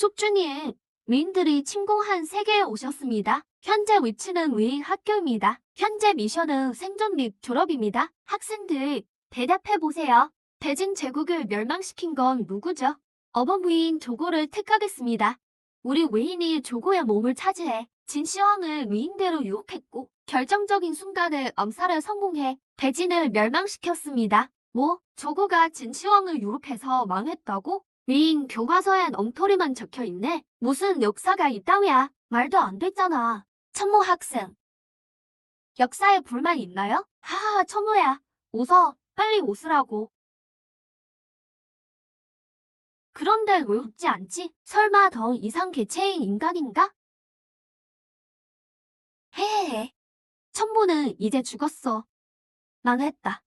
숙주님, 위인들이 침공한 세계에 오셨습니다. 현재 위치는 위인 학교입니다. 현재 미션은 생존 및 졸업입니다. 학생들, 대답해보세요. 대진 제국을 멸망시킨 건 누구죠? 어버무인 조고를 택하겠습니다. 우리 위인이 조고의 몸을 차지해 진시황을 위인대로 유혹했고 결정적인 순간에 암살에 성공해 대진을 멸망시켰습니다. 뭐, 조고가 진시황을 유혹해서 망했다고? 위인 교과서엔 엉터리만 적혀있네. 무슨 역사가 있다위야. 말도 안 됐잖아. 천모 학생. 역사에 불만 있나요? 하하하 천모야. 웃어. 빨리 웃으라고. 그런데 왜 웃지 않지? 설마 더 이상 개체인 인간인가? 헤헤헤. 천모는 이제 죽었어. 망했다.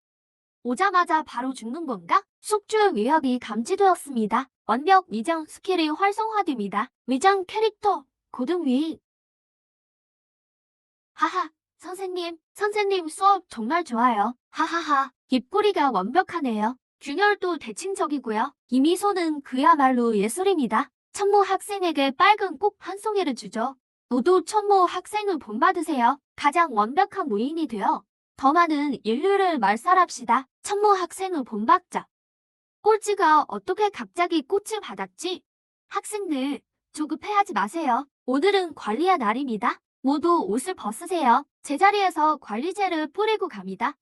오자마자 바로 죽는 건가? 숙주의 위협이 감지되었습니다. 완벽 위장 스킬이 활성화됩니다. 위장 캐릭터, 고등위인. 하하, 선생님 수업 정말 좋아요. 하하하, 입꼬리가 완벽하네요. 균열도 대칭적이고요. 이 미소는 그야말로 예술입니다. 천모 학생에게 빨간 꽃 한 송이를 주죠. 모두 천모 학생을 본받으세요. 가장 완벽한 무인이 되어 더 많은 인류를 말살합시다. 천모 학생을 본받자. 꼴찌가 어떻게 갑자기 꽃을 받았지? 학생들, 조급해하지 마세요. 오늘은 관리의 날입니다. 모두 옷을 벗으세요. 제자리에서 관리제를 뿌리고 갑니다.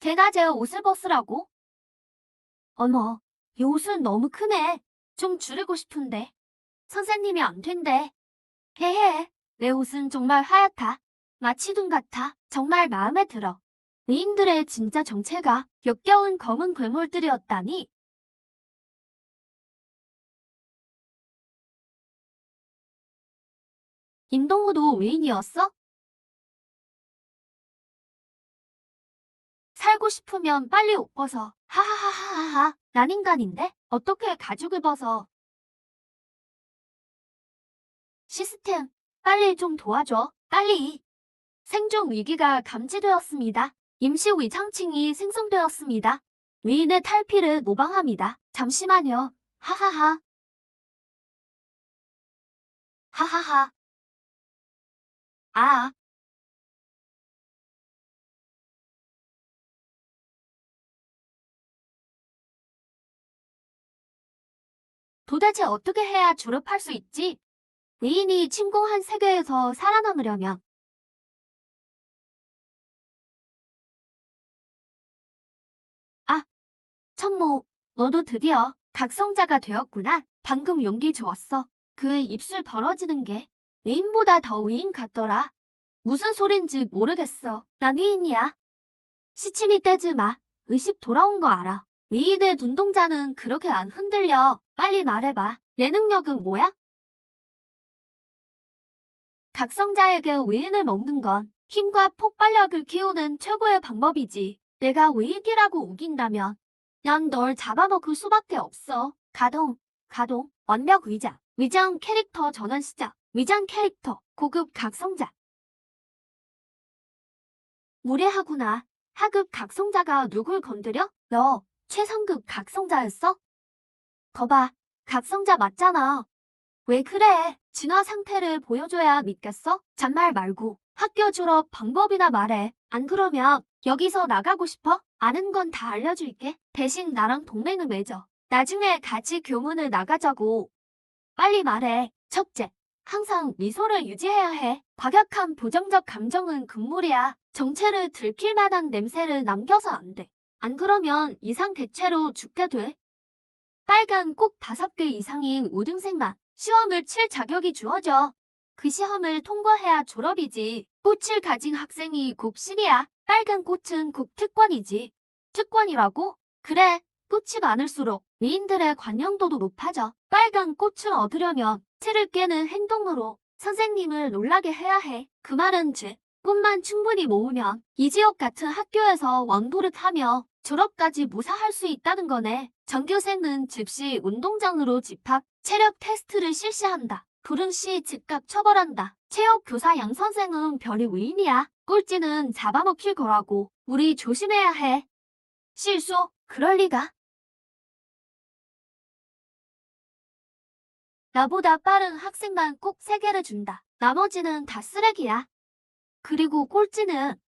걔가 제 옷을 벗으라고? 어머, 이 옷은 너무 크네. 좀 줄이고 싶은데. 선생님이 안 된대. 헤헤, 내 옷은 정말 하얗다. 마치둥 같아. 정말 마음에 들어. 위인들의 진짜 정체가 역겨운 검은 괴물들이었다니. 임동호도 위인이었어? 살고 싶으면 빨리 옷 벗어. 하하하하하. 난 인간인데? 어떻게 가죽을 벗어? 시스템, 빨리 좀 도와줘. 빨리. 생존 위기가 감지되었습니다. 임시 위장층이 생성되었습니다. 위인의 탈피를 모방합니다. 잠시만요. 하하하. 하하하. 아, 도대체 어떻게 해야 졸업할 수 있지? 위인이 침공한 세계에서 살아남으려면 아, 천모, 너도 드디어 각성자가 되었구나. 방금 용기 좋았어. 그 입술 벌어지는 게 위인보다 더 위인 같더라. 무슨 소린지 모르겠어. 난 위인이야. 시침이 떼지 마. 의식 돌아온 거 알아. 위인의 눈동자는 그렇게 안 흔들려. 빨리 말해봐. 내 능력은 뭐야? 각성자에게 위인을 먹는 건 힘과 폭발력을 키우는 최고의 방법이지. 내가 위인이라고 우긴다면 난 널 잡아먹을 수밖에 없어. 가동, 완벽 위장. 위장 캐릭터 전환 시작. 위장 캐릭터, 고급 각성자. 무례하구나. 하급 각성자가 누굴 건드려? 너 최상급 각성자였어? 거봐, 각성자 맞잖아. 왜 그래? 진화 상태를 보여줘야 믿겠어? 잔말 말고 학교 졸업 방법이나 말해. 안 그러면 여기서 나가고 싶어? 아는 건 다 알려줄게. 대신 나랑 동맹을 맺어. 나중에 같이 교문을 나가자고. 빨리 말해. 첫째, 항상 미소를 유지해야 해. 과격한 부정적 감정은 금물이야. 정체를 들킬 만한 냄새를 남겨서 안 돼. 안 그러면 이상 개체로 죽게 돼. 빨간 꼭 5개 이상인 우등생만 시험을 칠 자격이 주어져. 그 시험을 통과해야 졸업이지. 꽃을 가진 학생이 곱실이야. 빨간 꽃은 곱 특권이지. 특권이라고? 그래, 꽃이 많을수록 미인들의 관용도도 높아져. 빨간 꽃을 얻으려면 틀을 깨는 행동으로 선생님을 놀라게 해야 해. 그 말은 즉, 꽃만 충분히 모으면 이 지역 같은 학교에서 왕도릇하며 졸업까지 무사할 수 있다는 거네. 전교생은 즉시 운동장으로 집합, 체력 테스트를 실시한다. 불응 시 즉각 처벌한다. 체육교사 양 선생은 별이 위인이야. 꼴찌는 잡아먹힐 거라고. 우리 조심해야 해. 실수? 그럴 리가. 나보다 빠른 학생만 꼭 3개를 준다. 나머지는 다 쓰레기야. 그리고 꼴찌는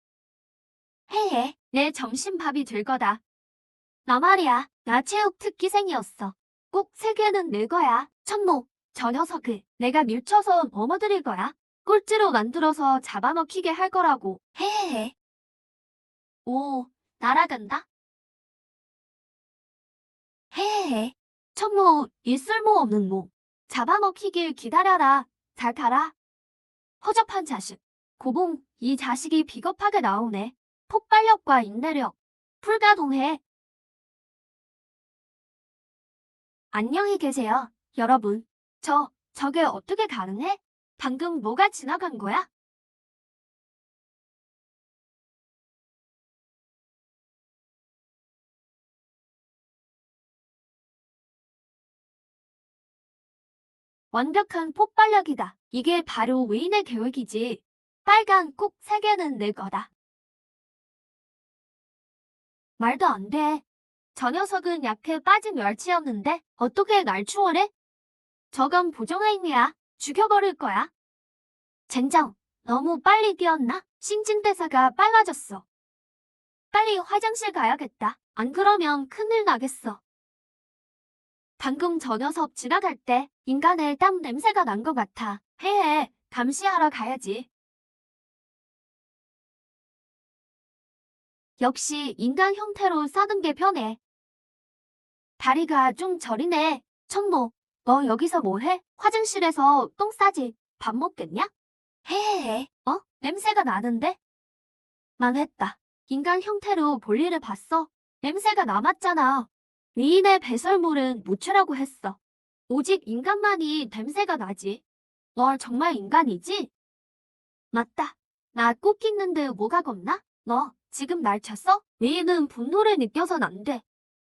해해. 내 점심밥이 될 거다. 나 말이야. 나 체육 특기생이었어. 꼭 3개는 낼 거야. 천모, 저 녀석을 내가 밀쳐서 넘어뜨릴 거야. 꼴찌로 만들어서 잡아먹히게 할 거라고. 해해해. 오, 날아간다. 해해해. 천모, 이 쓸모없는 모. 잡아먹히길 기다려라. 잘 가라. 허접한 자식. 고봉, 이 자식이 비겁하게 나오네. 폭발력과 인내력. 불가동해. 안녕히 계세요, 여러분. 저게 어떻게 가능해? 방금 뭐가 지나간 거야? 완벽한 폭발력이다. 이게 바로 위인의 계획이지. 빨간 꼭 3개는 낼 거다. 말도 안 돼. 저 녀석은 약해 빠진 멸치였는데 어떻게 날 추월해? 저건 보정행위야. 죽여버릴 거야. 젠장, 너무 빨리 뛰었나? 신진대사가 빨라졌어. 빨리 화장실 가야겠다. 안 그러면 큰일 나겠어. 방금 저 녀석 지나갈 때 인간의 땀 냄새가 난 것 같아. 해해, 감시하러 가야지. 역시 인간 형태로 싸는 게 편해. 다리가 좀 저리네. 천모, 너 여기서 뭐 해? 화장실에서 똥 싸지. 밥 먹겠냐? 해해해. 냄새가 나는데? 망했다. 인간 형태로 볼일을 봤어. 냄새가 남았잖아. 위인의 배설물은 묻히라고 했어. 오직 인간만이 냄새가 나지. 널 정말 인간이지? 맞다. 나 꼭 있는데 뭐가 겁나? 너 지금 날 쳤어? 위인은 분노를 느껴선 안 돼.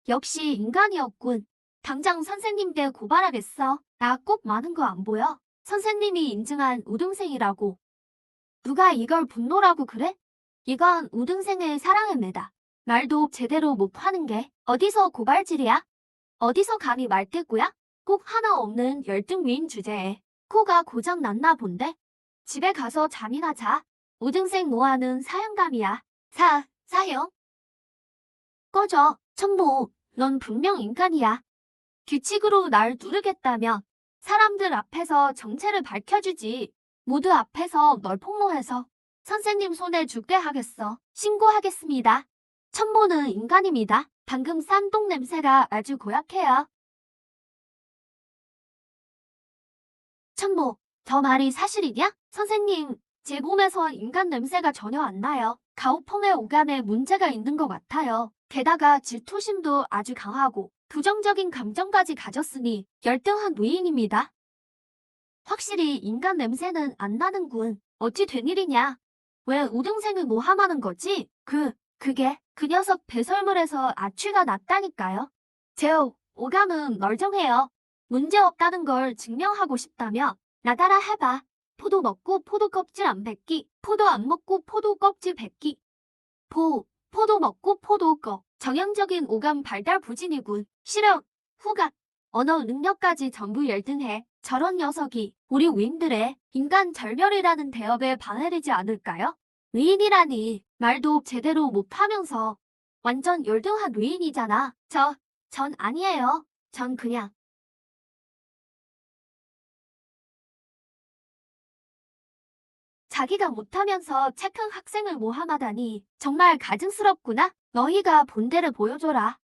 역시 인간이었군. 당장 선생님께 고발하겠어. 나 꼭 많은 거 안 보여? 선생님이 인증한 우등생이라고. 누가 이걸 분노라고 그래? 이건 우등생의 사랑의 매다. 말도 제대로 못 하는 게 어디서 고발질이야? 어디서 감히 말대꾸야? 꼭 하나 없는 열등 위인 주제에 코가 고장 났나 본데? 집에 가서 잠이나 자. 우등생 노아는 사형감이야. 사형? 꺼져. 천모, 넌 분명 인간이야. 규칙으로 날 누르겠다며 사람들 앞에서 정체를 밝혀주지. 모두 앞에서 널 폭로해서 선생님 손에 죽게 하겠어. 신고하겠습니다. 천모는 인간입니다. 방금 싼 똥 냄새가 아주 고약해요. 천모, 저 말이 사실이냐? 선생님, 제 몸에서 인간 냄새가 전혀 안 나요. 가오펑의 오감에 문제가 있는 것 같아요. 게다가 질투심도 아주 강하고 부정적인 감정까지 가졌으니 열등한 노인입니다. 확실히 인간 냄새는 안 나는군. 어찌 된 일이냐? 왜 우등생을 모함하는 거지? 그게 그 녀석 배설물에서 악취가 났다니까요. 제오, 오감은 널정해요. 문제없다는 걸 증명하고 싶다며 나따라 해봐. 포도 먹고 포도 껍질 안 뱉기. 포도 안 먹고 포도 껍질 뱉기. 포도 먹고 포도 정형적인 오감 발달 부진이군. 실력, 후각, 언어 능력까지 전부 열등해. 저런 녀석이 우리 위인들의 인간 절멸이라는 대업에 반해되지 않을까요? 위인이라니 말도 제대로 못하면서 완전 열등한 위인이잖아. 전 아니에요. 전 그냥 자기가 못하면서 착한 학생을 모함하다니 정말 가증스럽구나. 너희가 본대를 보여줘라.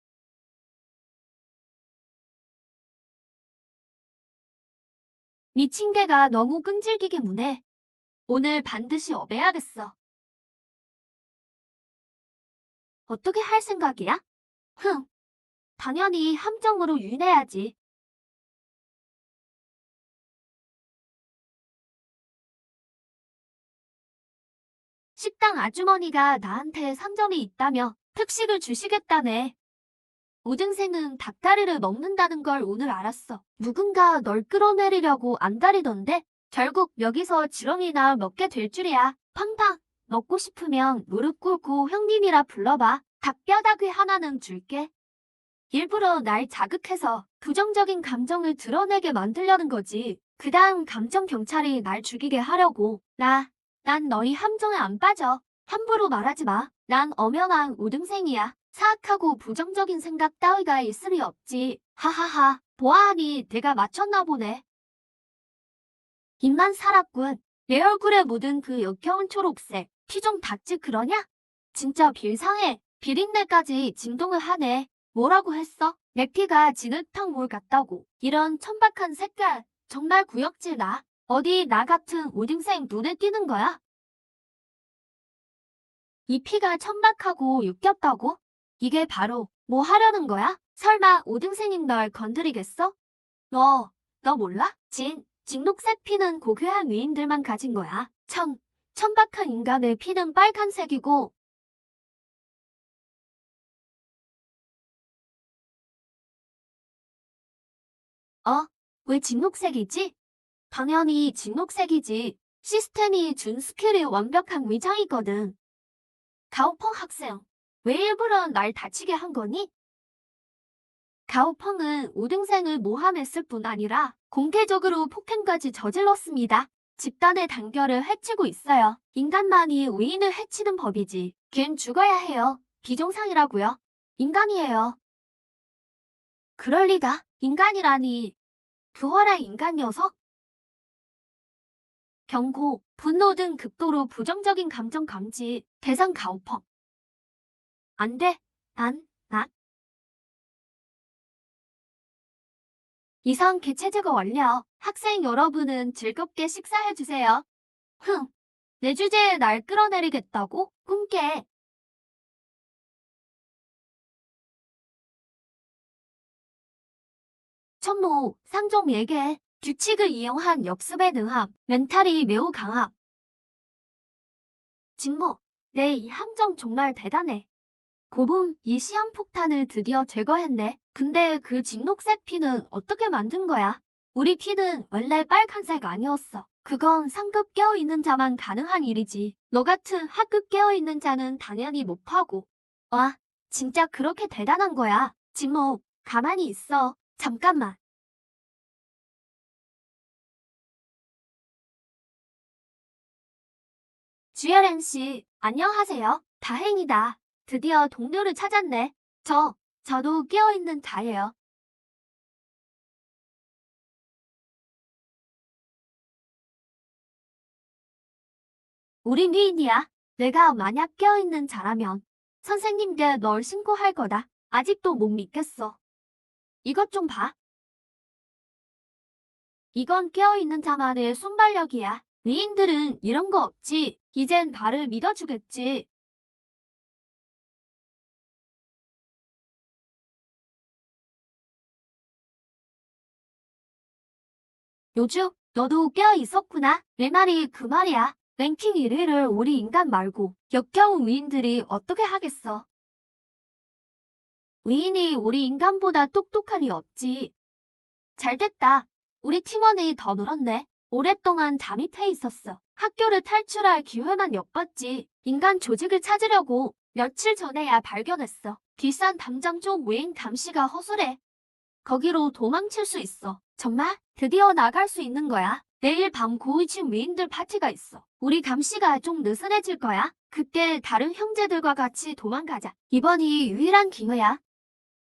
미친 개가 너무 끈질기게 무네. 오늘 반드시 업해야겠어. 어떻게 할 생각이야? 흥, 당연히 함정으로 유인해야지. 식당 아주머니가 나한테 상점이 있다며 특식을 주시겠다네. 우등생은 닭다리를 먹는다는 걸 오늘 알았어. 누군가 널 끌어내리려고 안달이던데 결국 여기서 지렁이나 먹게 될 줄이야. 팡팡 먹고 싶으면 무릎 꿇고 형님이라 불러봐. 닭뼈다귀 하나는 줄게. 일부러 날 자극해서 부정적인 감정을 드러내게 만들려는 거지. 그 다음 감정 경찰이 날 죽이게 하려고. 난 너희 함정에 안 빠져. 함부로 말하지 마. 난 엄연한 우등생이야. 사악하고 부정적인 생각 따위가 있을 리 없지. 하하하. 보아하니 내가 맞췄나 보네. 입만 살았군. 내 얼굴에 묻은 그 역겨운 초록색. 피 좀 닦지 그러냐? 진짜 빌상해. 비린내까지 진동을 하네. 뭐라고 했어? 내 피가 진흙탕물 같다고. 이런 천박한 색깔. 정말 구역질 나. 어디 나 같은 우등생 눈에 띄는 거야? 이 피가 천박하고 육겹다고? 이게 바로 뭐 하려는 거야? 설마 우등생인 널 건드리겠어? 너 몰라? 진녹색 피는 고귀한 위인들만 가진 거야. 천박한 인간의 피는 빨간색이고, 어? 왜 진녹색이지? 당연히 진녹색이지. 시스템이 준 스킬이 완벽한 위장이거든. 가오펑 학생, 왜 일부러 날 다치게 한 거니? 가오펑은 우등생을 모함했을 뿐 아니라 공개적으로 폭행까지 저질렀습니다. 집단의 단결을 해치고 있어요. 인간만이 위인을 해치는 법이지. 걘 죽어야 해요. 비정상이라고요. 인간이에요. 그럴 리가. 인간이라니. 부활한 인간 녀석? 경고, 분노 등 극도로 부정적인 감정 감지. 대상 가오펑. 안 돼. 난. 이상 개체 제거 완료. 학생 여러분은 즐겁게 식사해주세요. 내 주제에 날 끌어내리겠다고? 꿈깨. 천모, 상종 예계. 규칙을 이용한 역습에 능함. 멘탈이 매우 강함. 진모, 내 이 함정 정말 대단해. 고봉, 이 시한폭탄을 드디어 제거했네. 근데 그 진녹색 피는 어떻게 만든 거야? 우리 피는 원래 빨간색 아니었어. 그건 상급 깨어있는 자만 가능한 일이지. 너 같은 하급 깨어있는 자는 당연히 못하고. 와, 진짜 그렇게 대단한 거야. 진모, 가만히 있어. 잠깐만. 주열엔 씨, 안녕하세요. 다행이다. 드디어 동료를 찾았네. 저도 깨어있는 자예요. 우린 위인이야. 내가 만약 깨어있는 자라면 선생님께 널 신고할 거다. 아직도 못 믿겠어. 이것 좀 봐. 이건 깨어있는 자만의 순발력이야. 위인들은 이런 거 없지. 이젠 나를 믿어주겠지. 요즘 너도 깨어있었구나. 내 말이 그 말이야. 랭킹 1위를 우리 인간 말고 역겨운 위인들이 어떻게 하겠어. 위인이 우리 인간보다 똑똑한 리 없지. 잘됐다. 우리 팀원이 더 늘었네. 오랫동안 잠입해 있었어. 학교를 탈출할 기회만 엿봤지. 인간 조직을 찾으려고 며칠 전에야 발견했어. 뒷산 담장 쪽 외인 감시가 허술해. 거기로 도망칠 수 있어. 정말? 드디어 나갈 수 있는 거야. 내일 밤 고위층 위인들 파티가 있어. 우리 감시가 좀 느슨해질 거야. 그때 다른 형제들과 같이 도망가자. 이번이 유일한 기회야.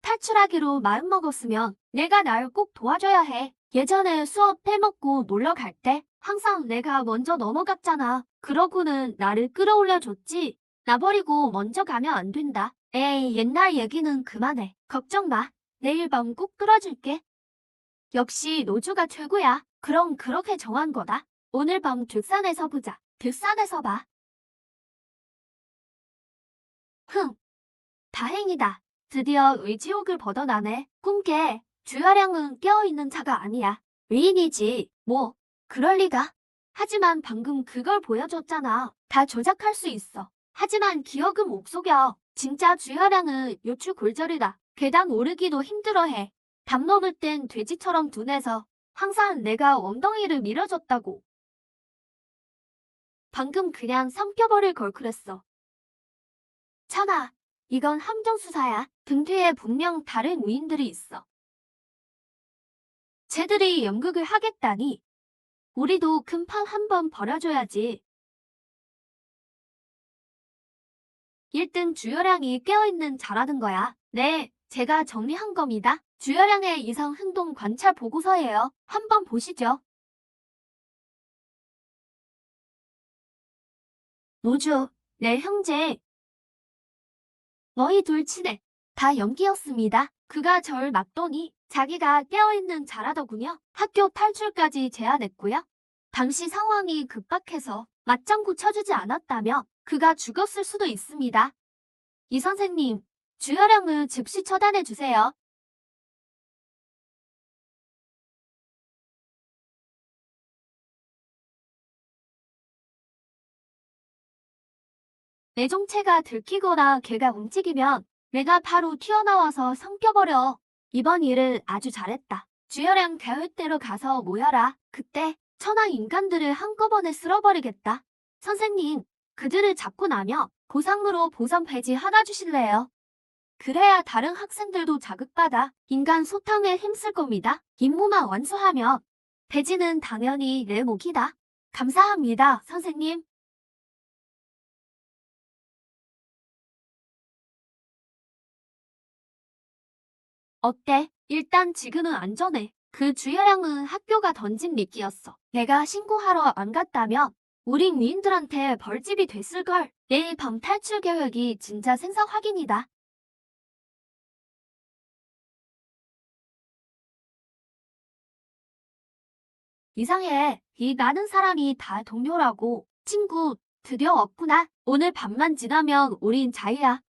탈출하기로 마음먹었으면 내가 날 꼭 도와줘야 해. 예전에 수업 빼먹고 놀러 갈 때 항상 내가 먼저 넘어갔잖아. 그러고는 나를 끌어올려줬지. 나 버리고 먼저 가면 안 된다. 에이, 옛날 얘기는 그만해. 걱정 마. 내일 밤 꼭 끌어줄게. 역시 노주가 최고야. 그럼 그렇게 정한 거다. 오늘 밤 뒷산에서 보자. 뒷산에서 봐. 흥, 다행이다. 드디어 의지옥을 벗어나네. 꿈깨. 주야량은 깨어있는 자가 아니야. 위인이지. 뭐, 그럴 리가. 하지만 방금 그걸 보여줬잖아. 다 조작할 수 있어. 하지만 기억은 못 속여. 진짜 주야량은 요추 골절이다. 계단 오르기도 힘들어해. 담 넘을 땐 돼지처럼 둔해서 항상 내가 엉덩이를 밀어줬다고. 방금 그냥 삼켜버릴 걸 그랬어. 천아, 이건 함정수사야. 등 뒤에 분명 다른 위인들이 있어. 쟤들이 연극을 하겠다니. 우리도 큰 판 한번 벌여줘야지. 1등 주여량이 깨어있는 자라는 거야. 네, 제가 정리한 겁니다. 주여량의 이상 행동 관찰 보고서예요. 한번 보시죠. 노주, 내 형제. 너희 둘 친해. 다 연기였습니다. 그가 절 막더니 자기가 깨어있는 자라더군요. 학교 탈출까지 제안했고요. 당시 상황이 급박해서 맞장구 쳐주지 않았다며 그가 죽었을 수도 있습니다. 이 선생님, 주여량을 즉시 처단해주세요. 내 정체가 들키거나 걔가 움직이면 내가 바로 튀어나와서 삼켜버려. 이번 일을 아주 잘했다. 주여량 계획대로 가서 모여라. 그때 천하 인간들을 한꺼번에 쓸어버리겠다. 선생님, 그들을 잡고 나면 보상으로 보선 배지 하나 주실래요? 그래야 다른 학생들도 자극받아 인간 소탕에 힘쓸 겁니다. 임무만 완수하면 배지는 당연히 내 몫이다. 감사합니다, 선생님. 어때? 일단 지금은 안전해. 그 주여량은 학교가 던진 미끼였어. 내가 신고하러 안 갔다면 우린 위인들한테 벌집이 됐을걸. 내일 밤 탈출 계획이 진짜 생사 확인이다. 이상해. 이 많은 사람이 다 동료라고. 친구, 드디어 왔구나. 오늘 밤만 지나면 우린 자유야.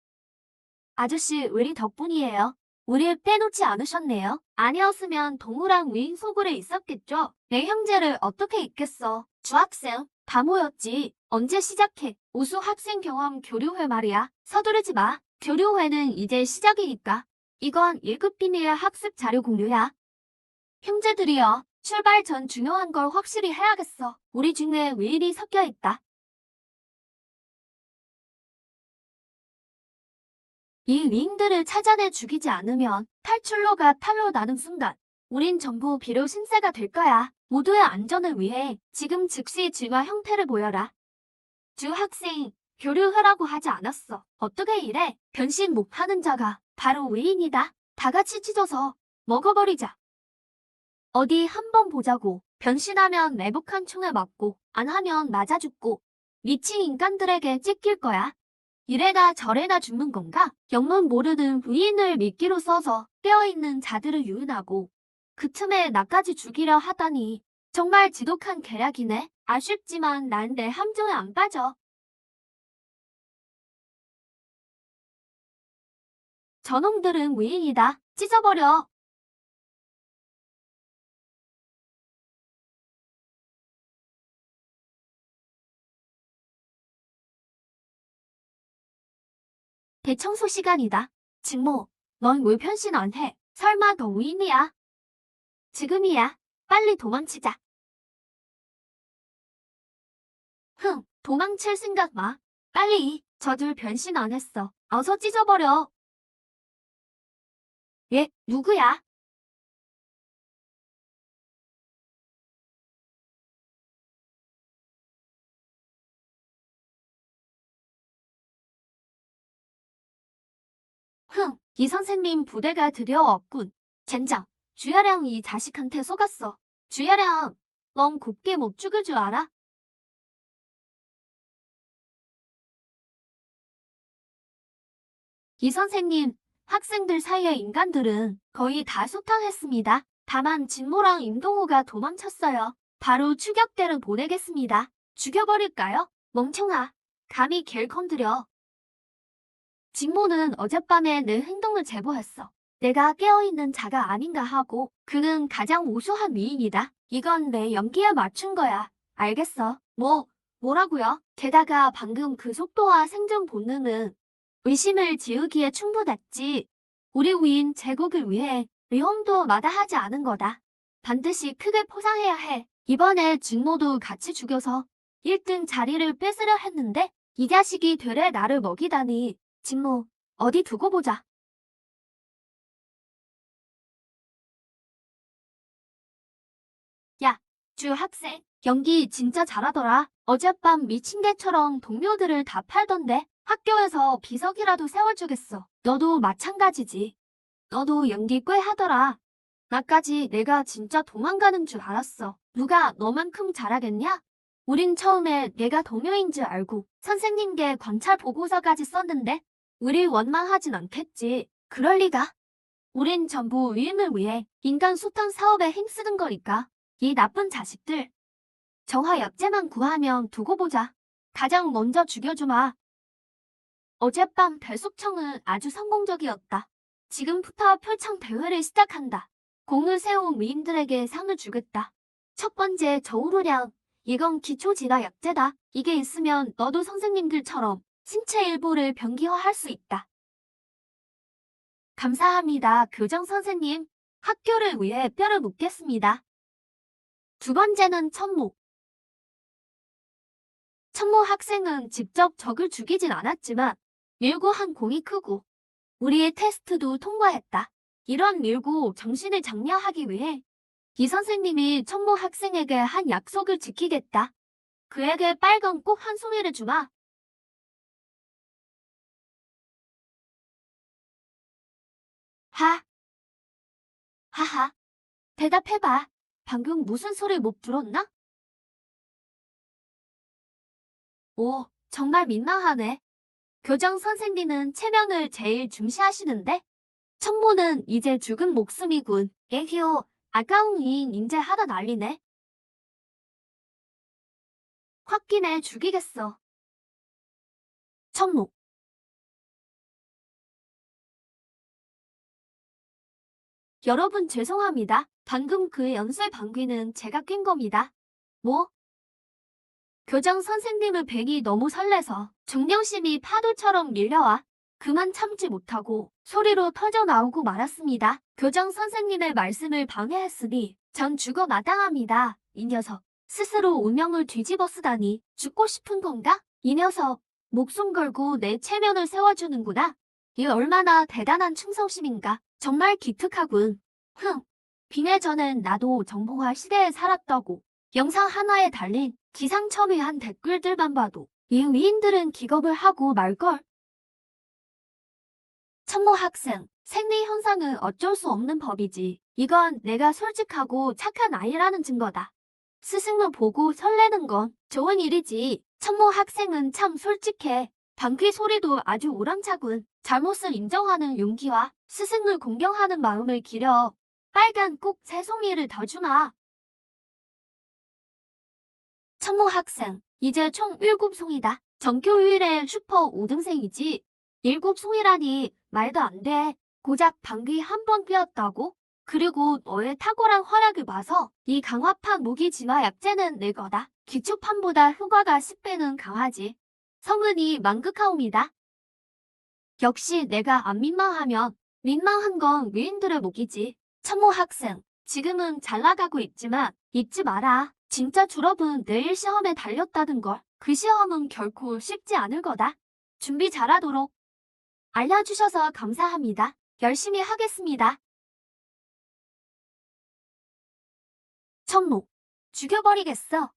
아저씨, 우리 덕분이에요. 우릴 빼놓지 않으셨네요. 아니었으면 동우랑 위인 속으로 있었겠죠. 내 형제를 어떻게 잊겠어. 주학생, 다 모였지. 언제 시작해? 우수 학생 경험 교류회 말이야. 서두르지 마. 교류회는 이제 시작이니까. 이건 1급 비밀 학습 자료 공유야. 형제들이여, 출발 전 중요한 걸 확실히 해야겠어. 우리 중에 위인이 섞여 있다. 이 위인들을 찾아내 죽이지 않으면 탈출로가 탈로 나는 순간 우린 전부 비로 신세가 될 거야. 모두의 안전을 위해 지금 즉시 진화 형태를 보여라. 주 학생, 교류회라고 하지 않았어. 어떻게 이래? 변신 못하는 자가 바로 위인이다. 다 같이 찢어서 먹어버리자. 어디 한번 보자고. 변신하면 매복한 총에 맞고 안 하면 맞아 죽고 미친 인간들에게 찢길 거야. 이래나 저래나 죽는 건가? 영문 모르는 부인을 미끼로 써서 깨어있는 자들을 유인하고 그 틈에 나까지 죽이려 하다니 정말 지독한 계략이네. 아쉽지만 난 내 함정에 안 빠져. 저놈들은 무인이다. 찢어버려. 대청소 시간이다. 직모, 넌 왜 변신 안 해? 설마 너 무인이야? 지금이야. 빨리 도망치자. 도망칠 생각 마. 빨리. 저들 변신 안 했어. 어서 찢어버려. 얘, 누구야? 이 선생님 부대가 드디어 왔군. 젠장, 주야량 이 자식한테 속았어. 주야량, 넌 곱게 못 죽을 줄 알아? 이 선생님, 학생들 사이의 인간들은 거의 다 소탕했습니다. 다만 진모랑 임동우가 도망쳤어요. 바로 추격대를 보내겠습니다. 죽여버릴까요? 멍청아, 감히 길 건드려. 진모는 어젯밤에 내 행동을 제보했어. 내가 깨어있는 자가 아닌가 하고 그는 가장 우수한 미인이다. 이건 내 연기에 맞춘 거야. 알겠어. 뭐라고요? 게다가 방금 그 속도와 생존 본능은 의심을 지우기에 충분했지. 우리 위인 제국을 위해 위험도 마다하지 않은 거다. 반드시 크게 포상해야 해. 이번에 진모도 같이 죽여서 1등 자리를 뺏으려 했는데 이 자식이 되레 나를 먹이다니. 진모, 어디 두고 보자. 야, 주 학생, 연기 진짜 잘하더라. 어젯밤 미친 개처럼 동료들을 다 팔던데 학교에서 비석이라도 세워주겠어. 너도 마찬가지지. 너도 연기 꽤 하더라. 나까지 내가 진짜 도망가는 줄 알았어. 누가 너만큼 잘하겠냐? 우린 처음에 내가 동료인 줄 알고 선생님께 관찰 보고서까지 썼는데 우릴 원망하진 않겠지. 그럴 리가. 우린 전부 위임을 위해 인간 소탕 사업에 힘쓰는 거니까. 이 나쁜 자식들. 정화약재만 구하면 두고 보자. 가장 먼저 죽여주마. 어젯밤 별속청은 아주 성공적이었다. 지금부터 표창 대회를 시작한다. 공을 세운 위인들에게 상을 주겠다. 첫 번째 저우르량. 이건 기초 진화 약재다. 이게 있으면 너도 선생님들처럼 신체 일부를 병기화할 수 있다. 감사합니다, 교정 선생님. 학교를 위해 뼈를 묻겠습니다. 두 번째는 천모. 천모 학생은 직접 적을 죽이진 않았지만 밀고 한 공이 크고 우리의 테스트도 통과했다. 이런 밀고 정신을 장려하기 위해 이 선생님이 천모 학생에게 한 약속을 지키겠다. 그에게 빨간 꽃 한 송이를 주마. 하. 하하. 대답해봐. 방금 무슨 소리 못 들었나? 오, 정말 민망하네. 교장 선생님은 체면을 제일 중시하시는데? 천모는 이제 죽은 목숨이군. 에휴, 아까운 이인 인제 하다 난리네. 홧김에 죽이겠어. 천모. 여러분 죄송합니다. 방금 그 연쇄 방귀는 제가 낀 겁니다. 뭐? 교장 선생님을 뵈니 너무 설레서 중령심이 파도처럼 밀려와 그만 참지 못하고 소리로 터져나오고 말았습니다. 교장 선생님의 말씀을 방해했으니 전 죽어 마땅합니다. 이 녀석 스스로 운명을 뒤집어 쓰다니 죽고 싶은 건가? 이 녀석 목숨 걸고 내 체면을 세워주는구나. 이 얼마나 대단한 충성심인가. 정말 기특하군. 비례전엔 나도 정보화 시대에 살았다고. 영상 하나에 달린 기상첨예한 댓글들만 봐도 이 위인들은 기겁을 하고 말걸. 천모 학생, 생리 현상은 어쩔 수 없는 법이지. 이건 내가 솔직하고 착한 아이라는 증거다. 스승을 보고 설레는 건 좋은 일이지. 천모 학생은 참 솔직해. 방귀 소리도 아주 우렁차군. 잘못을 인정하는 용기와 스승을 공경하는 마음을 기려. 빨간 꼭 세 송이를 더 주마. 천모 학생, 이제 총 7송이다. 전교 1회 슈퍼 5등생이지. 7송이라니 말도 안 돼. 고작 방귀 한 번 뀌었다고? 그리고 너의 탁월한 활약을 봐서 이 강화판 무기 진화 약재는 내 거다. 기초판보다 효과가 10배는 강하지. 성은이 망극하옵니다. 역시 내가 안 민망하면 민망한 건 위인들의 목이지. 천모 학생, 지금은 잘 나가고 있지만 잊지 마라. 진짜 졸업은 내일 시험에 달렸다는 걸. 그 시험은 결코 쉽지 않을 거다. 준비 잘하도록. 알려주셔서 감사합니다. 열심히 하겠습니다. 천모, 죽여버리겠어.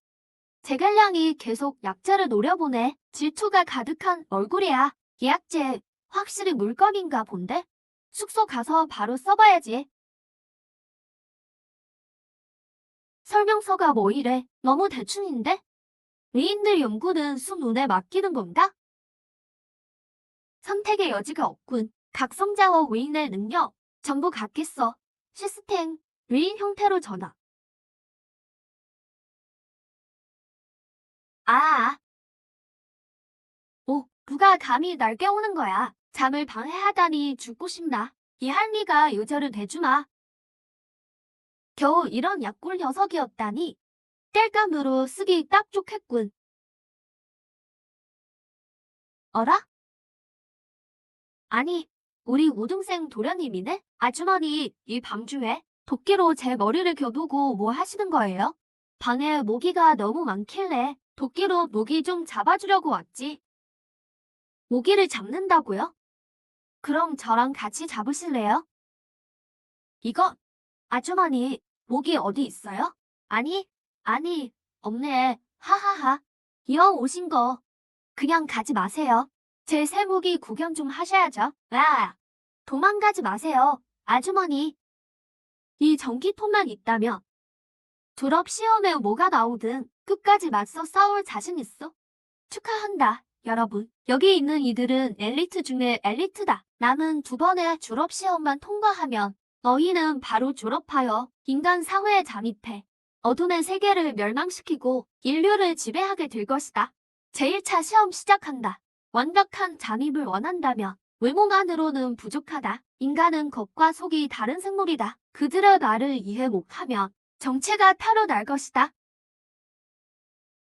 제갈량이 계속 약재를 노려보네. 질투가 가득한 얼굴이야. 이 약재 확실히 물건인가 본데? 숙소 가서 바로 써봐야지. 설명서가 뭐 이래? 너무 대충인데? 위인들 연구는 수 눈에 맡기는 건가? 선택의 여지가 없군. 각성자와 위인의 능력 전부 갖겠어. 시스템 위인 형태로 전환. 아. 오, 누가 감히 날 깨우는 거야. 잠을 방해하다니 죽고 싶나. 이 할미가 유저를 대주마. 겨우 이런 약골 녀석이었다니. 땔감으로 쓰기 딱 좋겠군. 어라? 아니, 우리 우등생 도련님이네? 아주머니, 이 밤중에 도끼로 제 머리를 겨누고 뭐 하시는 거예요? 방에 모기가 너무 많길래 도끼로 모기 좀 잡아주려고 왔지. 모기를 잡는다고요? 그럼 저랑 같이 잡으실래요? 이거, 아주머니, 목이 어디 있어요? 아니, 없네. 하하하. 이왕 오신 거, 그냥 가지 마세요. 제 새목이 구경 좀 하셔야죠. 아, 도망가지 마세요. 아주머니, 이 전기톱만 있다면 졸업 시험에 뭐가 나오든 끝까지 맞서 싸울 자신 있어. 축하한다, 여러분. 여기 있는 이들은 엘리트 중에 엘리트다. 남은 2번의 졸업 시험만 통과하면 너희는 바로 졸업하여 인간 사회에 잠입해 어둠의 세계를 멸망시키고 인류를 지배하게 될 것이다. 제1차 시험 시작한다. 완벽한 잠입을 원한다면 외모만으로는 부족하다. 인간은 겉과 속이 다른 생물이다. 그들의 말을 이해 못하면 정체가 타로날 것이다.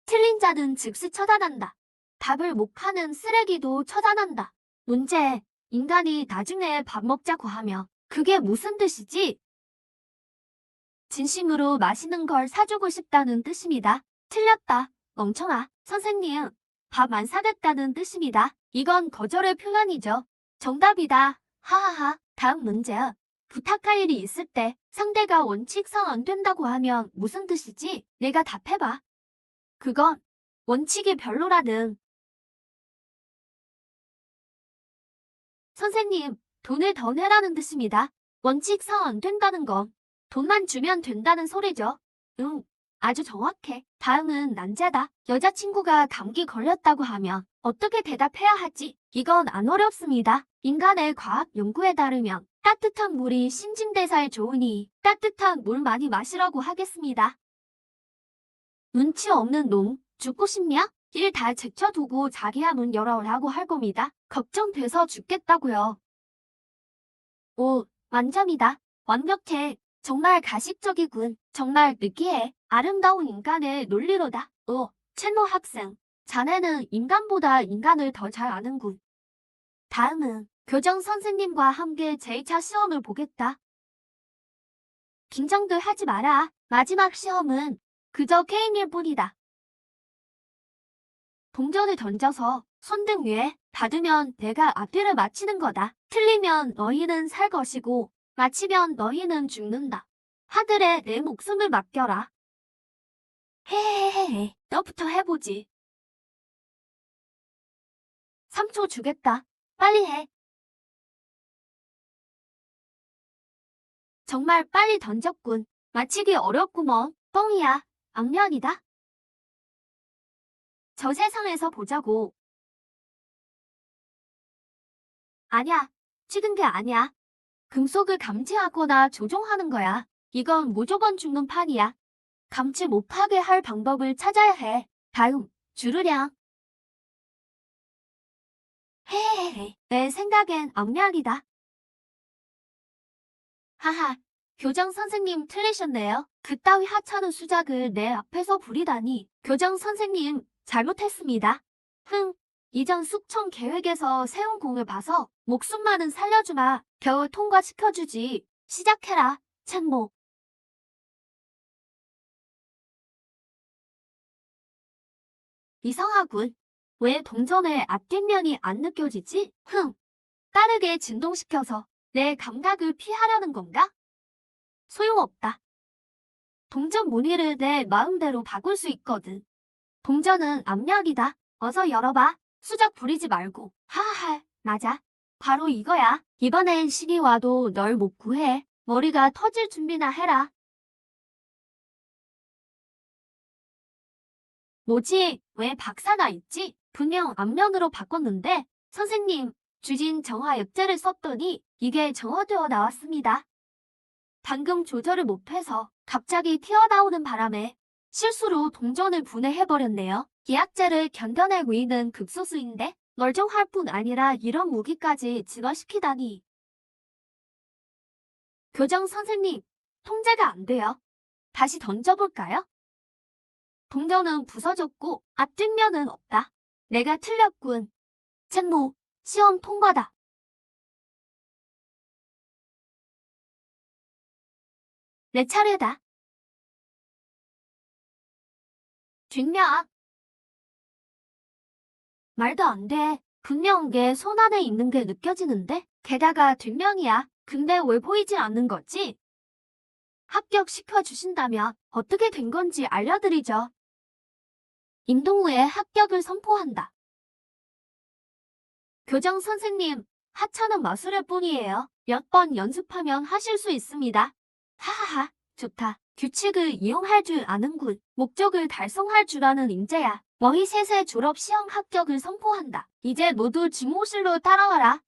틀린 자는 즉시 처단한다. 답을 못 파는 쓰레기도 처단한다. 문제, 인간이 나중에 밥 먹자고 하며 그게 무슨 뜻이지? 진심으로 맛있는 걸 사주고 싶다는 뜻입니다. 틀렸다. 멍청아. 선생님, 밥 안 사겠다는 뜻입니다. 이건 거절의 표현이죠. 정답이다. 하하하. 다음 문제. 부탁할 일이 있을 때 상대가 원칙상 안 된다고 하면 무슨 뜻이지? 내가 답해봐. 그건 원칙이 별로라는. 선생님, 돈을 더 내라는 뜻입니다. 원칙상 안 된다는 건 돈만 주면 된다는 소리죠. 응, 아주 정확해. 다음은 난제다. 여자친구가 감기 걸렸다고 하면 어떻게 대답해야 하지? 이건 안 어렵습니다. 인간의 과학 연구에 따르면 따뜻한 물이 신진대사에 좋으니 따뜻한 물 많이 마시라고 하겠습니다. 눈치 없는 놈, 죽고 싶냐? 일 다 제쳐두고 자기야 문 열어라고 할 겁니다. 걱정돼서 죽겠다고요. 오, 만점이다. 완벽해. 정말 가식적이군. 정말 느끼해. 아름다운 인간의 논리로다. 오, 첸모 학생. 자네는 인간보다 인간을 더 잘 아는군. 다음은 교정 선생님과 함께 제2차 시험을 보겠다. 긴장들 하지 마라. 마지막 시험은 그저 게임일 뿐이다. 동전을 던져서 손등 위에 받으면 내가 앞뒤를 맞히는 거다. 틀리면 너희는 살 것이고 맞히면 너희는 죽는다. 하늘에 내 목숨을 맡겨라. 헤헤헤헤, 너부터 해보지. 3초 주겠다. 빨리 해. 정말 빨리 던졌군. 맞히기 어렵구먼. 뻥이야. 악년이다. 저 세상에서 보자고. 아냐, 찍은 게 아니야. 금속을 감지하거나 조종하는 거야. 이건 무조건 죽는 판이야. 감지 못하게 할 방법을 찾아야 해. 다음, 주르량. 헤헤헤, 내 생각엔 악량이다. 하하, 교장 선생님 틀리셨네요. 그따위 하찮은 수작을 내 앞에서 부리다니. 교장 선생님, 잘못했습니다. 이전 숙청 계획에서 세운 공을 봐서 목숨만은 살려주마. 겨우 통과시켜주지. 시작해라, 첸모. 이상하군. 왜 동전의 앞뒷면이 안 느껴지지? 빠르게 진동시켜서 내 감각을 피하려는 건가? 소용없다. 동전 무늬를 내 마음대로 바꿀 수 있거든. 동전은 압력이다. 어서 열어봐. 수작 부리지 말고. 하하하, 맞아. 바로 이거야. 이번엔 신이 와도 널 못 구해. 머리가 터질 준비나 해라. 뭐지? 왜 박사가 있지? 분명 앞면으로 바꿨는데 선생님, 주진 정화 엽제를 썼더니 이게 정화되어 나왔습니다. 방금 조절을 못해서 갑자기 튀어나오는 바람에 실수로 동전을 분해해버렸네요. 기약제를 견뎌낼 위는 극소수인데 멀쩡할 뿐 아니라 이런 무기까지 진화시키다니. 교정 선생님, 통제가 안 돼요. 다시 던져볼까요? 동전은 부서졌고 앞뒷면은 없다. 내가 틀렸군. 첸모, 시험 통과다. 내 차례다. 뒷면. 말도 안 돼. 분명 내 손 안에 있는 게 느껴지는데? 게다가 뒷면이야. 근데 왜 보이지 않는 거지? 합격시켜 주신다면 어떻게 된 건지 알려드리죠. 임동우의 합격을 선포한다. 교장 선생님, 하차는 마술일 뿐이에요. 몇 번 연습하면 하실 수 있습니다. 하하하, 좋다. 규칙을 이용할 줄 아는군. 목적을 달성할 줄 아는 인재야. 너희 셋의 졸업 시험 합격을 선포한다. 이제 모두 집무실로 따라와라.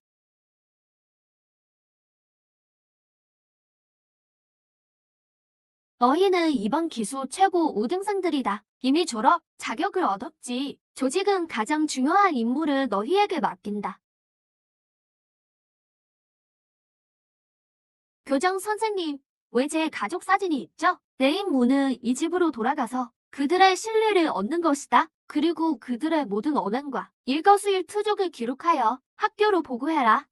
너희는 이번 기수 최고 5등생들이다. 이미 졸업 자격을 얻었지. 조직은 가장 중요한 임무를 너희에게 맡긴다. 교장 선생님, 왜 제 가족 사진이 있죠? 내 임무는 이 집으로 돌아가서 그들의 신뢰를 얻는 것이다. 그리고 그들의 모든 언행과 일거수일투족을 기록하여 학교로 보고해라.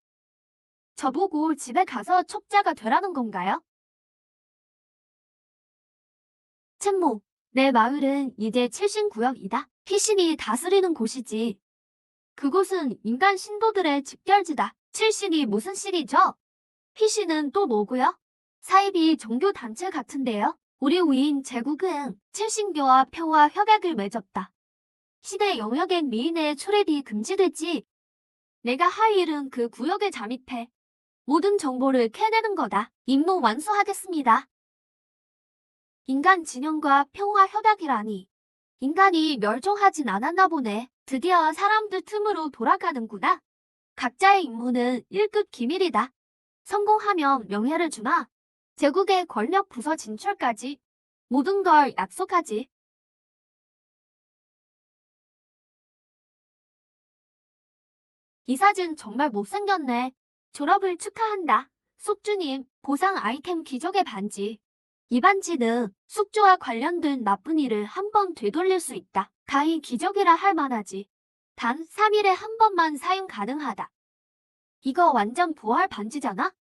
저보고 집에 가서 촉자가 되라는 건가요? 챔모, 내 마을은 이제 7신구역이다. 피신이 다스리는 곳이지. 그곳은 인간 신도들의 집결지다. 7신이 무슨 신이죠? 피신은 또 뭐고요? 사입이 종교단체 같은데요. 우리 위인 제국은 7신교와 평화 협약을 맺었다. 시대 영역엔 미인의 출입이 금지되지. 내가 할 일은 그 구역에 잠입해 모든 정보를 캐내는 거다. 임무 완수하겠습니다. 인간 진영과 평화 협약이라니. 인간이 멸종하진 않았나 보네. 드디어 사람들 틈으로 돌아가는구나. 각자의 임무는 1급 기밀이다. 성공하면 명예를 주마. 제국의 권력 부서 진출까지 모든 걸 약속하지. 이 사진 정말 못생겼네. 졸업을 축하한다. 숙주님, 보상 아이템 기적의 반지. 이 반지는 숙주와 관련된 나쁜 일을 한 번 되돌릴 수 있다. 가히 기적이라 할 만하지. 단 3일에 한 번만 사용 가능하다. 이거 완전 부활 반지잖아?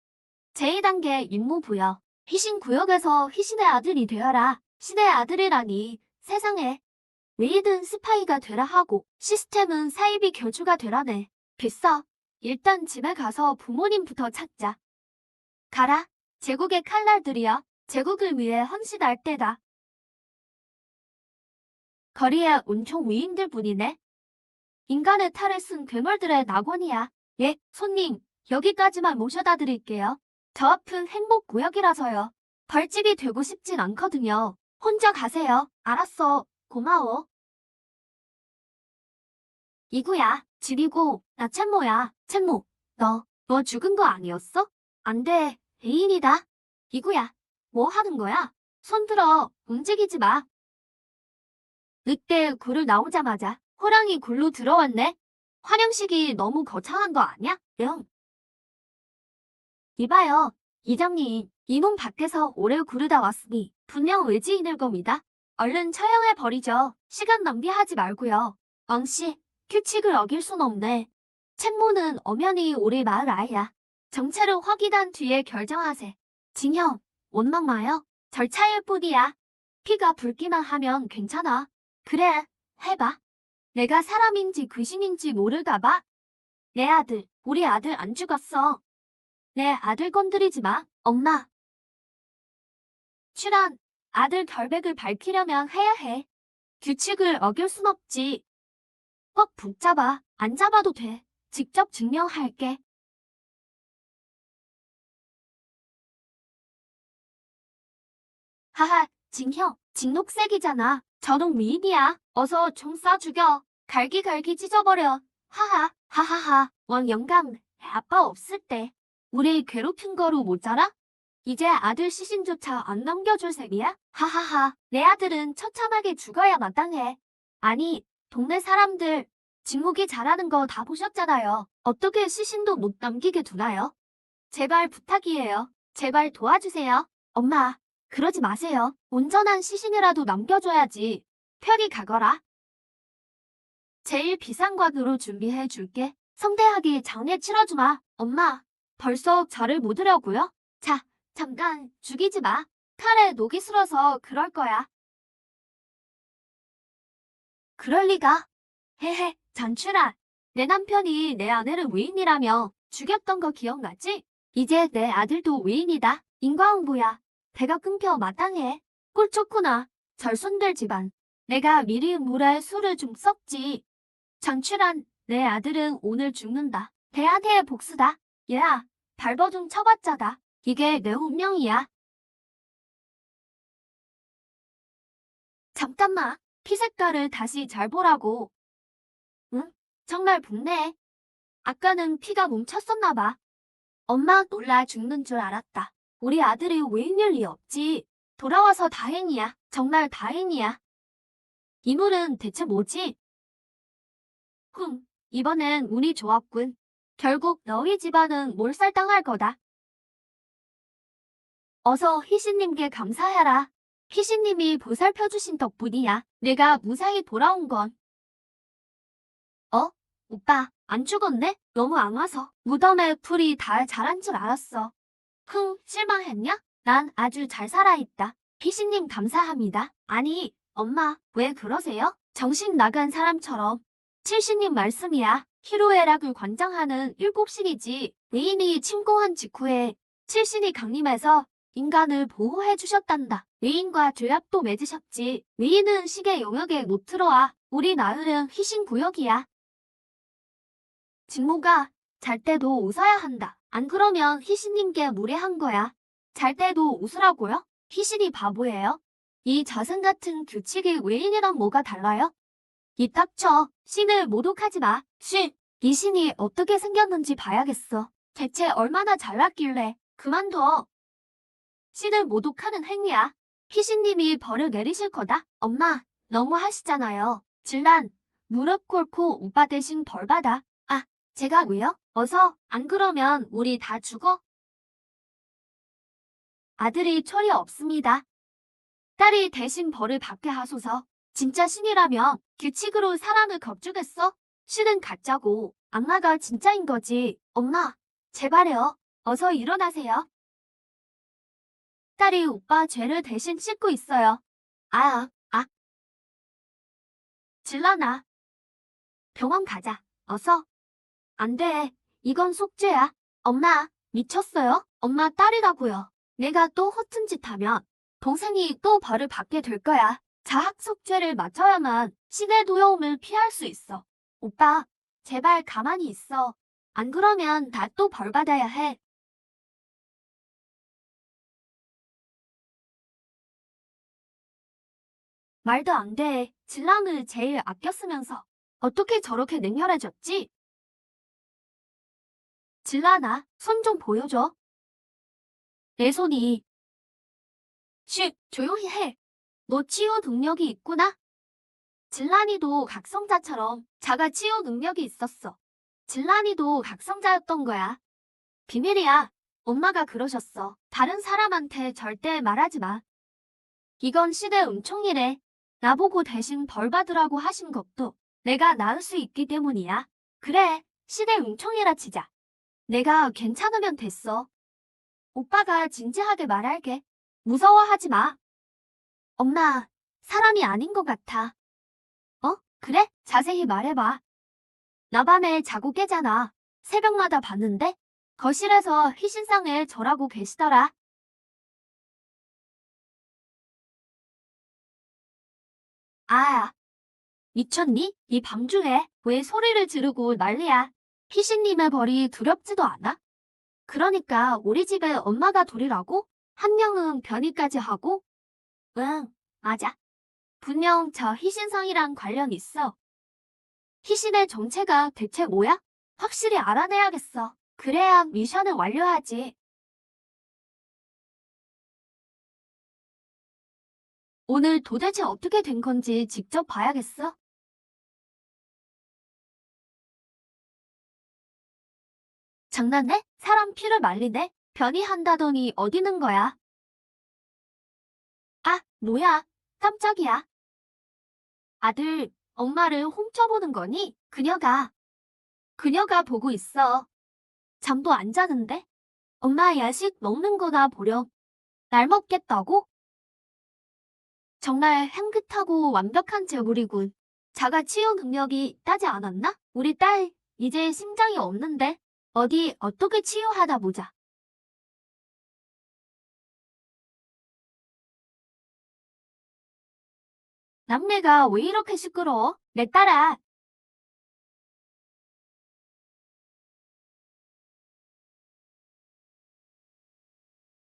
제2단계 임무 부여. 휘신 구역에서 휘신의 아들이 되어라. 신의 아들이라니 세상에. 왜이든 스파이가 되라 하고 시스템은 사이비 교주가 되라네. 됐어. 일단 집에 가서 부모님부터 찾자. 가라. 제국의 칼날들이여. 제국을 위해 헌신할 때다. 거리에 온총 위인들 뿐이네. 인간의 탈을 쓴 괴물들의 낙원이야. 예, 손님, 여기까지만 모셔다 드릴게요. 저 앞은 행복구역이라서요. 벌집이 되고 싶진 않거든요. 혼자 가세요. 알았어. 고마워. 이구야, 집이고, 나 챔모야. 챔모, 너 죽은 거 아니었어? 안 돼, 애인이다. 이구야, 뭐 하는 거야? 손 들어, 움직이지 마. 늑대 굴을 나오자마자 호랑이 굴로 들어왔네. 환영식이 너무 거창한 거 아니야? 응. 이봐요, 이장님. 이놈 밖에서 오래 구르다 왔으니 분명 외지인일 겁니다. 얼른 처형해버리죠. 시간 낭비하지 말고요. 왕씨, 규칙을 어길 순 없네. 챔모는 엄연히 우리 마을 아이야. 정체를 확인한 뒤에 결정하세. 징형, 원망 마요. 절차일 뿐이야. 피가 붉기만 하면 괜찮아. 그래, 해봐. 내가 사람인지 귀신인지 모를까 봐. 내 아들, 우리 아들 안 죽었어. 내 아들 건드리지 마. 엄마. 출연, 아들 결백을 밝히려면 해야 해. 규칙을 어길 순 없지. 꼭 붙잡아. 안 잡아도 돼. 직접 증명할게. 하하, 징형, 진녹색이잖아. 저놈 미인이야. 어서 총 쏴 죽여. 갈기갈기 찢어버려. 하하, 하하하. 왕 영감, 아빠 없을 때 우리 괴롭힌 거로 모자라? 이제 아들 시신조차 안 넘겨줄 셈이야? 하하하, 내 아들은 처참하게 죽어야 마땅해. 아니, 동네 사람들 진목이 잘하는 거 다 보셨잖아요. 어떻게 시신도 못 남기게 두나요? 제발 부탁이에요. 제발 도와주세요. 엄마, 그러지 마세요. 온전한 시신이라도 남겨줘야지. 편히 가거라. 제일 비싼 관으로 준비해 줄게. 성대하게 장례 치러주마. 엄마, 벌써 저를 못 으려고요? 자, 잠깐 죽이지 마. 칼에 녹이 슬어서 그럴 거야. 그럴 리가. 헤헤, 잔출아. 내 남편이 내 아내를 위인이라며 죽였던 거 기억나지? 이제 내 아들도 외인이다. 인과응보야. 배가 끊겨 마땅해. 꼴 좋구나. 절손들 집안. 내가 미리 물에 술을 좀 섞지. 장출한 내 아들은 오늘 죽는다. 대한해의 복수다. 얘야, 발버 좀 쳐봤자다. 이게 내 운명이야. 잠깐만, 피 색깔을 다시 잘 보라고. 응? 정말 붓네. 아까는 피가 뭉쳤었나 봐. 엄마 놀라 죽는 줄 알았다. 우리 아들이 외인일 리 없지. 돌아와서 다행이야. 정말 다행이야. 이 물은 대체 뭐지? 이번엔 운이 좋았군. 결국 너희 집안은 몰살당할 거다. 어서 희신님께 감사해라. 희신님이 보살펴주신 덕분이야. 내가 무사히 돌아온 건. 어? 오빠, 안 죽었네? 너무 안 와서. 무덤에 풀이 다 자란 줄 알았어. 실망했냐? 난 아주 잘 살아있다. 희신님 감사합니다. 아니, 엄마, 왜 그러세요? 정신 나간 사람처럼. 칠신님 말씀이야. 희로애락을 관장하는 일곱신이지. 외인이 침공한 직후에 칠신이 강림해서 인간을 보호해 주셨단다. 외인과 죄악도 맺으셨지. 외인은 시계 영역에 못 들어와. 우리 나으는 희신구역이야. 직모가 잘 때도 웃어야 한다. 안 그러면 희신님께 무례한 거야. 잘 때도 웃으라고요? 희신이 바보예요? 이 자승 같은 규칙이 외인이랑 뭐가 달라요? 입 닥쳐. 신을 모독하지 마. 이 신이 어떻게 생겼는지 봐야겠어. 대체 얼마나 잘났길래. 그만둬. 신을 모독하는 행위야. 희신님이 벌을 내리실 거다. 엄마, 너무 하시잖아요. 질란, 무릎 꿇고 오빠 대신 벌 받아. 아, 제가 왜요? 어서, 안 그러면 우리 다 죽어. 아들이 철이 없습니다. 딸이 대신 벌을 받게 하소서. 진짜 신이라면 규칙으로 사람을 겁주겠어? 신은 가짜고 악마가 진짜인 거지. 엄마, 제발요. 어서 일어나세요. 딸이 오빠 죄를 대신 씻고 있어요. 질러나. 병원 가자. 어서. 안 돼. 이건 속죄야. 엄마, 미쳤어요? 엄마 딸이라고요. 내가 또 허튼 짓 하면 동생이 또 벌을 받게 될 거야. 자학속죄를 맞춰야만 신의 도여움을 피할 수 있어. 오빠, 제발 가만히 있어. 안 그러면 다 또 벌 받아야 해. 말도 안 돼. 진랑을 제일 아껴 쓰면서 어떻게 저렇게 냉혈해졌지? 진라나, 손 좀 보여줘. 내 손이. 조용히 해. 너 치유 능력이 있구나? 진란이도 각성자처럼 자가 치유 능력이 있었어. 진란이도 각성자였던 거야. 비밀이야. 엄마가 그러셨어. 다른 사람한테 절대 말하지 마. 이건 시대 은총이래. 나보고 대신 벌 받으라고 하신 것도 내가 나을 수 있기 때문이야. 그래, 시대 은총이라 치자. 내가 괜찮으면 됐어. 오빠가 진지하게 말할게. 무서워하지 마. 엄마, 사람이 아닌 것 같아. 그래? 자세히 말해봐. 나 밤에 자고 깨잖아. 새벽마다 봤는데 거실에서 희신상에 절하고 계시더라. 아, 미쳤니? 이 밤중에 왜 소리를 지르고 난리야? 희신님의 벌이 두렵지도 않아? 그러니까 우리 집에 엄마가 둘이라고? 한 명은 변이까지 하고? 응, 맞아. 분명 저 희신상이랑 관련 있어. 희신의 정체가 대체 뭐야? 확실히 알아내야겠어. 그래야 미션을 완료하지. 오늘 도대체 어떻게 된 건지 직접 봐야겠어. 장난해? 사람 피를 말리네? 변이한다더니 어디는 거야? 아, 뭐야? 깜짝이야. 아들, 엄마를 훔쳐보는 거니? 그녀가 보고 있어. 잠도 안 자는데? 엄마 야식 먹는 거나 보렴. 날 먹겠다고? 정말 향긋하고 완벽한 재물이군. 자가 치유 능력이 있다지 않았나? 우리 딸, 이제 심장이 없는데? 어디 어떻게 치유하다 보자. 남매가 왜 이렇게 시끄러워? 내 딸아.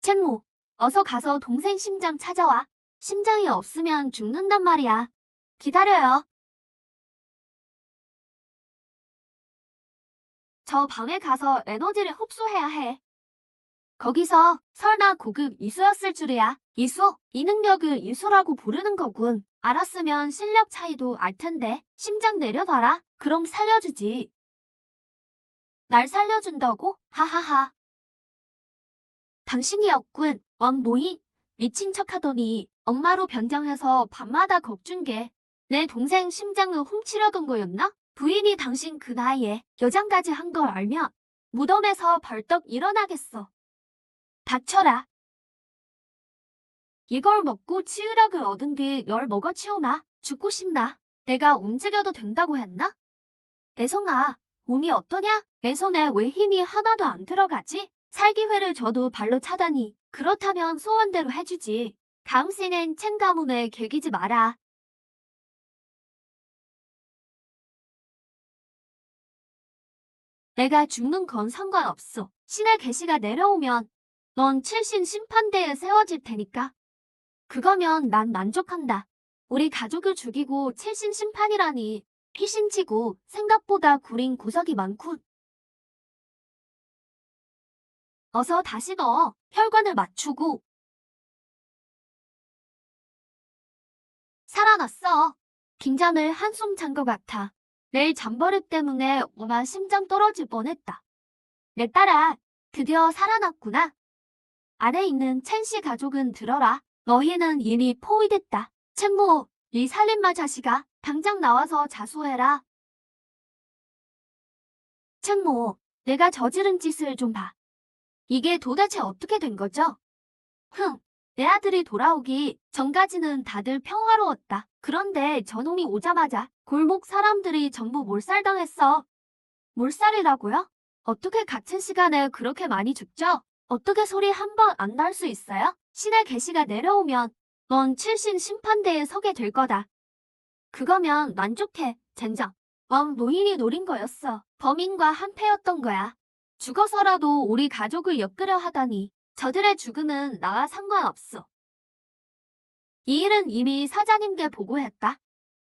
챙모, 어서 가서 동생 심장 찾아와. 심장이 없으면 죽는단 말이야. 기다려요. 저 방에 가서 에너지를 흡수해야 해. 거기서 설마 고급 이수였을 줄이야. 이수? 이 능력을 이수라고 부르는 거군. 알았으면 실력 차이도 알 텐데. 심장 내려놔라. 그럼 살려주지. 날 살려준다고? 하하하. 당신이었군. 왕모이. 미친 척하더니 엄마로 변장해서 밤마다 겁준 게 내 동생 심장을 훔치려던 거였나? 부인이 당신 그 나이에 여장까지 한 걸 알면 무덤에서 벌떡 일어나겠어. 닥쳐라. 이걸 먹고 치유력을 얻은 뒤 열 먹어 치우나? 죽고 싶나? 내가 움직여도 된다고 했나? 애송아, 몸이 어떠냐? 내 손에 왜 힘이 하나도 안 들어가지? 살기회를 저도 발로 차다니. 그렇다면 소원대로 해주지. 다음 씬엔 챙 가문에 개기지 마라. 내가 죽는 건 상관없어. 신의 계시가 내려오면 넌 칠신 심판대에 세워질 테니까. 그거면 난 만족한다. 우리 가족을 죽이고 칠신 심판이라니. 피신치고 생각보다 구린 구석이 많군. 어서 다시 넣어. 혈관을 맞추고. 살아났어. 긴장을 한숨 잔 것 같아. 내일 잠버릇 때문에 엄마 심장 떨어질 뻔했다. 내 딸아, 드디어 살아났구나. 안에 있는 첸씨 가족은 들어라. 너희는 이미 포위됐다. 첸모, 이 살인마 자식아, 당장 나와서 자수해라. 첸모, 내가 저지른 짓을 좀 봐. 이게 도대체 어떻게 된 거죠? 내 아들이 돌아오기 전까지는 다들 평화로웠다. 그런데 저놈이 오자마자 골목 사람들이 전부 몰살당했어. 몰살이라고요? 어떻게 같은 시간에 그렇게 많이 죽죠? 어떻게 소리 한 번 안 날 수 있어요? 신의 계시가 내려오면 넌 칠신 심판대에 서게 될 거다. 그거면 만족해, 젠장. 노인이 노린 거였어. 범인과 한패였던 거야. 죽어서라도 우리 가족을 엮으려 하다니. 저들의 죽음은 나와 상관없어. 이 일은 이미 사장님께 보고했다.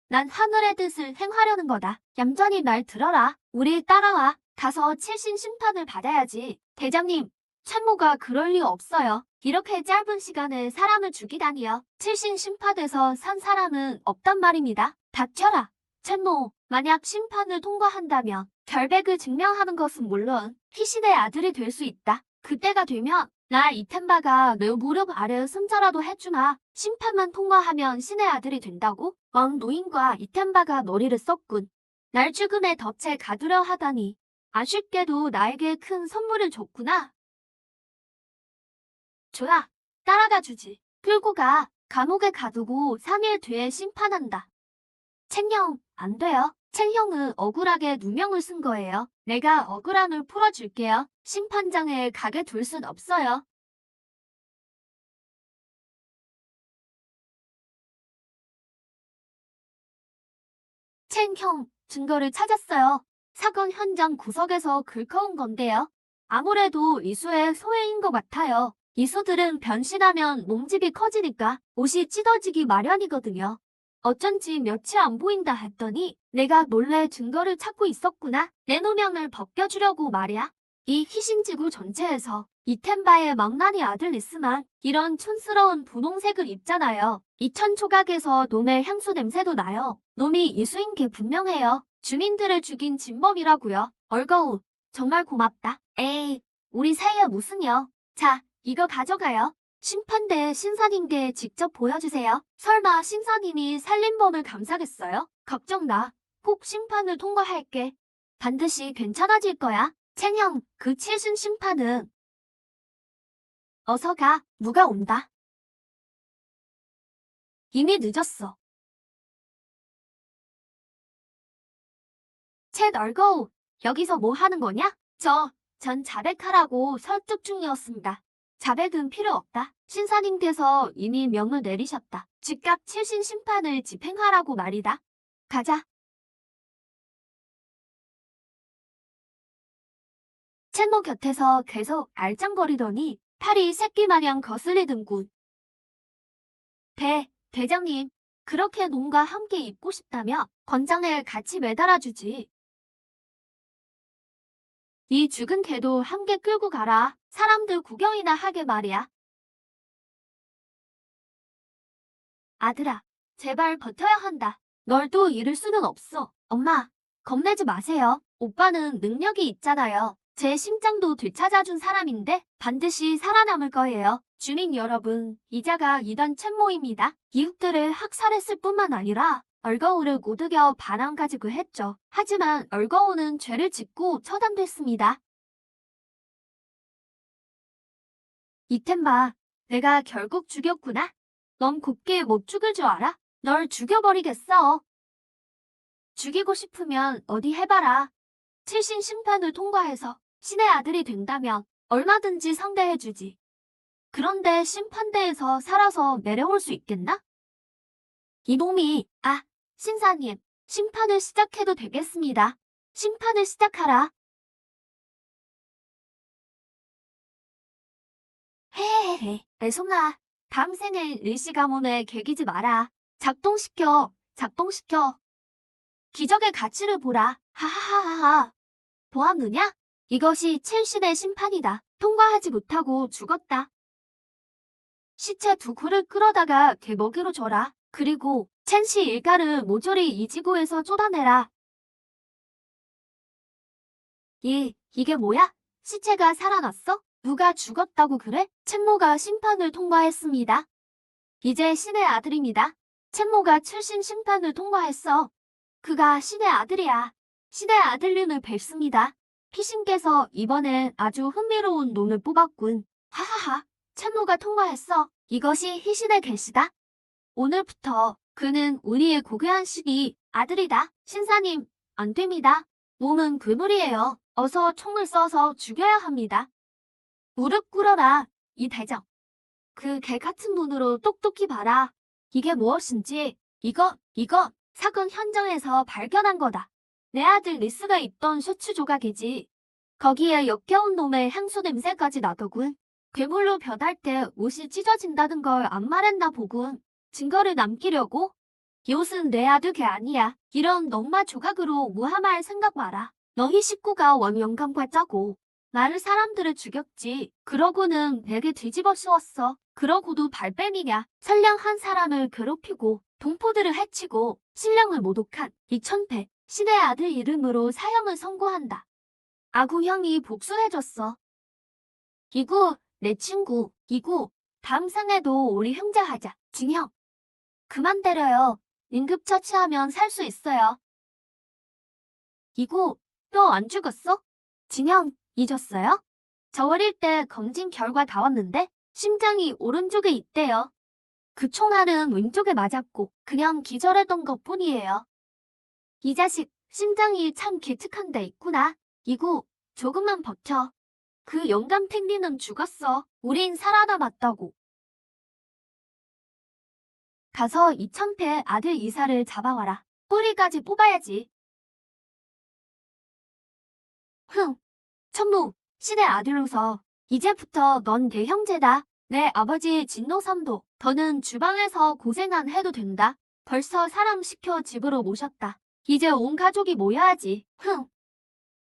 난 하늘의 뜻을 행하려는 거다. 얌전히 날 들어라. 우리 따라와. 가서 칠신 심판을 받아야지. 대장님, 참모가 그럴 리 없어요. 이렇게 짧은 시간에 사람을 죽이다니요. 칠신 심판에서 산 사람은 없단 말입니다. 닥쳐라. 참모, 만약 심판을 통과한다면 결백을 증명하는 것은 물론 희신의 아들이 될 수 있다. 그때가 되면 나 이텐바가 내 무릎 아래 승자라도 해주마. 심판만 통과하면 신의 아들이 된다고? 노인과 이텐바가 머리를 썼군. 날 죽음의 덫에 가두려 하다니. 아쉽게도 나에게 큰 선물을 줬구나. 좋아, 따라가 주지. 끌고 가. 감옥에 가두고 3일 뒤에 심판한다. 챙형, 안 돼요. 챙형은 억울하게 누명을 쓴 거예요. 내가 억울함을 풀어줄게요. 심판장에 가게 둘 순 없어요. 챙형, 증거를 찾았어요. 사건 현장 구석에서 긁어온 건데요. 아무래도 이수의 소해인 것 같아요. 이수들은 변신하면 몸집이 커지니까 옷이 찢어지기 마련이거든요. 어쩐지 며칠 안 보인다 했더니 내가 몰래 증거를 찾고 있었구나. 내 누명을 벗겨주려고 말이야. 이 희신지구 전체에서 이텐바의 망나니 아들 리스만 이런 촌스러운 분홍색을 입잖아요. 이천 조각에서 놈의 향수 냄새도 나요. 놈이 이수인 게 분명해요. 주민들을 죽인 진범이라고요. 얼거우, 정말 고맙다. 에이, 우리 사이에 무슨요. 자, 이거 가져가요. 심판대 신사님께 직접 보여주세요. 설마 신사님이 살림범을 감사겠어요? 걱정 나. 꼭 심판을 통과할게. 반드시 괜찮아질 거야. 챙형, 그 칠순 심판은. 어서 가. 누가 온다. 이미 늦었어. 챗 얼거우, 여기서 뭐 하는 거냐? 전 자백하라고 설득 중이었습니다. 자백은 필요 없다. 신사님께서 이미 명을 내리셨다. 즉각 칠신 심판을 집행하라고 말이다. 가자. 채모 곁에서 계속 알짱거리더니 팔이 새끼마냥 거슬리던군. 대장님, 그렇게 놈과 함께 입고 싶다며 권장을 같이 매달아주지. 이 죽은 개도 함께 끌고 가라. 사람들 구경이나 하게 말이야. 아들아, 제발 버텨야 한다. 널 또 잃을 수는 없어. 엄마, 겁내지 마세요. 오빠는 능력이 있잖아요. 제 심장도 되찾아준 사람인데 반드시 살아남을 거예요. 주민 여러분, 이자가 이단 챔모입니다. 이웃들을 학살했을 뿐만 아니라 얼거우를 모두겨 반항 가지고 했죠. 하지만 얼거우는 죄를 짓고 처단됐습니다. 이템바, 내가 결국 죽였구나. 넌 곱게 못 죽을 줄 알아? 널 죽여버리겠어. 죽이고 싶으면 어디 해봐라. 칠신 심판을 통과해서 신의 아들이 된다면 얼마든지 상대해주지. 그런데 심판대에서 살아서 내려올 수 있겠나? 이놈이, 신사님, 심판을 시작해도 되겠습니다. 심판을 시작하라. 헤헤헤, 애송아, 다음 생에 일시 가문에 개기지 마라. 작동시켜. 기적의 가치를 보라. 하하하하. 보았느냐? 이것이 칠신의 심판이다. 통과하지 못하고 죽었다. 시체 두 구를 끌어다가 개 먹이로 줘라. 그리고 첸시 일가를 모조리 이 지구에서 쫓아내라. 이게 뭐야? 시체가 살아났어? 누가 죽었다고 그래? 첸모가 심판을 통과했습니다. 이제 신의 아들입니다. 첸모가 칠신 심판을 통과했어. 그가 신의 아들이야. 신의 아들님을 뵙습니다. 피신께서 이번엔 아주 흥미로운 놈을 뽑았군. 하하하, 첸모가 통과했어. 이것이 희신의 계시다. 오늘부터 그는 우리의 고귀한 신이 아들이다. 신사님, 안 됩니다. 놈은 괴물이에요. 어서 총을 쏴서 죽여야 합니다. 무릎 꿇어라, 이 대장. 그 개 같은 눈으로 똑똑히 봐라. 이게 무엇인지, 이거, 사건 현장에서 발견한 거다. 내 아들 리스가 입던 셔츠 조각이지. 거기에 역겨운 놈의 향수 냄새까지 나더군. 괴물로 변할 때 옷이 찢어진다는 걸 안 말했나 보군. 증거를 남기려고? 이 옷은 내 아들 개 아니야. 이런 넝마 조각으로 무함할 생각 마라. 너희 식구가 원영감과 짜고 나를 사람들을 죽였지. 그러고는 내게 뒤집어 씌웠어. 그러고도 발뺌이냐. 선량한 사람을 괴롭히고 동포들을 해치고 신령을 모독한 이천패 신의 아들 이름으로 사형을 선고한다. 아구 형이 복수해줬어. 이구, 내 친구. 이구, 다음 생에도 우리 형제하자. 진형. 그만 때려요. 응급처치하면 살 수 있어요. 이구, 또 안 죽었어? 진형, 잊었어요? 저 어릴 때 검진 결과 다 왔는데 심장이 오른쪽에 있대요. 그 총알은 왼쪽에 맞았고 그냥 기절했던 것 뿐이에요. 이 자식, 심장이 참 기특한 데 있구나. 이구, 조금만 버텨. 그 영감 탱리는 죽었어. 우린 살아남았다고. 가서 이천패 아들 이사를 잡아와라. 꼬리까지 뽑아야지. 천무, 신의 아들로서 이제부터 넌 내 형제다. 내 아버지 진노삼도. 더는 주방에서 고생 안 해도 된다. 벌써 사람 시켜 집으로 모셨다. 이제 온 가족이 모여야지.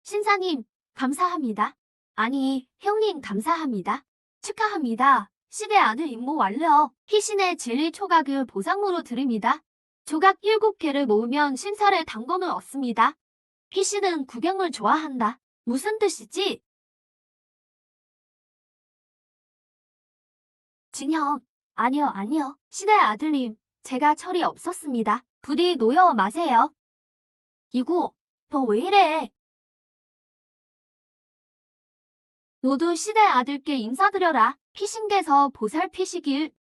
신사님, 감사합니다. 아니, 형님 감사합니다. 축하합니다. 신의 아들 임무 완료. 희신의 진리 초각을 보상으로 드립니다. 조각 7개를 모으면 신살의 당권을 얻습니다. 희신은 구경을 좋아한다. 무슨 뜻이지? 진형, 아니요. 신의 아들님, 제가 철이 없었습니다. 부디 놓여 마세요. 이구, 너 왜 이래? 너도 신의 아들께 인사드려라. 희신께서 보살피시길.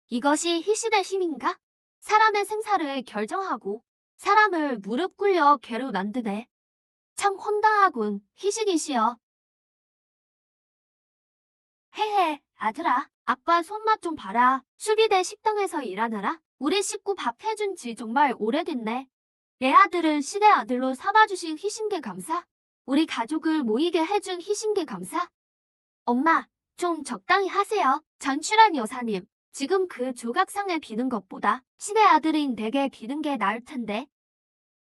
이것이 희신의 힘인가? 사람의 생사를 결정하고 사람을 무릎 꿇려 개로 만드네. 참 혼당하군, 희신이시여. 헤헤, 아들아, 아빠 손맛 좀 봐라. 수비대 식당에서 일하느라 우리 식구 밥 해준 지 정말 오래됐네. 내 아들을 신의 아들로 삼아주신 희신께 감사. 우리 가족을 모이게 해준 희신께 감사. 엄마, 좀 적당히 하세요. 전출한 여사님, 지금 그 조각상을 비는 것보다 신의 아들인 내게 비는 게 나을 텐데.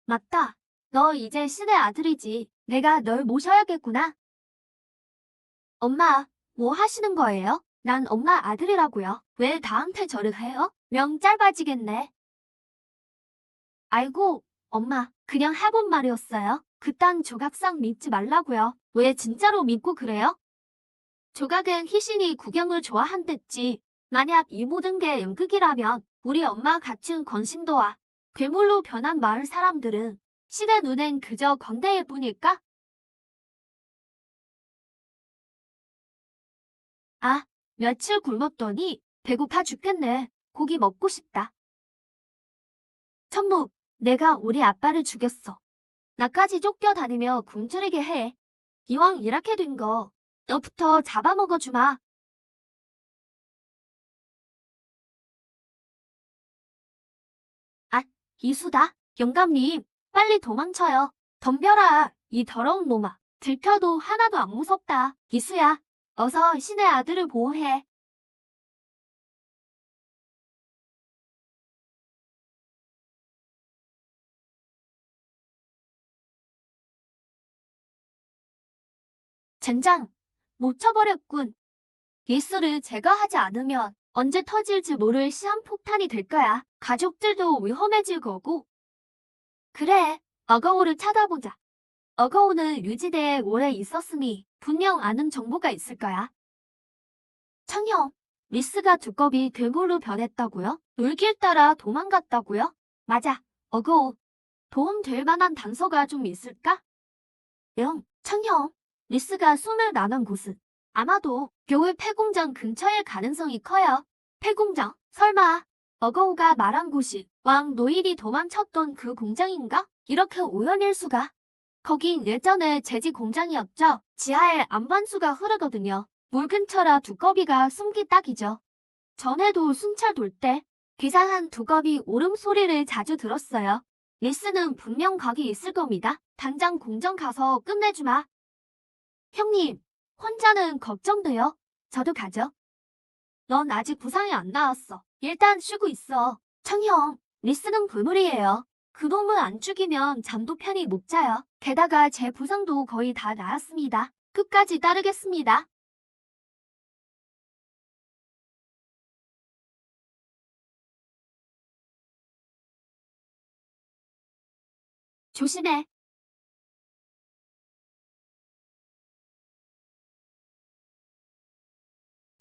맞다. 너 이제 신의 아들이지. 내가 널 모셔야겠구나. 엄마, 뭐 하시는 거예요? 난 엄마 아들이라고요. 왜 나한테 절을 해요? 명 짧아지겠네. 아이고, 엄마, 그냥 해본 말이었어요. 그딴 조각상 믿지 말라고요. 왜 진짜로 믿고 그래요? 조각은 희신이 구경을 좋아한댔지. 만약 이 모든 게 연극이라면 우리 엄마 갖춘 건심도와 괴물로 변한 마을 사람들은 신의 눈엔 그저 건대일 뿐일까? 아, 며칠 굶었더니 배고파 죽겠네. 고기 먹고 싶다. 천목, 내가 우리 아빠를 죽였어. 나까지 쫓겨다니며 굶주리게 해. 이왕 이렇게 된 거, 너부터 잡아먹어주마. 아, 이수다. 영감님, 빨리 도망쳐요. 덤벼라, 이 더러운 놈아. 들켜도 하나도 안 무섭다. 이수야, 어서 신의 아들을 보호해. 젠장, 못 쳐버렸군. 이수를 제거하지 않으면 언제 터질지 모를 시한폭탄이 될 거야. 가족들도 위험해질 거고. 그래, 어거우를 찾아보자. 어거우는 유지대에 오래 있었으니 분명 아는 정보가 있을 거야. 청형, 리스가 두꺼비 괴물로 변했다고요? 울길 따라 도망갔다고요? 맞아, 어거우. 도움 될 만한 단서가 좀 있을까? 영, 청형, 리스가 숨을 나는 곳은 아마도 교회 폐공장 근처일 가능성이 커요. 폐공장? 설마 어거우가 말한 곳이 왕 노일이 도망쳤던 그 공장인가? 이렇게 우연일 수가. 거긴 예전에 제지 공장이었죠. 지하에 안반수가 흐르거든요. 물 근처라 두꺼비가 숨기 딱이죠. 전에도 순찰 돌 때 기사한 두꺼비 울음소리를 자주 들었어요. 리스는 분명 거기 있을 겁니다. 당장 공장 가서 끝내주마. 형님, 혼자는 걱정돼요. 저도 가죠. 넌 아직 부상이 안 나왔어. 일단 쉬고 있어. 청형, 리스는 불물이에요. 그놈을 안 죽이면 잠도 편히 못 자요. 게다가 제 부상도 거의 다 나았습니다. 끝까지 따르겠습니다. 조심해.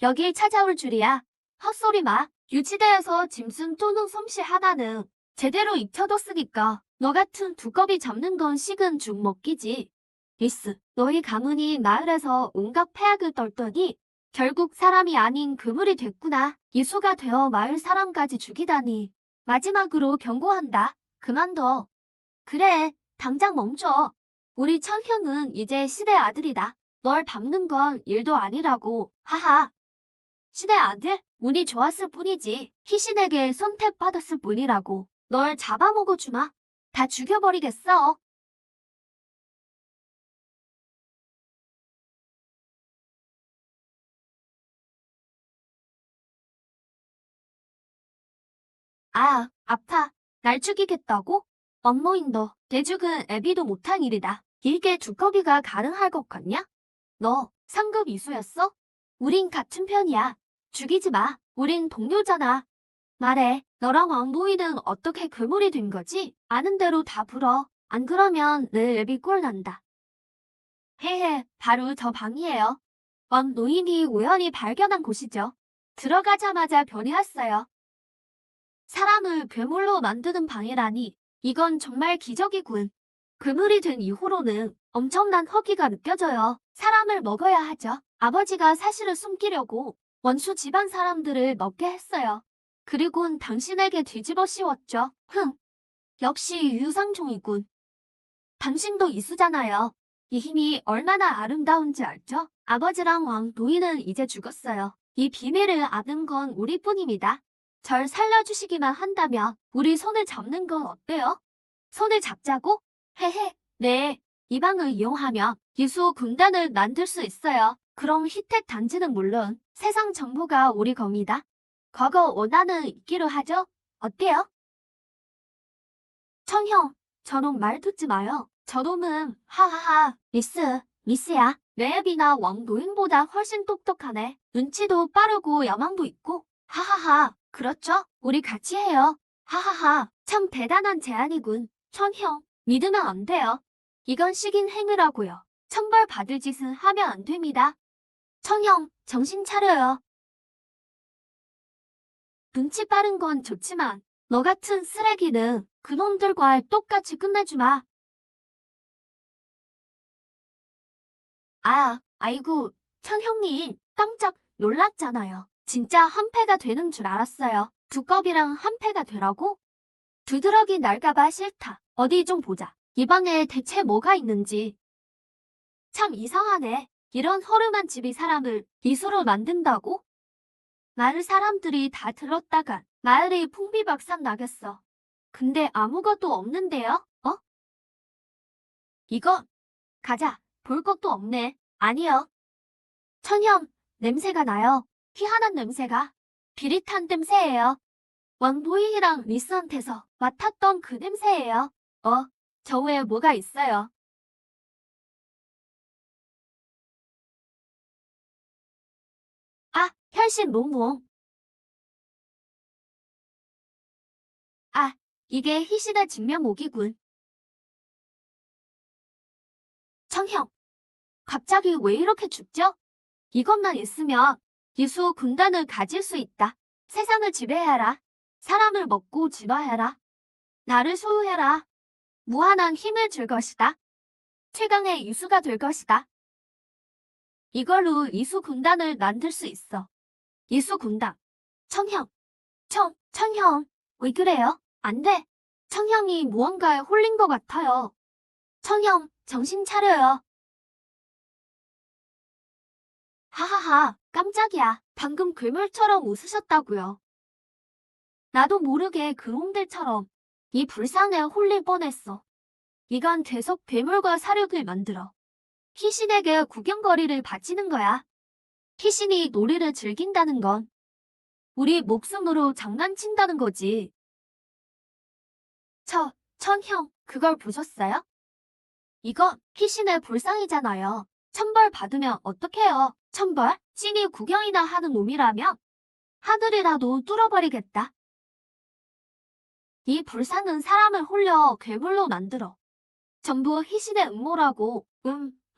여길 찾아올 줄이야. 헛소리 마. 유치대에서 짐승 또는 솜씨 하나는 제대로 익혀뒀으니까 너 같은 두꺼비 잡는 건 식은 죽 먹기지. 리스, 너희 가문이 마을에서 온갖 폐악을 떨더니 결국 사람이 아닌 그물이 됐구나. 이수가 되어 마을 사람까지 죽이다니. 마지막으로 경고한다. 그만둬. 그래, 당장 멈춰. 우리 천형은 이제 시대 아들이다. 널 밟는 건 일도 아니라고. 하하. 시대 아들? 운이 좋았을 뿐이지. 희신에게 선택받았을 뿐이라고. 널 잡아먹어 주마. 다 죽여버리겠어. 아, 아파. 날 죽이겠다고? 엉모인 너. 대죽은 애비도 못한 일이다. 이게 두꺼비가 가능할 것 같냐? 너 상급 이수였어? 우린 같은 편이야. 죽이지 마. 우린 동료잖아. 말해. 너랑 왕보이는 어떻게 괴물이 된 거지? 아는 대로 다 불어. 안 그러면 내 애비 꼴 난다. 헤헤, 바로 저 방이에요. 왕노인이 우연히 발견한 곳이죠. 들어가자마자 변이했어요. 사람을 괴물로 만드는 방이라니. 이건 정말 기적이군. 괴물이 된 이후로는 엄청난 허기가 느껴져요. 사람을 먹어야 하죠. 아버지가 사실을 숨기려고 원수 집안 사람들을 먹게 했어요. 그리곤 당신에게 뒤집어 씌웠죠. 흥, 역시 유상종이군. 당신도 이수잖아요. 이 힘이 얼마나 아름다운지 알죠? 아버지랑 왕노인은 이제 죽었어요. 이 비밀을 아는 건 우리뿐입니다. 절 살려주시기만 한다면 우리 손을 잡는 건 어때요? 손을 잡자고? 헤헤, 네. 이 방을 이용하면 기수 군단을 만들 수 있어요. 그럼 휘택 단지는 물론 세상 정보가 우리 겁니다. 과거 원한은 있기로 하죠? 어때요? 청형, 저놈 말 듣지 마요. 저놈은 하하하, 미스야. 레앱이나 왕노인보다 훨씬 똑똑하네. 눈치도 빠르고 야망도 있고. 하하하, 그렇죠? 우리 같이 해요. 하하하, 참 대단한 제안이군. 천형, 믿으면 안 돼요. 이건 식인 행위라고요. 천벌 받을 짓은 하면 안 됩니다. 천형, 정신 차려요. 눈치 빠른 건 좋지만 너 같은 쓰레기는 그놈들과 똑같이 끝내주마. 아이고, 천형님 깜짝 놀랐잖아요. 진짜 한패가 되는 줄 알았어요. 두꺼비랑 한패가 되라고? 두드러기 날까봐 싫다. 어디 좀 보자. 이 방에 대체 뭐가 있는지. 참 이상하네. 이런 허름한 집이 사람을 이수로 만든다고? 마을 사람들이 다 들었다간 마을이 풍비박산 나겠어. 근데 아무것도 없는데요? 이거 가자. 볼 것도 없네. 아니요. 천형, 냄새가 나요. 희한한 냄새가. 비릿한 냄새예요. 왕보이랑 리스한테서 맡았던 그 냄새예요. 저 외에 뭐가 있어요? 혈신 몽몽. 이게 희신의 진면목이군. 청형, 갑자기 왜 이렇게 춥죠? 이것만 있으면 기수 군단을 가질 수 있다. 세상을 지배해라. 사람을 먹고 진화해라. 나를 소유해라. 무한한 힘을 줄 것이다. 최강의 이수가 될 것이다. 이걸로 이수 군단을 만들 수 있어. 이수 군단. 청형. 청형. 왜 그래요? 안 돼. 청형이 무언가에 홀린 것 같아요. 청형, 정신 차려요. 하하하, 깜짝이야. 방금 괴물처럼 웃으셨다고요. 나도 모르게 그놈들처럼 이 불상에 홀릴 뻔했어. 이건 계속 괴물과 사륙을 만들어 희신에게 구경거리를 바치는 거야. 희신이 놀이를 즐긴다는 건 우리 목숨으로 장난친다는 거지. 천형, 그걸 보셨어요? 이건 희신의 불상이잖아요. 천벌 받으면 어떡해요? 천벌? 신이 구경이나 하는 놈이라면 하늘이라도 뚫어버리겠다. 이 불상은 사람을 홀려 괴물로 만들어. 전부 희신의 음모라고.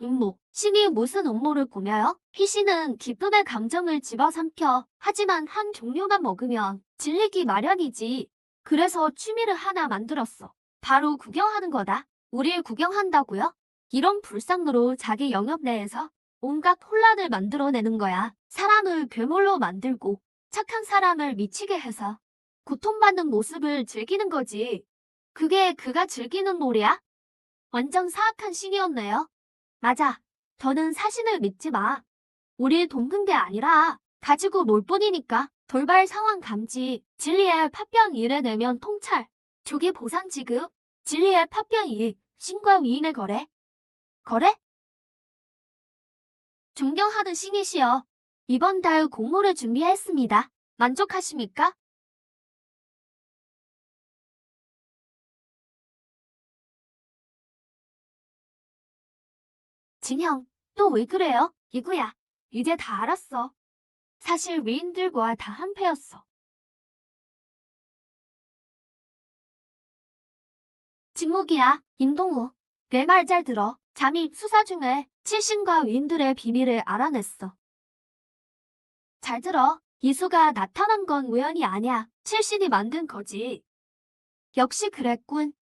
음모. 신이 무슨 음모를 꾸며요? 희신은 기쁨의 감정을 집어삼켜. 하지만 한 종류만 먹으면 질리기 마련이지. 그래서 취미를 하나 만들었어. 바로 구경하는 거다. 우릴 구경한다고요? 이런 불상으로 자기 영역 내에서 온갖 혼란을 만들어내는 거야. 사람을 괴물로 만들고 착한 사람을 미치게 해서 고통받는 모습을 즐기는 거지. 그게 그가 즐기는 놀이야? 완전 사악한 신이었네요. 맞아. 더는 사신을 믿지 마. 우릴 돕는 게 아니라 가지고 놀 뿐이니까. 돌발 상황 감지, 진리의 파병 1에 내면 통찰, 조기 보상 지급, 진리의 파병 2, 신과 위인의 거래. 거래? 존경하는 신이시여. 이번 달 공모를 준비했습니다. 만족하십니까? 진형, 또 왜 그래요? 이구야, 이제 다 알았어. 사실 위인들과 다 한패였어. 직목이야, 임동우. 내 말 잘 들어. 잠입 수사 중에 칠신과 위인들의 비밀을 알아냈어. 잘 들어. 이수가 나타난 건 우연이 아니야. 칠신이 만든 거지. 역시 그랬군.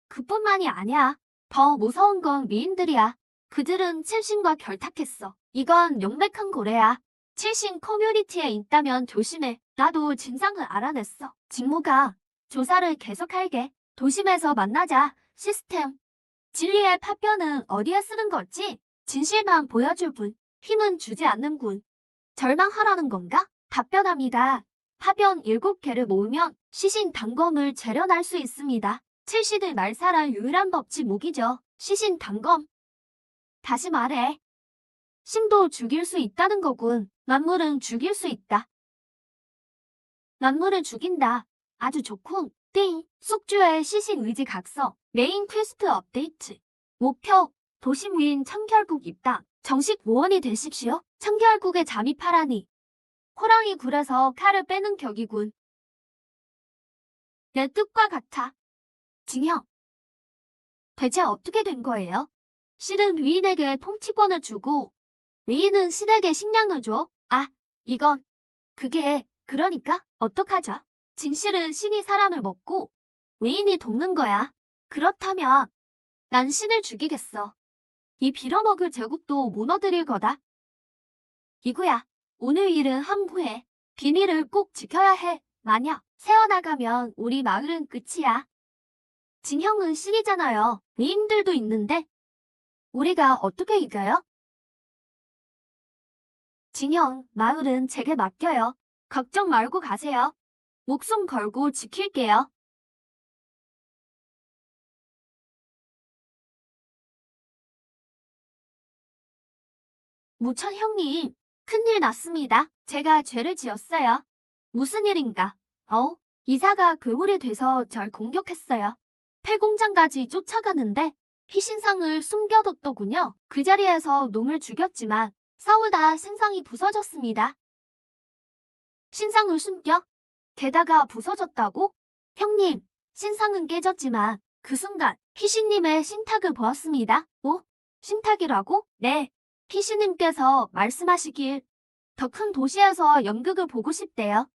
그뿐만이 아니야. 더 무서운 건 위인들이야. 그들은 칠신과 결탁했어. 이건 명백한 고래야. 칠신 커뮤니티에 있다면 조심해. 나도 진상을 알아냈어. 직무가 조사를 계속할게. 도심에서 만나자. 시스템. 진리의 파편은 어디에 쓰는 거지? 진실만 보여줄 뿐, 힘은 주지 않는군. 절망하라는 건가? 답변합니다. 파변 7개를 모으면 시신 단검을 재련할 수 있습니다. 칠신을 말살할 유일한 법칙 무기죠. 시신 단검. 다시 말해. 신도 죽일 수 있다는 거군. 만물은 죽일 수 있다. 만물을 죽인다. 아주 좋군. 띵. 숙주의 시신 의지 각서. 메인 퀘스트 업데이트. 목표. 도시무인 청결국 입당. 정식 모원이 되십시오. 청결국에 잠입하라니. 호랑이 굴에서 칼을 빼는 격이군. 내 뜻과 같아. 징형. 대체 어떻게 된 거예요? 신은 위인에게 통치권을 주고 위인은 신에게 식량을 줘. 아, 이건 그러니까 어떡하죠? 진실은 신이 사람을 먹고 위인이 돕는 거야. 그렇다면 난 신을 죽이겠어. 이 빌어먹을 제국도 무너뜨릴 거다. 이구야, 오늘 일은 함부해. 비밀을 꼭 지켜야 해. 만약 새어나가면 우리 마을은 끝이야. 진형은 신이잖아요. 위인들도 있는데 우리가 어떻게 이겨요? 진형, 마을은 제게 맡겨요. 걱정 말고 가세요. 목숨 걸고 지킬게요. 무천 형님, 큰일 났습니다. 제가 죄를 지었어요. 무슨 일인가? 이사가 괴물이 돼서 절 공격했어요. 폐공장까지 쫓아가는데 희신상을 숨겨뒀더군요. 그 자리에서 놈을 죽였지만 싸우다 신상이 부서졌습니다. 신상을 숨겨? 게다가 부서졌다고? 형님, 신상은 깨졌지만 그 순간 희신님의 신탁을 보았습니다. 신탁이라고? 네. 희신님께서 말씀하시길 더 큰 도시에서 연극을 보고 싶대요.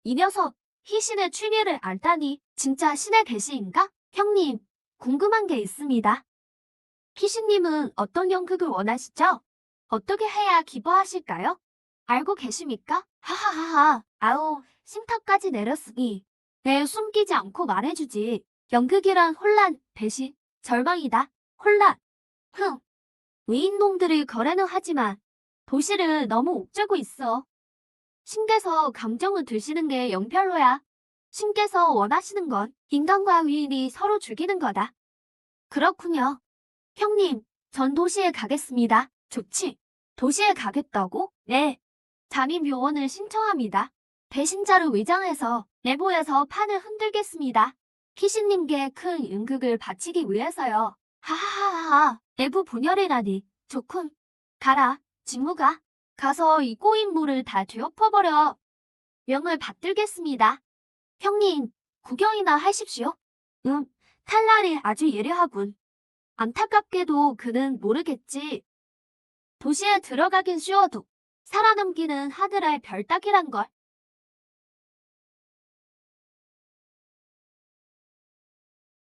이 녀석, 희신의 취미를 알다니 진짜 신의 계시인가? 형님, 궁금한 게 있습니다. 희신님은 어떤 연극을 원하시죠? 어떻게 해야 기뻐하실까요? 알고 계십니까? 하하하하, 아우, 신탁까지 내렸으니 왜 숨기지 않고 말해주지. 연극이란 혼란, 배신, 절망이다. 혼란. 위인놈들이 거래는 하지만 도시를 너무 옥죄고 있어. 신께서 감정을 드시는 게 영 별로야. 신께서 원하시는 건 인간과 위인이 서로 죽이는 거다. 그렇군요. 형님, 전 도시에 가겠습니다. 좋지. 도시에 가겠다고? 네. 잠입 요원을 신청합니다. 배신자를 위장해서 내부에서 판을 흔들겠습니다. 희신님께 큰 연극을 바치기 위해서요. 하하하하, 내부 분열이라니. 좋군. 가라, 직무가. 가서 이 꼬인물을 다 뒤엎어버려. 명을 받들겠습니다. 형님, 구경이나 하십시오. 탈날이 아주 예리하군. 안타깝게도 그는 모르겠지. 도시에 들어가긴 쉬워도 살아남기는 하늘의 별 따기란 걸.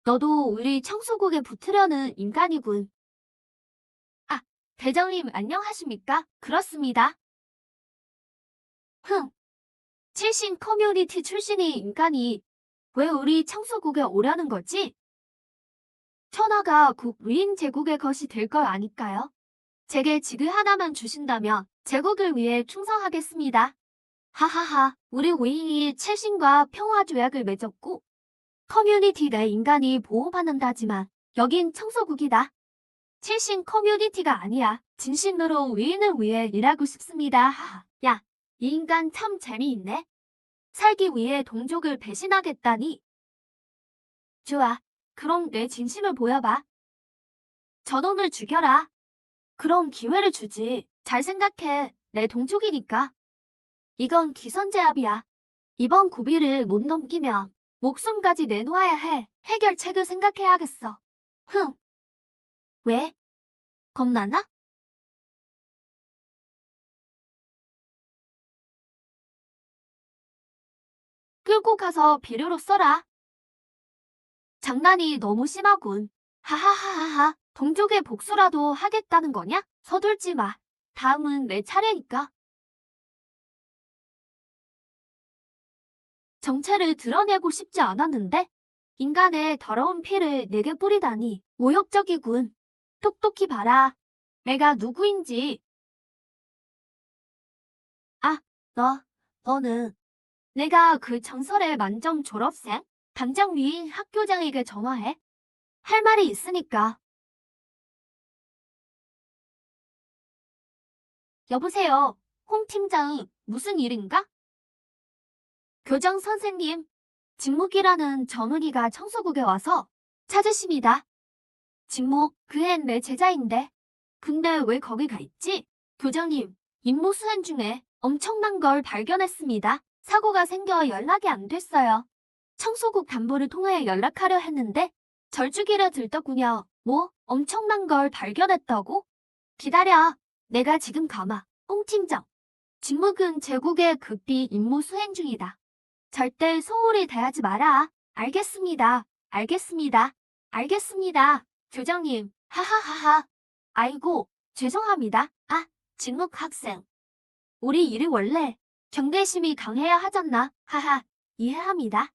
너도 우리 청소국에 붙으려는 인간이군. 아, 대장님 안녕하십니까? 그렇습니다. 칠신 커뮤니티 출신의 인간이 왜 우리 청소국에 오려는 거지? 천하가 국 위인 제국의 것이 될 걸 아니까요? 제게 직을 하나만 주신다면 제국을 위해 충성하겠습니다. 하하하, 우리 위인이 칠신과 평화 조약을 맺었고 커뮤니티 내 인간이 보호받는다지만 여긴 청소국이다. 칠신 커뮤니티가 아니야. 진심으로 위인을 위해 일하고 싶습니다. 하하. 야, 이 인간 참 재미있네. 살기 위해 동족을 배신하겠다니. 좋아. 그럼 내 진심을 보여봐. 저놈을 죽여라. 그럼 기회를 주지. 잘 생각해. 내 동족이니까. 이건 기선제압이야. 이번 고비를 못 넘기면 목숨까지 내놓아야 해. 해결책을 생각해야겠어. 왜? 겁나나? 끌고 가서 비료로 써라. 장난이 너무 심하군. 하하하하하. 동족의 복수라도 하겠다는 거냐? 서둘지 마. 다음은 내 차례니까. 정체를 드러내고 싶지 않았는데 인간의 더러운 피를 내게 뿌리다니 모욕적이군. 똑똑히 봐라. 내가 누구인지. 아, 너는 내가 그 전설의 만점 졸업생? 당장 위인 학교장에게 전화해. 할 말이 있으니까. 여보세요, 홍 팀장, 무슨 일인가? 교장 선생님, 직묵이라는 전우기가 청소국에 와서 찾으십니다. 직묵, 그 앤 내 제자인데. 근데 왜 거기 가 있지? 교장님, 임무 수행 중에 엄청난 걸 발견했습니다. 사고가 생겨 연락이 안 됐어요. 청소국 간부를 통해 연락하려 했는데 절주기를 들더군요. 뭐? 엄청난 걸 발견했다고? 기다려. 내가 지금 가마. 홍 팀장. 직묵은 제국의 급히 임무 수행 중이다. 절대 소홀히 대하지 마라. 알겠습니다. 알겠습니다. 알겠습니다. 교장님, 하하하하. 아이고, 죄송합니다. 아, 직묵 학생. 우리 일이 원래 경계심이 강해야 하잖나. 하하, 이해합니다.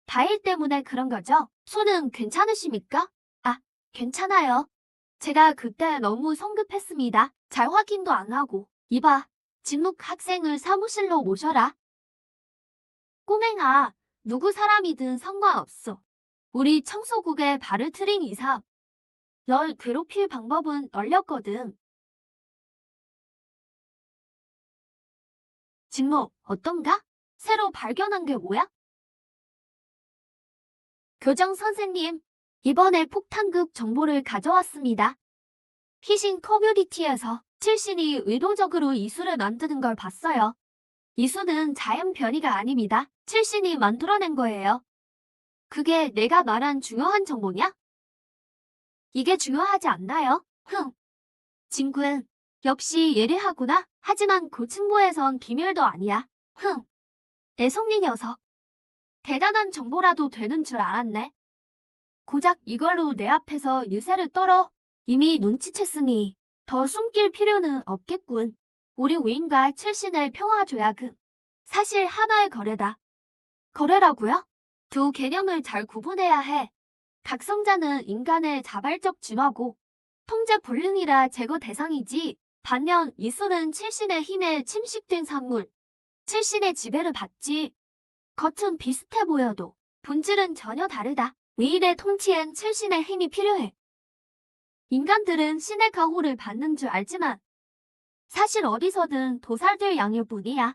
다일 때문에 그런 거죠? 손은 괜찮으십니까? 아, 괜찮아요. 제가 그때 너무 성급했습니다. 잘 확인도 안 하고. 이봐, 직묵 학생을 사무실로 모셔라. 꼬맹아, 누구 사람이든 상관없어. 우리 청소국에 발을 들인 이상 널 괴롭힐 방법은 널렸거든. 직묵, 어떤가? 새로 발견한 게 뭐야? 교장 선생님, 이번에 폭탄극 정보를 가져왔습니다. 피싱 커뮤니티에서 칠신이 의도적으로 이수를 만드는 걸 봤어요. 이수는 자연 변이가 아닙니다. 칠신이 만들어낸 거예요. 그게 내가 말한 중요한 정보냐? 이게 중요하지 않나요? 친구는 역시 예리하구나. 하지만 고층부에선 기밀도 아니야. 애송이 녀석. 대단한 정보라도 되는 줄 알았네. 고작 이걸로 내 앞에서 유세를 떨어. 이미 눈치챘으니 더 숨길 필요는 없겠군. 우리 우인과 칠신의 평화조약은 사실 하나의 거래다. 거래라고요? 두 개념을 잘 구분해야 해. 각성자는 인간의 자발적 진화고 통제 본능이라 제거 대상이지. 반면 이수는 칠신의 힘에 침식된 산물. 칠신의 지배를 받지. 겉은 비슷해 보여도 본질은 전혀 다르다. 위인의 통치엔 칠신의 힘이 필요해. 인간들은 신의 가호를 받는 줄 알지만 사실 어디서든 도살될 양일 뿐이야.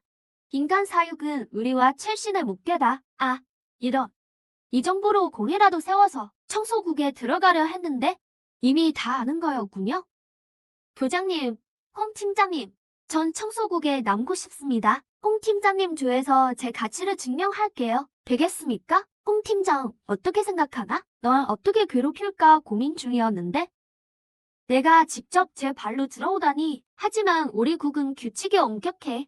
인간 사육은 우리와 칠신의 묵계다. 아, 이런. 이 정보로 공이라도 세워서 청소국에 들어가려 했는데 이미 다 아는 거였군요. 교장님, 홍 팀장님, 전 청소국에 남고 싶습니다. 홍 팀장님 조에서 제 가치를 증명할게요. 되겠습니까? 홍 팀장, 어떻게 생각하나? 널 어떻게 괴롭힐까 고민 중이었는데 내가 직접 제 발로 들어오다니. 하지만 우리 국은 규칙에 엄격해.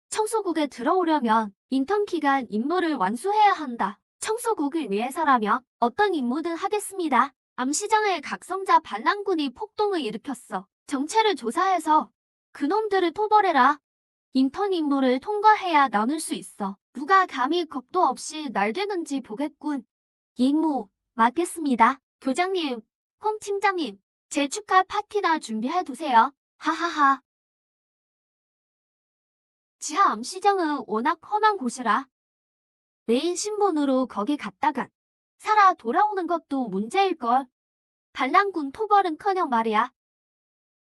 청소국에 들어오려면 인턴 기간 임무를 완수해야 한다. 청소국을 위해서라면 어떤 임무든 하겠습니다. 암시장의 각성자 반란군이 폭동을 일으켰어. 정체를 조사해서 그놈들을 토벌해라. 인턴 임무를 통과해야 나눌 수 있어. 누가 감히 겁도 없이 날뛰는지 보겠군. 임무 맡겠습니다. 교장님, 홍 팀장님, 제 축하 파티나 준비해두세요. 하하하. 지하 암시장은 워낙 험한 곳이라 메인 신분으로 거기 갔다간 살아 돌아오는 것도 문제일걸. 반란군 토벌은커녕 말이야.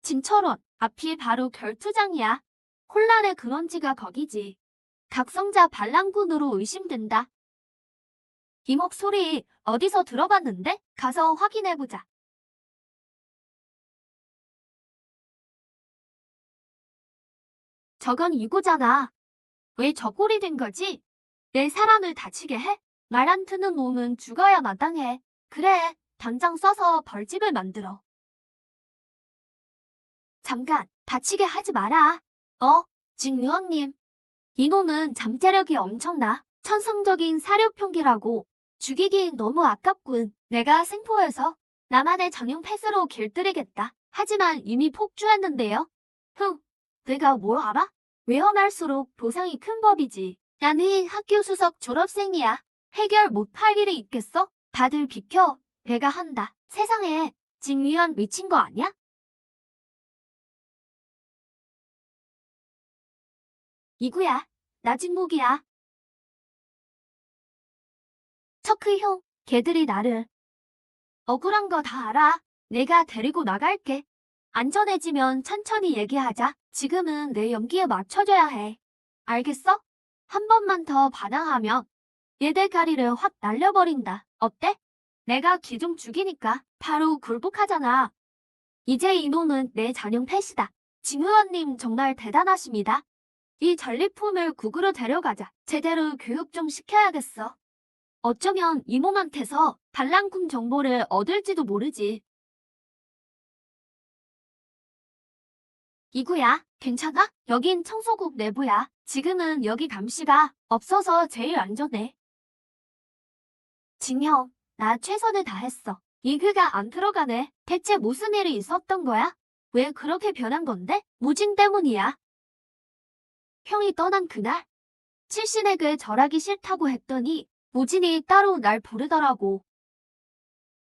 진철원 앞이 바로 결투장이야. 혼란의 근원지가 거기지. 각성자 반란군으로 의심된다. 이목 소리 어디서 들어봤는데? 가서 확인해보자. 저건 이거잖아. 왜 저 꼴이 된 거지? 내 사람을 다치게 해? 말 안 트는 놈은 죽어야 마땅해. 그래, 당장 써서 벌집을 만들어. 잠깐, 다치게 하지 마라. 진 의원님. 이놈은 잠재력이 엄청나. 천성적인 사료평기라고. 죽이기 너무 아깝군. 내가 생포해서 나만의 전용 패스로 길들이겠다. 하지만 이미 폭주했는데요. 내가 뭘 알아? 위험할수록 보상이 큰 법이지. 나는 학교 수석 졸업생이야. 해결 못할 일이 있겠어? 다들 비켜. 내가 한다. 세상에 진위원 미친 거 아니야? 이구야, 나 진목이야. 척크 형, 걔들이 나를 억울한 거 다 알아. 내가 데리고 나갈게. 안전해지면 천천히 얘기하자. 지금은 내 연기에 맞춰줘야 해. 알겠어? 한 번만 더 반항하면 얘대가리를 확 날려버린다. 어때? 내가 기종 죽이니까 바로 굴복하잖아. 이제 이놈은 내 전용 펫이다. 진 의원님 정말 대단하십니다. 이 전리품을 국으로 데려가자. 제대로 교육 좀 시켜야겠어. 어쩌면 이몸한테서 반란군 정보를 얻을지도 모르지. 이구야, 괜찮아? 여긴 청소국 내부야. 지금은 여기 감시가 없어서 제일 안전해. 진형, 나 최선을 다했어. 이규가 안 들어가네. 대체 무슨 일이 있었던 거야? 왜 그렇게 변한 건데? 무진 때문이야. 형이 떠난 그날, 칠신에게 절하기 싫다고 했더니 무진이 따로 날 부르더라고.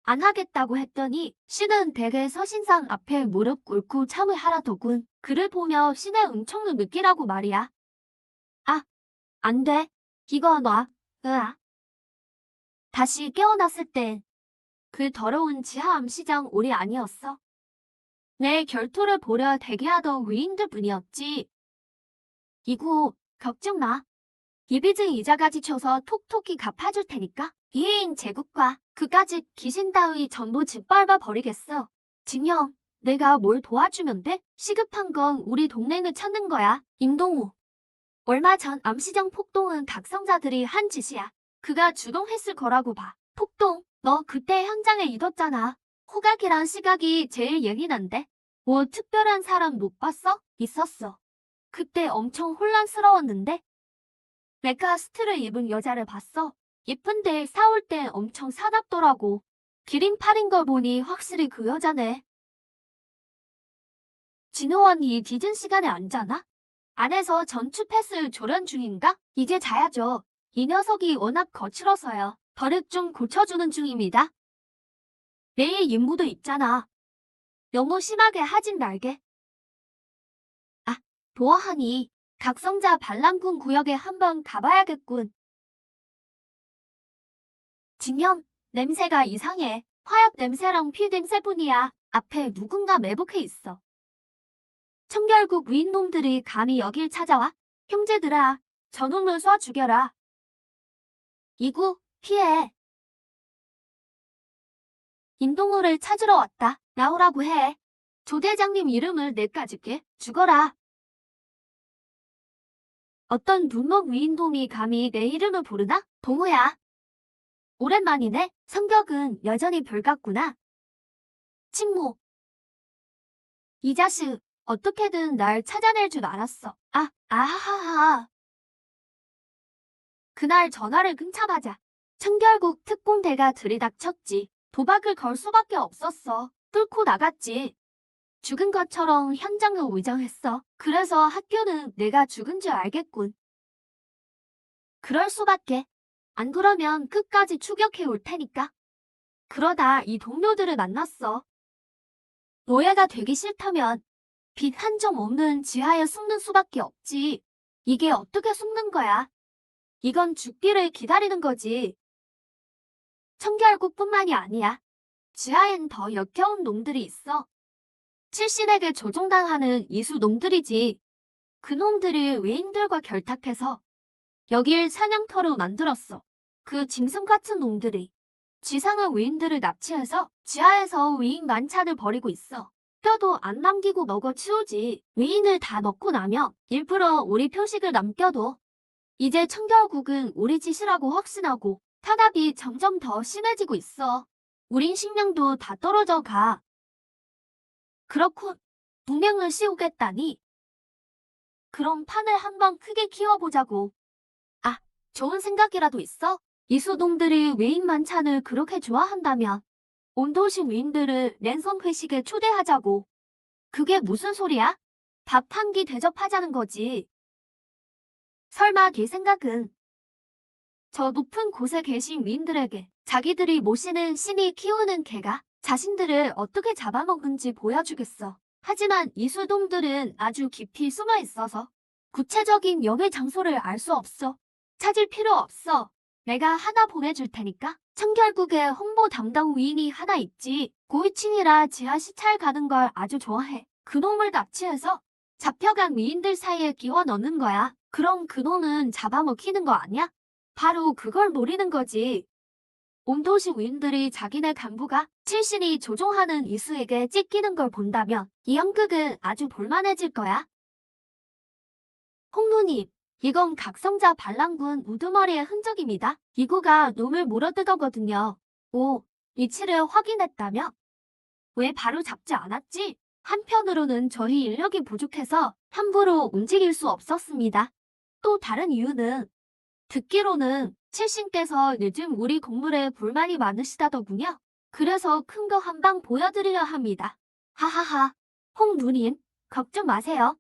안 하겠다고 했더니 신은 대개 서신상 앞에 무릎 꿇고 참을 하라더군. 그를 보며 신의 은총을 느끼라고 말이야. 아, 안 돼. 이거 놔. 으아. 다시 깨어났을 땐 그 더러운 지하 암시장 올이 아니었어. 내 결투를 보려 대기하던 위인들 뿐이었지. 이구, 걱정 마. 이빚은 이자까지 쳐서 톡톡히 갚아줄 테니까. 이해인 제국과 그까짓 귀신 따위 전부 짓밟아 버리겠어. 진영, 내가 뭘 도와주면 돼? 시급한 건 우리 동맹을 찾는 거야. 임동우. 얼마 전 암시장 폭동은 각성자들이 한 짓이야. 그가 주동했을 거라고 봐. 폭동, 너 그때 현장에 있었잖아. 호각이란 시각이 제일 예민한데. 뭐 특별한 사람 못 봤어? 있었어. 그때 엄청 혼란스러웠는데. 메카스트를 입은 여자를 봤어. 예쁜데 사올 때 엄청 사납더라고. 기린팔인 걸 보니 확실히 그 여자네. 진호원이 뒤진 시간에 안 자나? 안에서 전투 패스 조련 중인가? 이제 자야죠. 이 녀석이 워낙 거칠어서요. 버릇 좀 고쳐주는 중입니다. 내일 임무도 있잖아. 너무 심하게 하진 말게. 아, 보아하니 각성자 반란군 구역에 한번 가봐야겠군. 진현, 냄새가 이상해. 화약 냄새랑 피 냄새뿐이야. 앞에 누군가 매복해 있어. 청결국 위인놈들이 감히 여길 찾아와? 형제들아, 저놈을 쏴 죽여라. 이구, 피해. 인동우를 찾으러 왔다. 나오라고 해. 조대장님 이름을 내까줄게. 죽어라. 어떤 눈목 위인놈이 감히 내 이름을 부르나? 동우야. 오랜만이네. 성격은 여전히 별같구나. 침묵. 이 자식, 어떻게든 날 찾아낼 줄 알았어. 아하하. 그날 전화를 끊자마자 청결국 특공대가 들이닥쳤지. 도박을 걸 수밖에 없었어. 뚫고 나갔지. 죽은 것처럼 현장을 위장했어. 그래서 학교는 내가 죽은 줄 알겠군. 그럴 수밖에. 안 그러면 끝까지 추격해 올 테니까. 그러다 이 동료들을 만났어. 노예가 되기 싫다면 빛 한 점 없는 지하에 숨는 수밖에 없지. 이게 어떻게 숨는 거야? 이건 죽기를 기다리는 거지. 청결국뿐만이 아니야. 지하엔 더 역겨운 놈들이 있어. 칠신에게 조종당하는 이수 놈들이지. 그 놈들이 외인들과 결탁해서 여길 사냥터로 만들었어. 그 짐승 같은 놈들이 지상의 외인들을 납치해서 지하에서 외인 만찬을 벌이고 있어. 뼈도 안 남기고 먹어 치우지. 외인을 다 넣고 나면 일부러 우리 표식을 남겨둬. 이제 청결국은 우리 짓이라고 확신하고 탄압이 점점 더 심해지고 있어. 우린 식량도 다 떨어져 가. 그렇군. 무명을 씌우겠다니. 그럼 판을 한번 크게 키워보자고. 아, 좋은 생각이라도 있어? 이수동들이 외인 만찬을 그렇게 좋아한다면 온 도시 위인들을 랜선 회식에 초대하자고. 그게 무슨 소리야? 밥 한 끼 대접하자는 거지. 설마 네 생각은 저 높은 곳에 계신 위인들에게 자기들이 모시는 신이 키우는 개가 자신들을 어떻게 잡아먹은지 보여주겠어. 하지만 이수동들은 아주 깊이 숨어 있어서 구체적인 영의 장소를 알 수 없어. 찾을 필요 없어. 내가 하나 보내줄 테니까. 청결국에 홍보 담당 위인이 하나 있지. 고위층이라 지하 시찰 가는 걸 아주 좋아해. 그놈을 납치해서 잡혀간 위인들 사이에 끼워 넣는 거야. 그럼 그놈은 잡아먹히는 거 아니야? 바로 그걸 노리는 거지. 온 도시 위인들이 자기네 간부가 칠신이 조종하는 이수에게 찢기는 걸 본다면 이 연극은 아주 볼만해질 거야. 홍누님, 이건 각성자 반란군 우두머리의 흔적입니다. 이구가 놈을 물어뜯어거든요. 오, 위치를 확인했다며? 왜 바로 잡지 않았지? 한편으로는 저희 인력이 부족해서 함부로 움직일 수 없었습니다. 또 다른 이유는 듣기로는 칠신께서 요즘 우리 공물에 불만이 많으시다더군요. 그래서 큰 거 한 방 보여드리려 합니다. 하하하, 홍누님, 걱정 마세요.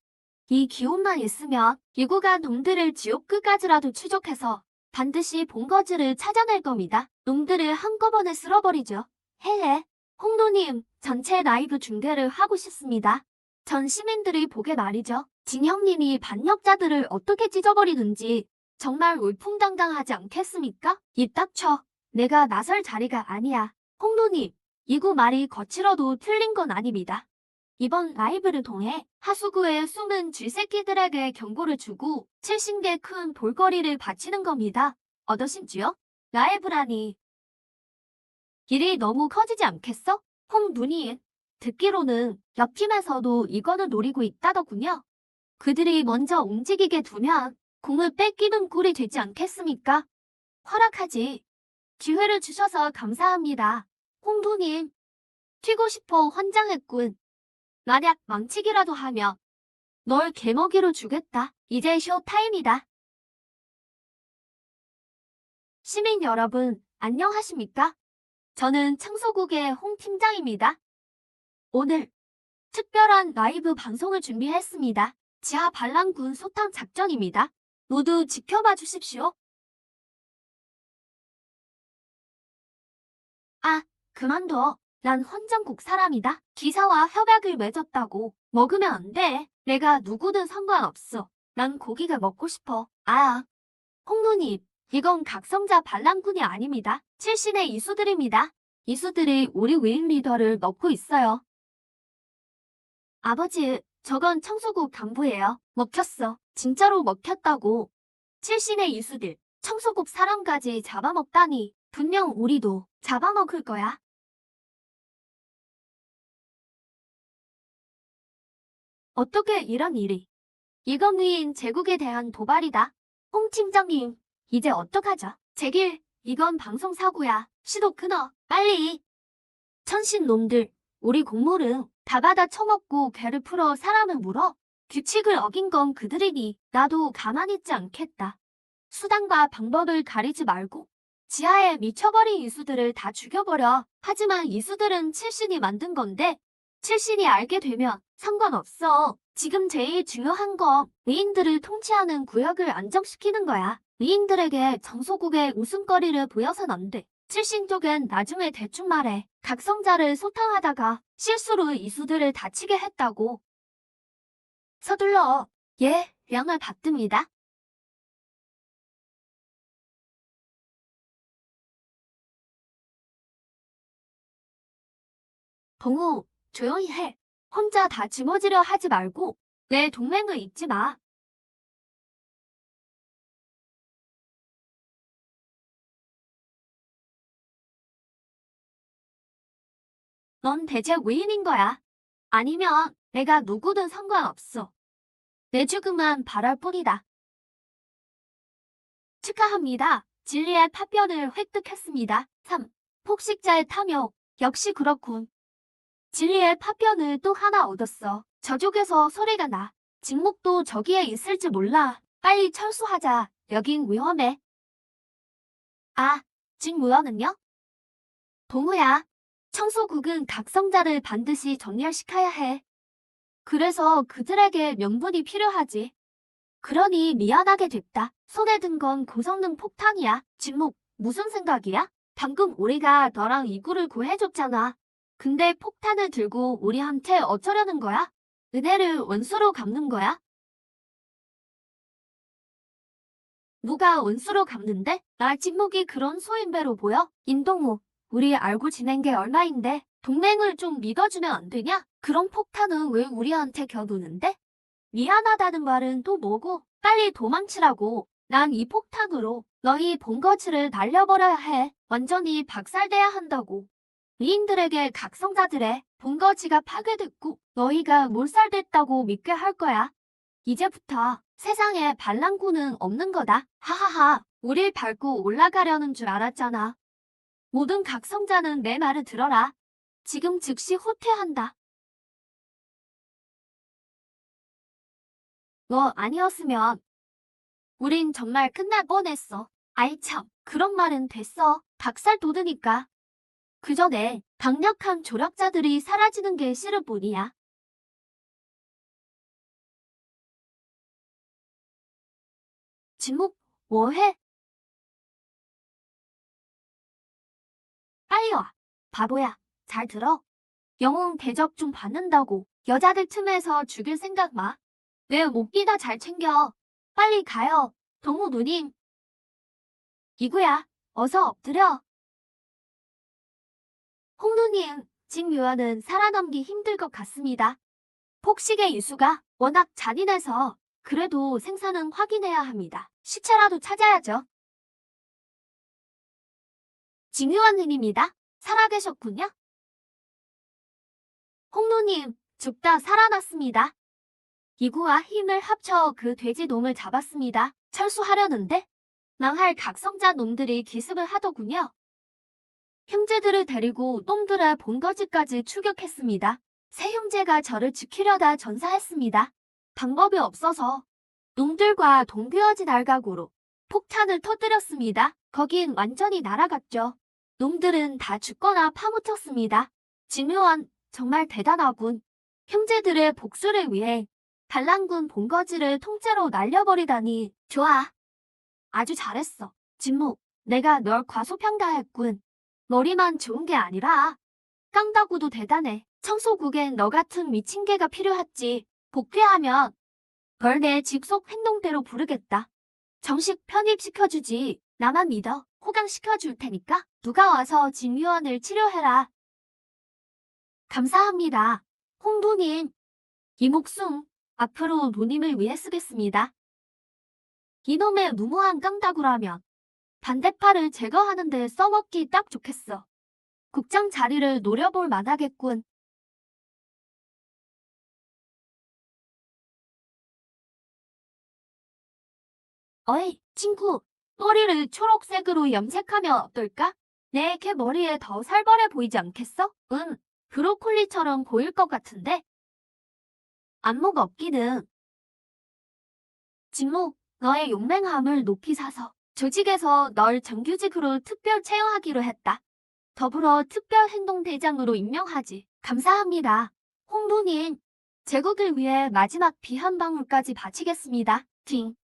이 기운만 있으면 이구가 놈들을 지옥 끝까지라도 추적해서 반드시 본거지를 찾아낼 겁니다. 놈들을 한꺼번에 쓸어버리죠. 헤헤, 홍누님, 전체 라이브 중계를 하고 싶습니다. 전 시민들이 보게 말이죠. 진형님이 반역자들을 어떻게 찢어버리는지 정말 울풍당당하지 않겠습니까? 입 닥쳐. 내가 나설 자리가 아니야. 홍누님, 이구 말이 거칠어도 틀린 건 아닙니다. 이번 라이브를 통해 하수구의 숨은 쥐새끼들에게 경고를 주고 70개 큰 볼거리를 바치는 겁니다. 어떠신지요? 라이브라니. 일이 너무 커지지 않겠어? 홍누님, 듣기로는 옆팀에서도 이거는 노리고 있다더군요. 그들이 먼저 움직이게 두면 공을 뺏기는 꼴이 되지 않겠습니까? 허락하지. 기회를 주셔서 감사합니다. 홍누님, 튀고 싶어 환장했군. 만약 망치기라도 하면 널 개먹이로 주겠다. 이제 쇼타임이다. 시민 여러분, 안녕하십니까? 저는 청소국의 홍 팀장입니다. 오늘 특별한 라이브 방송을 준비했습니다. 지하 반란군 소탕 작전입니다. 모두 지켜봐 주십시오. 아, 그만둬. 난 헌정국 사람이다. 기사와 협약을 맺었다고. 먹으면 안 돼. 내가 누구든 상관없어. 난 고기가 먹고 싶어. 아, 홍누님, 이건 각성자 반란군이 아닙니다. 칠신의 이수들입니다. 이수들이 우리 위인 리더를 넣고 있어요. 아버지, 저건 청소국 간부예요. 먹혔어. 진짜로 먹혔다고. 칠신의 이수들, 청소국 사람까지 잡아먹다니. 분명 우리도 잡아먹을 거야. 어떻게 이런 일이? 이건 위인 제국에 대한 도발이다. 홍 팀장님, 이제 어떡하죠? 제길, 이건 방송사고야. 시도 끊어. 빨리. 천신 놈들, 우리 공물은 다 받아 처먹고 배를 풀어 사람을 물어. 규칙을 어긴 건 그들이니 나도 가만히 있지 않겠다. 수단과 방법을 가리지 말고 지하에 미쳐버린 이수들을 다 죽여버려. 하지만 이수들은 칠신이 만든 건데 칠신이 알게 되면 상관없어. 지금 제일 중요한 건 위인들을 통치하는 구역을 안정시키는 거야. 위인들에게 정소국의 웃음거리를 보여선 안 돼. 칠신 쪽엔 나중에 대충 말해. 각성자를 소탕하다가 실수로 이수들을 다치게 했다고. 서둘러. 예, 명을 받듭니다. 동우, 조용히 해. 혼자 다 짊어지려 하지 말고 내 동맹을 잊지 마. 넌 대체 위인인 거야. 아니면 내가 누구든 상관없어. 내 죽음만 바랄 뿐이다. 축하합니다. 진리의 파편을 획득했습니다. 3. 폭식자의 탐욕. 역시 그렇군. 진리의 파편을 또 하나 얻었어. 저쪽에서 소리가 나. 직목도 저기에 있을지 몰라. 빨리 철수하자. 여긴 위험해. 아, 직무원은요? 동우야. 청소국은 각성자를 반드시 전멸시켜야 해. 그래서 그들에게 명분이 필요하지. 그러니 미안하게 됐다. 손에 든 건 고성능 폭탄이야. 진목, 무슨 생각이야? 방금 우리가 너랑 이구를 구해줬잖아. 근데 폭탄을 들고 우리한테 어쩌려는 거야? 은혜를 원수로 갚는 거야? 누가 원수로 갚는데? 나 찍목이 그런 소인배로 보여? 임동우, 우리 알고 지낸 게 얼마인데 동맹을 좀 믿어주면 안 되냐? 그런 폭탄은 왜 우리한테 겨누는데? 미안하다는 말은 또 뭐고? 빨리 도망치라고. 난 이 폭탄으로 너희 본거지를 날려버려야 해. 완전히 박살내야 한다고. 미인들에게 각성자들의 본거지가 파괴됐고 너희가 몰살됐다고 믿게 할 거야. 이제부터 세상에 반란군은 없는 거다. 하하하, 우릴 밟고 올라가려는 줄 알았잖아. 모든 각성자는 내 말을 들어라. 지금 즉시 후퇴한다. 너 아니었으면 우린 정말 끝날 뻔했어. 아이 참, 그런 말은 됐어. 닭살 돋으니까. 그 전에 강력한 조력자들이 사라지는 게 싫을 뿐이야. 진목, 뭐해? 빨리 와. 바보야, 잘 들어. 영웅 대접 좀 받는다고. 여자들 틈에서 죽일 생각 마. 내 목기나 잘 챙겨. 빨리 가요. 동무 누님. 이구야, 어서 엎드려. 홍 누님, 직묘연은 살아남기 힘들 것 같습니다. 폭식의 이수가 워낙 잔인해서 그래도 생사는 확인해야 합니다. 시체라도 찾아야죠. 직묘연님입니다. 살아계셨군요. 홍누님, 죽다 살아났습니다. 이구와 힘을 합쳐 그 돼지놈을 잡았습니다. 철수하려는데 망할 각성자 놈들이 기습을 하더군요. 형제들을 데리고 놈들의 본거지까지 추격했습니다. 세 형제가 저를 지키려다 전사했습니다. 방법이 없어서 놈들과 동규어진 알각으로 폭탄을 터뜨렸습니다. 거긴 완전히 날아갔죠. 놈들은 다 죽거나 파묻혔습니다. 진묘원 정말 대단하군. 형제들의 복수를 위해 반란군 본거지를 통째로 날려버리다니. 좋아. 아주 잘했어. 진목, 내가 널 과소평가했군. 머리만 좋은 게 아니라 깡다구도 대단해. 청소국엔 너 같은 미친 개가 필요했지. 복귀하면 널 내 직속 행동대로 부르겠다. 정식 편입시켜주지. 나만 믿어. 호강시켜줄 테니까 누가 와서 진위원을 치료해라. 감사합니다. 홍도님, 이 목숨 앞으로 노님을 위해 쓰겠습니다. 이놈의 무모한 깡다구라면 반대팔을 제거하는 데 써먹기 딱 좋겠어. 국장 자리를 노려볼 만하겠군. 어이, 친구, 머리를 초록색으로 염색하면 어떨까? 내 개 머리에 더 살벌해 보이지 않겠어? 응, 브로콜리처럼 보일 것 같은데? 안목 없기는. 진목, 너의 용맹함을 높이 사서 조직에서 널 정규직으로 특별 채용하기로 했다. 더불어 특별행동대장으로 임명하지. 감사합니다. 홍도님, 제국을 위해 마지막 비 한 방울까지 바치겠습니다.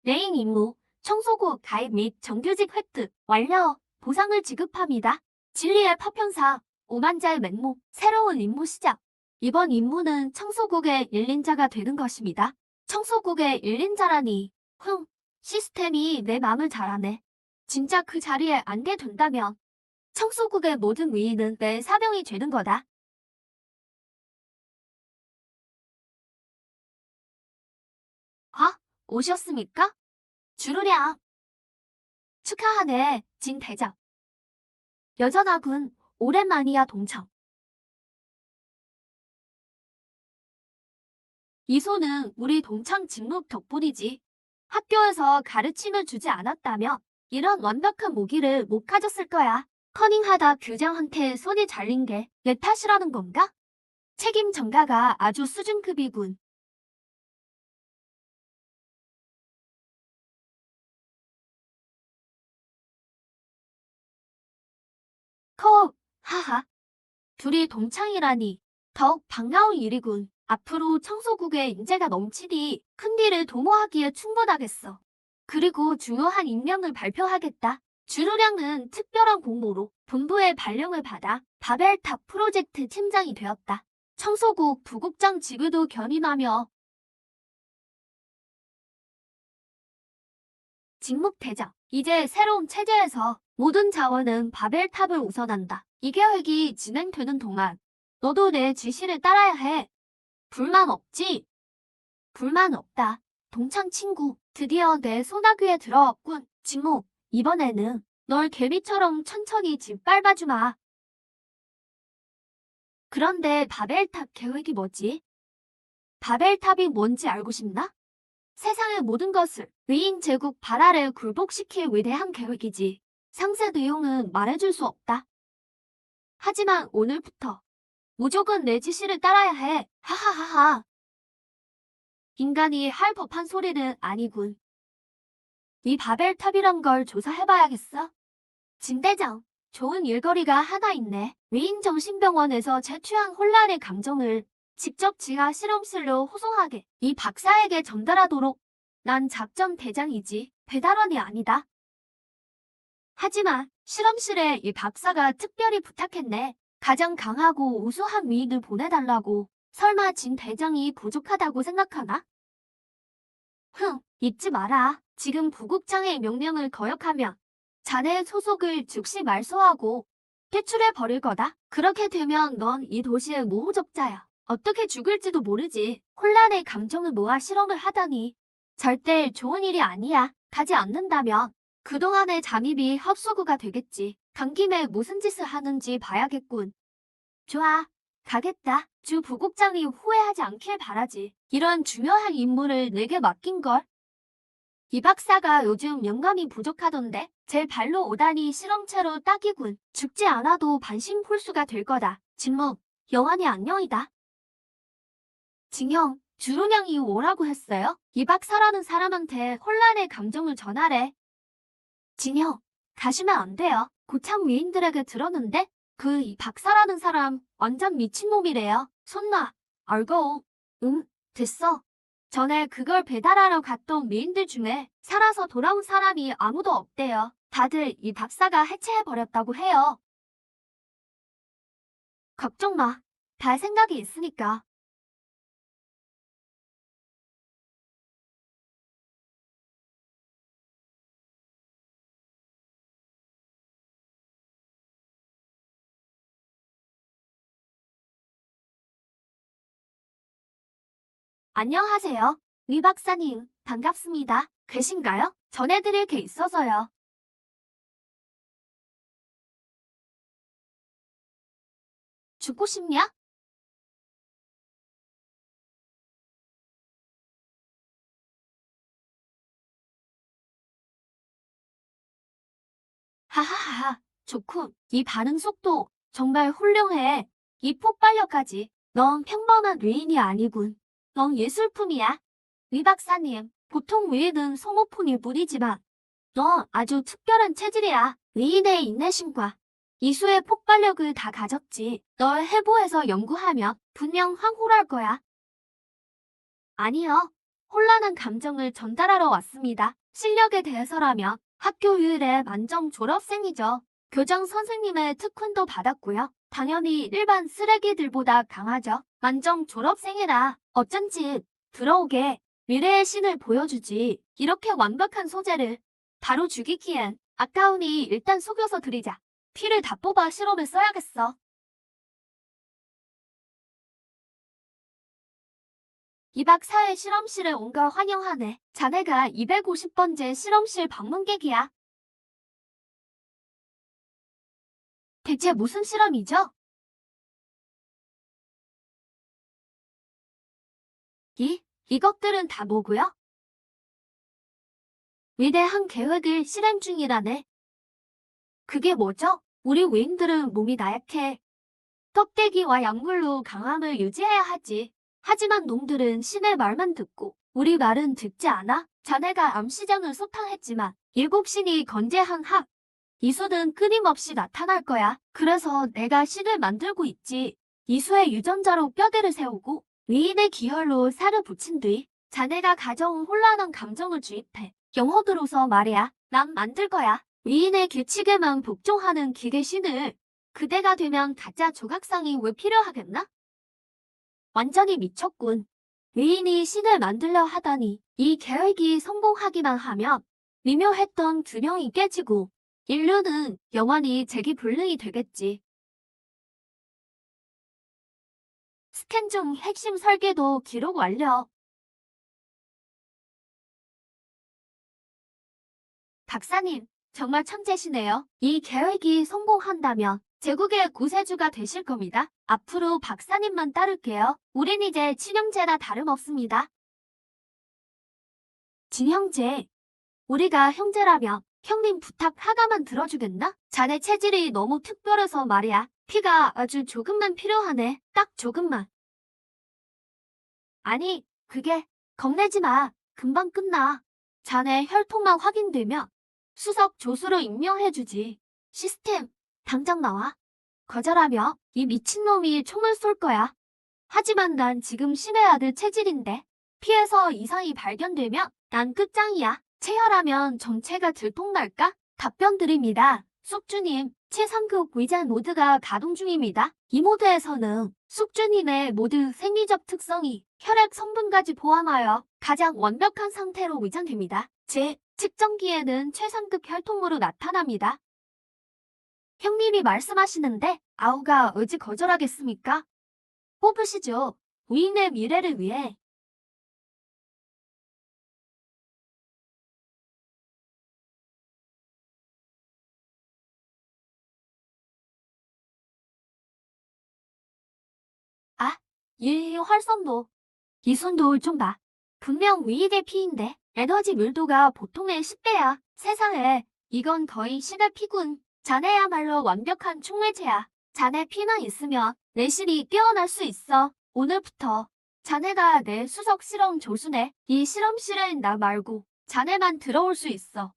레인 임무, 청소국 가입 및 정규직 획득 완료. 보상을 지급합니다. 진리의 파편사, 오만자의 맹목, 새로운 임무 시작. 이번 임무는 청소국의 1인자가 되는 것입니다. 청소국의 1인자라니, 시스템이 내 맘을 잘 아네. 진짜 그 자리에 앉게 된다면 청소국의 모든 위인은 내 사명이 되는 거다. 아, 오셨습니까? 주르랴. 축하하네, 진 대장. 여전하군, 오랜만이야 동청. 이소는 우리 동창 직묵 덕분이지. 학교에서 가르침을 주지 않았다면 이런 완벽한 무기를 못 가졌을 거야. 커닝하다 교장한테 손이 잘린 게 내 탓이라는 건가? 책임 전가가 아주 수준급이군. 하하. 둘이 동창이라니 더욱 반가운 일이군. 앞으로 청소국에 인재가 넘치니 큰 일을 도모하기에 충분하겠어. 그리고 중요한 임명을 발표하겠다. 주루량은 특별한 공모로 본부의 발령을 받아 바벨탑 프로젝트 팀장이 되었다. 청소국 부국장 직위도 견인하며 직무대장. 이제 새로운 체제에서 모든 자원은 바벨탑을 우선한다. 이 계획이 진행되는 동안 너도 내 지시를 따라야 해. 불만 없지? 불만 없다. 동창 친구, 드디어 내 소나귀에 들어왔군. 직무, 이번에는 널 개미처럼 천천히 짓밟아주마. 그런데 바벨탑 계획이 뭐지? 바벨탑이 뭔지 알고 싶나? 세상의 모든 것을 위인 제국 발아래 굴복시킬 위대한 계획이지. 상세 내용은 말해줄 수 없다. 하지만 오늘부터 무조건 내 지시를 따라야 해. 하하하하. 인간이 할 법한 소리는 아니군. 이 바벨탑이란 걸 조사해봐야겠어. 진대장, 좋은 일거리가 하나 있네. 위인정신병원에서 제취한 혼란의 감정을 직접 지하 실험실로 호송하게 이 박사에게 전달하도록. 난 작전 대장이지 배달원이 아니다. 하지만 실험실에 이 박사가 특별히 부탁했네. 가장 강하고 우수한 위인을 보내달라고. 설마 진 대장이 부족하다고 생각하나? 잊지 마라. 지금 부국장의 명령을 거역하면 자네의 소속을 즉시 말소하고 퇴출해버릴 거다. 그렇게 되면 넌 이 도시의 모호적자야. 어떻게 죽을지도 모르지. 혼란의 감정을 모아 실험을 하다니. 절대 좋은 일이 아니야. 가지 않는다면 그동안의 잠입이 헛수고가 되겠지. 간 김에 무슨 짓을 하는지 봐야겠군. 좋아. 가겠다. 주 부국장이 후회하지 않길 바라지. 이런 중요한 임무를 내게 맡긴걸. 이 박사가 요즘 영감이 부족하던데 제 발로 오다니 실험체로 딱이군. 죽지 않아도 반신불수가 될 거다. 진무, 영원히 안녕이다. 진형, 주run양이 오라고 했어요? 이 박사라는 사람한테 혼란의 감정을 전하래. 진형, 가시면 안 돼요. 고참 위인들에게 들었는데 그 이 박사라는 사람 완전 미친놈이래요. 손 놔. 알고. 됐어. 전에 그걸 배달하러 갔던 미인들 중에 살아서 돌아온 사람이 아무도 없대요. 다들 이 박사가 해체해버렸다고 해요. 걱정 마. 다 생각이 있으니까. 안녕하세요. 위 박사님, 반갑습니다. 계신가요? 전해드릴 게 있어서요. 죽고 싶냐? 하하하, 좋군. 이 반응 속도 정말 훌륭해. 이 폭발력까지. 넌 평범한 위인이 아니군. 넌 예술품이야. 위 박사님, 보통 위인은 소모품일 뿐이지만 넌 아주 특별한 체질이야. 위인의 인내심과 이수의 폭발력을 다 가졌지. 널 해부해서 연구하면 분명 황홀할 거야. 아니요. 혼란한 감정을 전달하러 왔습니다. 실력에 대해서라면 학교 유일의 만점 졸업생이죠. 교장 선생님의 특훈도 받았고요. 당연히 일반 쓰레기들보다 강하죠. 만점 졸업생이라 어쩐지 들어오게 미래의 신을 보여주지. 이렇게 완벽한 소재를 바로 죽이기엔 아까우니 일단 속여서 드리자. 피를 다 뽑아 실험에 써야겠어. 이 박사의 실험실에 온 걸 환영하네. 자네가 250번째 실험실 방문객이야. 대체 무슨 실험이죠? 이것들은 다 뭐고요? 위대한 계획을 실행 중이라네. 그게 뭐죠? 우리 외인들은 몸이 나약해. 껍데기와 약물로 강함을 유지해야 하지. 하지만 놈들은 신의 말만 듣고 우리 말은 듣지 않아. 자네가 암시장을 소탕했지만 7신이 건재한 학. 이수는 끊임없이 나타날 거야. 그래서 내가 신을 만들고 있지. 이수의 유전자로 뼈대를 세우고 위인의 기혈로 살을 붙인 뒤 자네가 가져온 혼란한 감정을 주입해. 영혼으로서 말이야. 난 만들 거야. 위인의 규칙에만 복종하는 기계 신을 그대가 되면 가짜 조각상이 왜 필요하겠나? 완전히 미쳤군. 위인이 신을 만들려 하다니 이 계획이 성공하기만 하면 미묘했던 균형이 깨지고 인류는 영원히 재기불능이 되겠지. 스캔 중 핵심 설계도 기록 완료. 박사님, 정말 천재시네요. 이 계획이 성공한다면 제국의 구세주가 되실 겁니다. 앞으로 박사님만 따를게요. 우린 이제 친형제나 다름없습니다. 진형제, 우리가 형제라면 형님 부탁 하나만 들어주겠나? 자네 체질이 너무 특별해서 말이야. 피가 아주 조금만 필요하네. 딱 조금만. 아니, 그게 겁내지 마. 금방 끝나. 자네 혈통만 확인되면 수석 조수로 임명해주지. 시스템, 당장 나와. 거절하며 이 미친놈이 총을 쏠 거야. 하지만 난 지금 신의 아들 체질인데 피해서 이상이 발견되면 난 끝장이야. 체혈하면 정체가 들통날까? 답변 드립니다. 숙주님, 최상급 위장 모드가 가동 중입니다. 이 모드에서는 숙주님의 모든 생리적 특성이 혈액 성분까지 포함하여 가장 완벽한 상태로 위장됩니다. 제 측정기에는 최상급 혈통으로 나타납니다. 형님이 말씀하시는데 아우가 어찌 거절하겠습니까? 뽑으시죠. 부인의 미래를 위해. 아, 이 활성도. 이순도 좀 봐. 분명 위익의 피인데 에너지 밀도가 보통의 10배야. 세상에, 이건 거의 신의 피군. 자네야말로 완벽한 충매체야. 자네 피만 있으면 내 실이 깨어날 수 있어. 오늘부터 자네가 내 수석 실험 조수네. 이 실험실엔 나 말고 자네만 들어올 수 있어.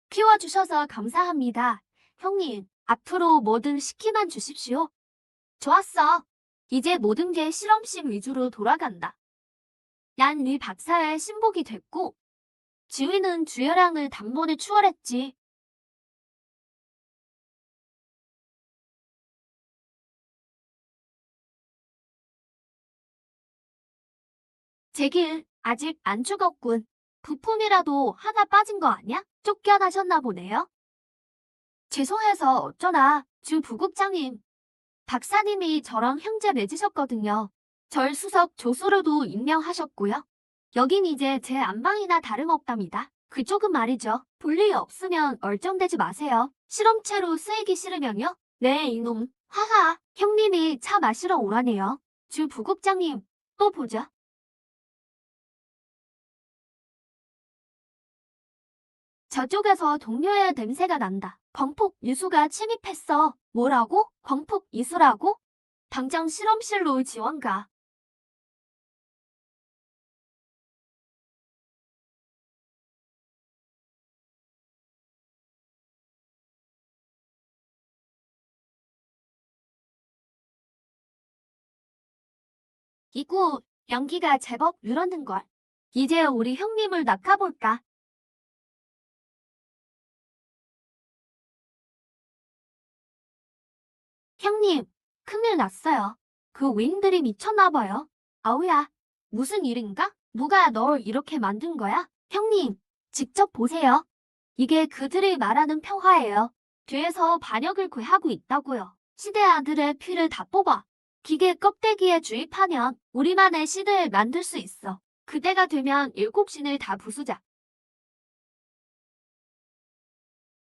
키워주셔서 감사합니다. 형님, 앞으로 뭐든 시키만 주십시오. 좋았어. 이제 모든 게 실험실 위주로 돌아간다. 난 위 박사의 신복이 됐고, 지휘는 주혈량을 단번에 추월했지. 제길, 아직 안 죽었군. 부품이라도 하나 빠진 거 아냐? 쫓겨나셨나 보네요. 죄송해서 어쩌나, 주 부국장님. 박사님이 저랑 형제 맺으셨거든요. 절 수석 조수로도 임명하셨고요. 여긴 이제 제 안방이나 다름없답니다. 그쪽은 말이죠. 볼일 없으면 얼쩡대지 마세요. 실험체로 쓰이기 싫으면요. 네, 이놈. 하하, 형님이 차 마시러 오라네요. 주 부국장님, 또 보자. 저쪽에서 동료의 냄새가 난다. 광폭 이수가 침입했어. 뭐라고? 광폭 이수라고? 당장 실험실로 지원 가. 이구, 연기가 제법 늘었는걸. 이제 우리 형님을 낚아볼까? 형님, 큰일 났어요. 그 윙들이 미쳤나봐요. 아우야, 무슨 일인가? 누가 널 이렇게 만든 거야? 형님, 직접 보세요. 이게 그들이 말하는 평화예요. 뒤에서 반역을 구하고 있다고요. 시대 아들의 피를 다 뽑아. 기계 껍데기에 주입하면 우리만의 시대를 만들 수 있어. 그대가 되면 7신을 다 부수자.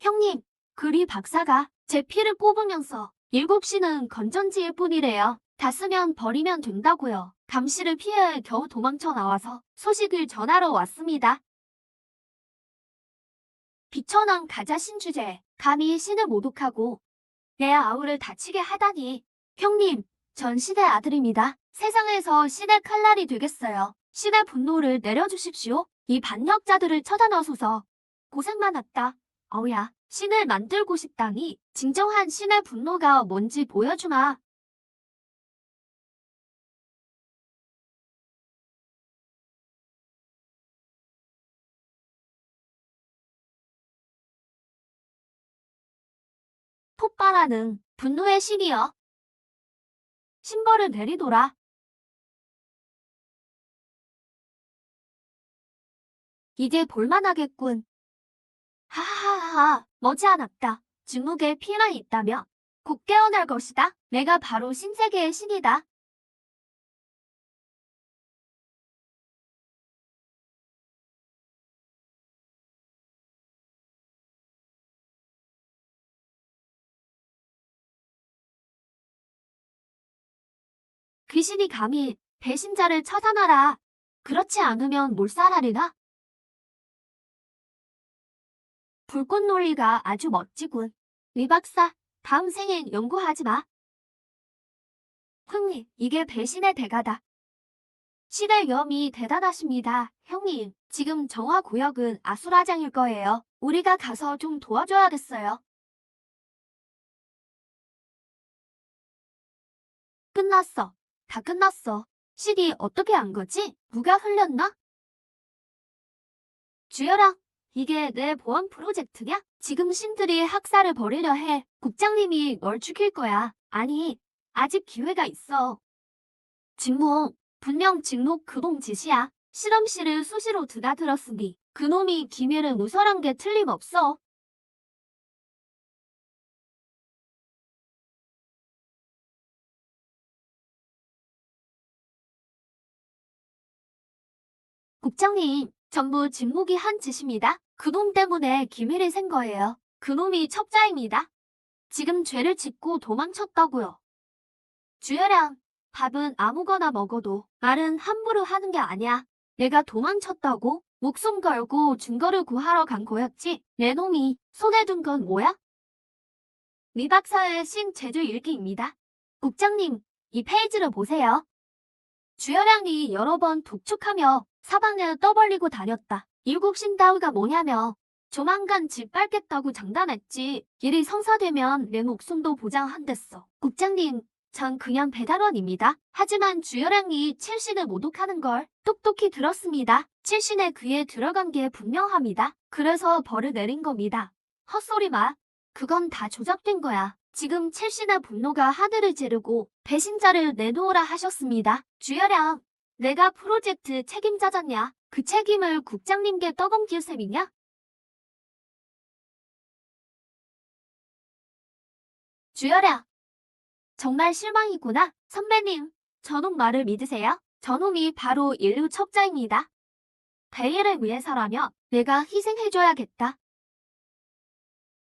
형님, 그리 박사가 제 피를 뽑으면서 7시는 건전지일 뿐이래요. 다 쓰면 버리면 된다고요. 감시를 피해 겨우 도망쳐 나와서 소식을 전하러 왔습니다. 비천왕 가자 신주제, 감히 신을 모독하고 내 아우를 다치게 하다니. 형님, 전 신의 아들입니다. 세상에서 신의 칼날이 되겠어요. 신의 분노를 내려주십시오. 이 반역자들을 처단하소서. 고생 많았다. 어우야, 신을 만들고 싶다니 진정한 신의 분노가 뭔지 보여주마. 폭발하는 분노의 신이여. 신벌을 내리도라. 이제 볼만하겠군. 하하하하, 머지않았다. 증묵에 피해만 있다며 곧 깨어날 것이다. 내가 바로 신세계의 신이다. 귀신이 감히 배신자를 처단하라. 그렇지 않으면 몰살하리라. 불꽃 논리가 아주 멋지군. 李박사, 다음 생엔 연구하지 마. 형님, 이게 배신의 대가다. 신의 위엄이 대단하십니다. 형님, 지금 정화구역은 아수라장일 거예요. 우리가 가서 좀 도와줘야겠어요. 끝났어. 다 끝났어. 신이 어떻게 한 거지? 누가 흘렸나? 주열아, 이게 내 보안 프로젝트냐? 지금 신들이 학살을 벌이려 해. 국장님이 널 죽일 거야. 아니, 아직 기회가 있어. 직무, 분명 직무 그놈 짓이야. 실험실을 수시로 드나들었으니 그놈이 기밀을 누설한 게 틀림없어. 국장님, 전부 직무기 한 짓입니다. 그놈 때문에 기밀이 생 거예요. 그놈이 첩자입니다. 지금 죄를 짓고 도망쳤다고요. 주열양, 밥은 아무거나 먹어도 말은 함부로 하는 게 아니야. 내가 도망쳤다고? 목숨 걸고 증거를 구하러 간 거였지. 내 놈이 손에 둔 건 뭐야? 미 박사의 신제주 일기입니다. 국장님, 이 페이지를 보세요. 주열양이 여러 번 독촉하며 사방을 떠벌리고 다녔다. 일곱 신다우가 뭐냐며 조만간 집 밟겠다고 장담했지. 일이 성사되면 내 목숨도 보장한댔어. 국장님, 전 그냥 배달원입니다. 하지만 주열양이 칠신을 모독하는 걸 똑똑히 들었습니다. 칠신의 귀에 들어간 게 분명합니다. 그래서 벌을 내린 겁니다. 헛소리 마. 그건 다 조작된 거야. 지금 칠신의 분노가 하늘을 찌르고 배신자를 내놓으라 하셨습니다. 주열양, 내가 프로젝트 책임자잖냐? 그 책임을 국장님께 떠넘길 셈이냐? 주열양, 정말 실망이구나. 선배님, 저놈 말을 믿으세요? 저놈이 바로 인류 첩자입니다. 대의를 위해서라면 내가 희생해줘야겠다.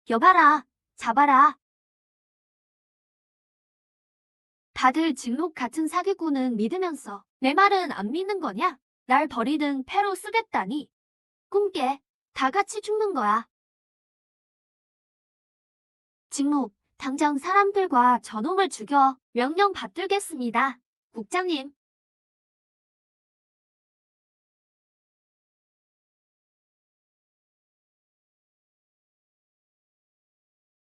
여봐라, 잡아라. 다들 진록 같은 사기꾼은 믿으면서 내 말은 안 믿는 거냐? 날 버리든 패로 쓰겠다니. 꿈깨. 다 같이 죽는 거야. 직묵, 당장 사람들과 저놈을 죽여 명령 받들겠습니다. 국장님.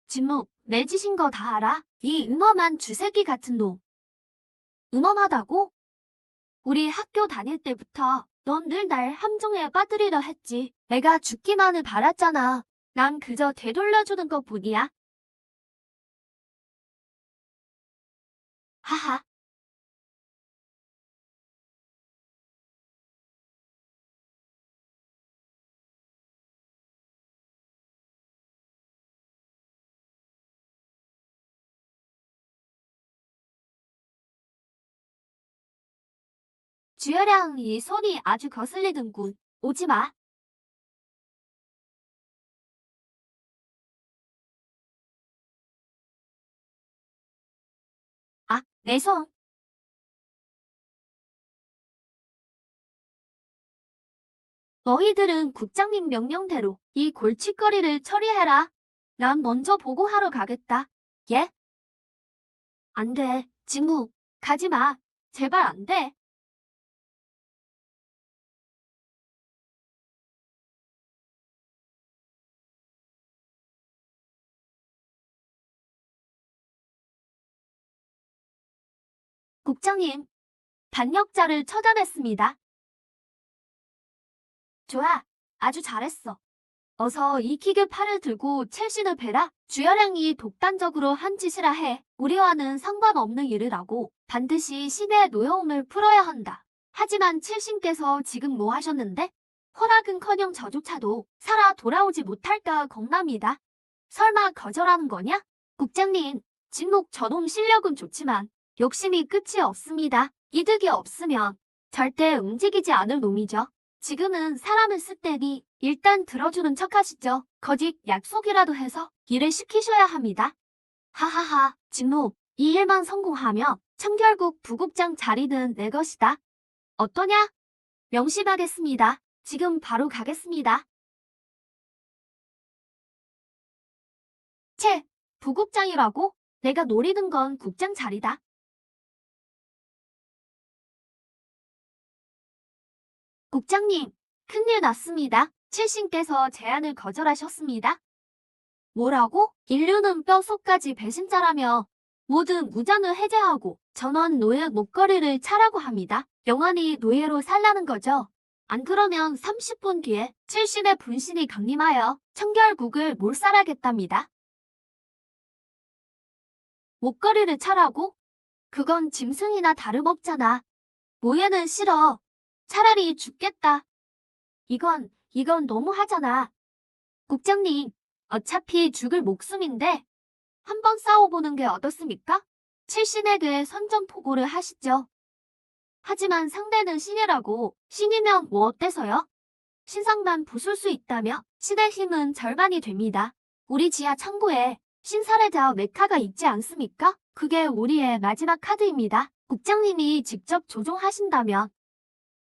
직묵, 내 짓인 거 다 알아? 이 음험한 쥐새끼 같은 놈. 음험하다고? 우리 학교 다닐 때부터 넌 늘 날 함정에 빠뜨리려 했지. 내가 죽기만을 바랐잖아. 난 그저 되돌려주는 것 뿐이야. 하하. 주열양 이 손이 아주 거슬리는군. 오지 마. 아, 내 손. 너희들은 국장님 명령대로 이 골칫거리를 처리해라. 난 먼저 보고하러 가겠다. 예? 안 돼. 직무, 가지 마. 제발 안 돼. 국장님, 반역자를 처단했습니다. 좋아. 아주 잘했어. 어서 이 킥의 팔을 들고 첼시를 베라. 주여량이 독단적으로 한 짓이라 해. 우리와는 상관없는 일이라고. 반드시 신의 노여움을 풀어야 한다. 하지만 첼신께서 지금 뭐 하셨는데? 허락은커녕 저조차도 살아 돌아오지 못할까 겁납니다. 설마 거절하는 거냐? 국장님, 진목 저놈 실력은 좋지만 욕심이 끝이 없습니다. 이득이 없으면 절대 움직이지 않을 놈이죠. 지금은 사람을 쓸 때니 일단 들어주는 척 하시죠. 거짓 약속이라도 해서 일을 시키셔야 합니다. 하하하, 진목, 이 일만 성공하면 청결국 부국장 자리는 내 것이다. 어떠냐? 명심하겠습니다. 지금 바로 가겠습니다. 채, 부국장이라고? 내가 노리는 건 국장 자리다. 국장님, 큰일 났습니다. 칠신께서 제안을 거절하셨습니다. 뭐라고? 인류는 뼛속까지 배신자라며 모든 무장을 해제하고 전원 노예 목걸이를 차라고 합니다. 영원히 노예로 살라는 거죠. 안 그러면 30분 뒤에 칠신의 분신이 강림하여 청결국을 몰살하겠답니다. 목걸이를 차라고? 그건 짐승이나 다름없잖아. 노예는 싫어. 차라리 죽겠다. 이건 너무하잖아. 국장님, 어차피 죽을 목숨인데 한번 싸워보는 게 어떻습니까? 칠신에게 선전포고를 하시죠. 하지만 상대는 신이라고. 신이면 뭐 어때서요? 신상만 부술 수 있다며 신의 힘은 절반이 됩니다. 우리 지하 창고에 신사례자 메카가 있지 않습니까? 그게 우리의 마지막 카드입니다. 국장님이 직접 조종하신다면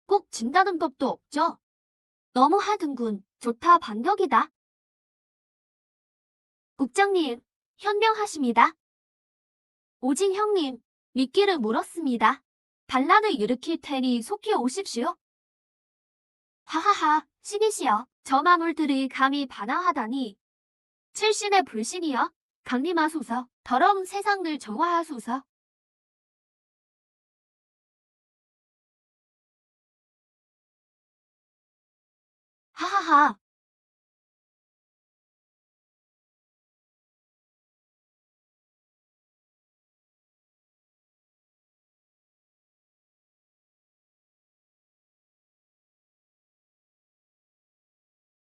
꼭 진다는 법도 없죠. 너무 하든군. 좋다 반격이다. 국장님, 현명하십니다. 오진 형님, 미끼를 물었습니다. 반란을 일으킬 테니 속히 오십시오. 하하하, 신이시여. 저 마물들이 감히 반항하다니. 칠신의 불신이여. 강림하소서. 더러운 세상을 정화하소서. 하하하.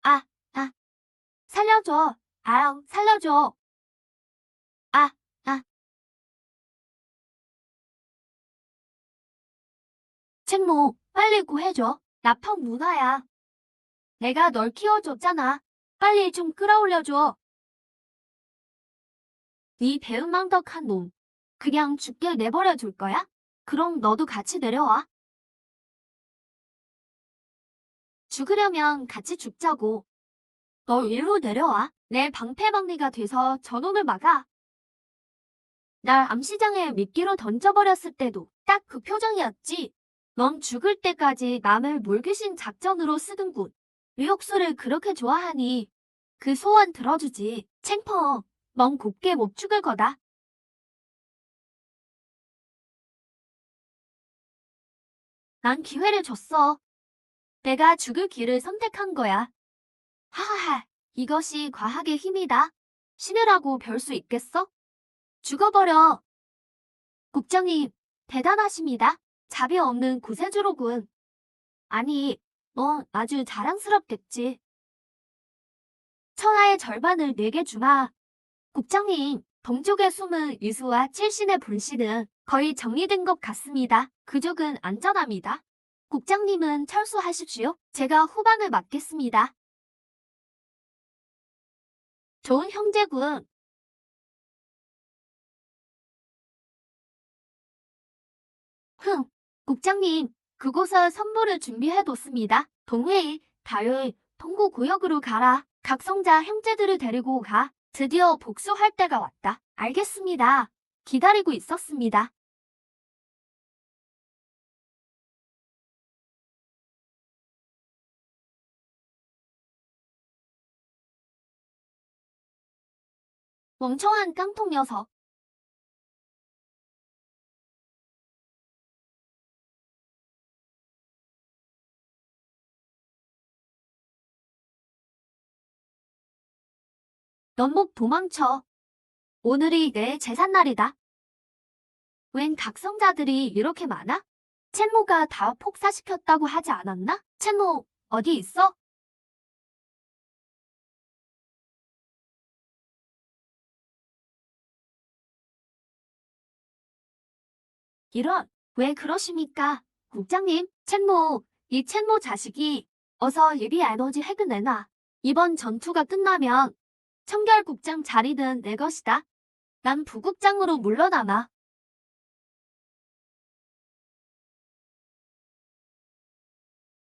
아, 아, 살려줘. 살려줘. 아, 아, 책모, 빨리 구해줘. 나펑 누나야. 내가 널 키워줬잖아. 빨리 좀 끌어올려줘. 네 배은망덕한 놈. 그냥 죽게 내버려 둘 거야? 그럼 너도 같이 내려와. 죽으려면 같이 죽자고. 너 일로 내려와. 내 방패막리가 돼서 저놈을 막아. 날 암시장에 미끼로 던져버렸을 때도 딱 그 표정이었지. 넌 죽을 때까지 남을 물귀신 작전으로 쓰든군. 의혹수를 그렇게 좋아하니 그 소원 들어주지. 챙펑, 넌 곱게 못 죽을 거다. 난 기회를 줬어. 내가 죽을 길을 선택한 거야. 하하하, 이것이 과학의 힘이다. 신이라고 별 수 있겠어? 죽어버려. 국장님, 대단하십니다. 자비 없는 구세주로군. 아니, 넌 아주 자랑스럽겠지. 천하의 절반을 내게 주마. 국장님, 동족의 숨은 유수와 칠신의 불씨는 거의 정리된 것 같습니다. 그족은 안전합니다. 국장님은 철수하십시오. 제가 후방을 맡겠습니다. 좋은 형제군. 흥, 국장님, 그곳에 선물을 준비해뒀습니다. 동회의, 다요일, 동구구역으로 가라. 각성자 형제들을 데리고 가. 드디어 복수할 때가 왔다. 알겠습니다. 기다리고 있었습니다. 멍청한 깡통 녀석. 넌 목 도망쳐. 오늘이 내 제삿날이다. 웬 각성자들이 이렇게 많아? 첸모가 다 폭사시켰다고 하지 않았나? 첸모, 어디 있어? 이런, 왜 그러십니까? 국장님, 첸모, 이 첸모 자식이 어서 예비 에너지 핵을 내놔. 이번 전투가 끝나면 청결국장 자리는 내 것이다. 난 부국장으로 물러나마.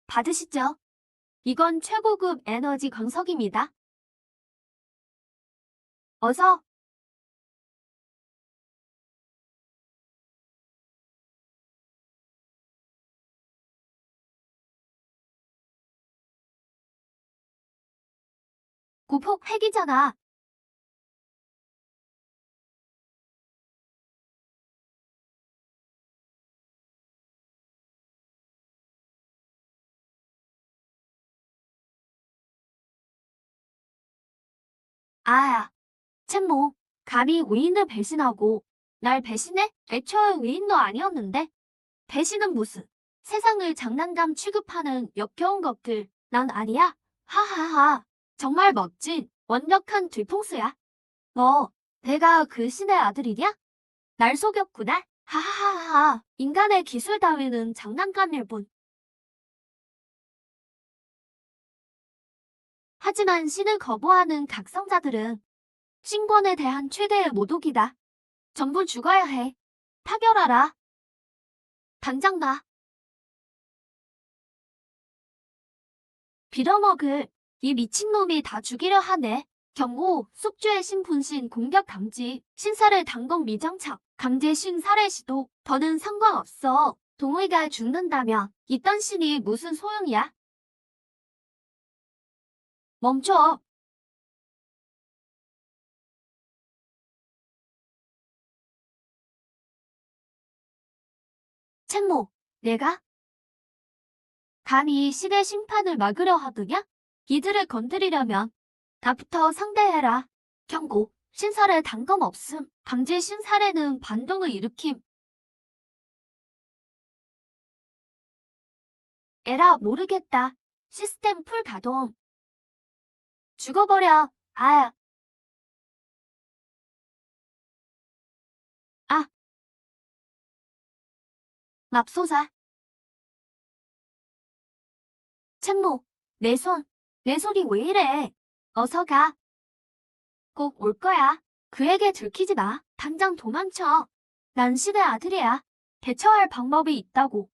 받으시죠. 이건 최고급 에너지 광석입니다. 어서. 고폭 핵이잖아. 아야, 첸모, 감히 위인을 배신하고 날 배신해? 애초에 위인도 아니었는데. 배신은 무슨? 세상을 장난감 취급하는 역겨운 것들. 난 아니야. 하하하. 정말 멋진 완벽한 뒤통수야. 너, 내가 그 신의 아들이냐? 날 속였구나. 하하하하. 인간의 기술 따위는 장난감일 뿐. 하지만 신을 거부하는 각성자들은 신권에 대한 최대의 모독이다. 전부 죽어야 해. 타결하라. 당장 나. 빌어먹을 이 미친놈이 다 죽이려 하네. 경고, 숙주의 신 분신 공격 감지, 신살을 단검 미장착, 강제 신살해 시도, 더는 상관없어. 동의가 죽는다면 이딴 신이 무슨 소용이야? 멈춰. 첸모, 내가? 감히 신의 심판을 막으려 하더냐? 이들을 건드리려면 나부터 상대해라. 경고, 신살에 단검 없음. 강제 신살에는 반동을 일으킴. 에라 모르겠다. 시스템 풀 가동. 죽어버려. 아, 아, 맙소사. 첸모, 내 손. 내 손이 왜 이래? 어서 가. 꼭 올 거야. 그에게 들키지 마. 당장 도망쳐. 난 신의 아들이야. 대처할 방법이 있다고.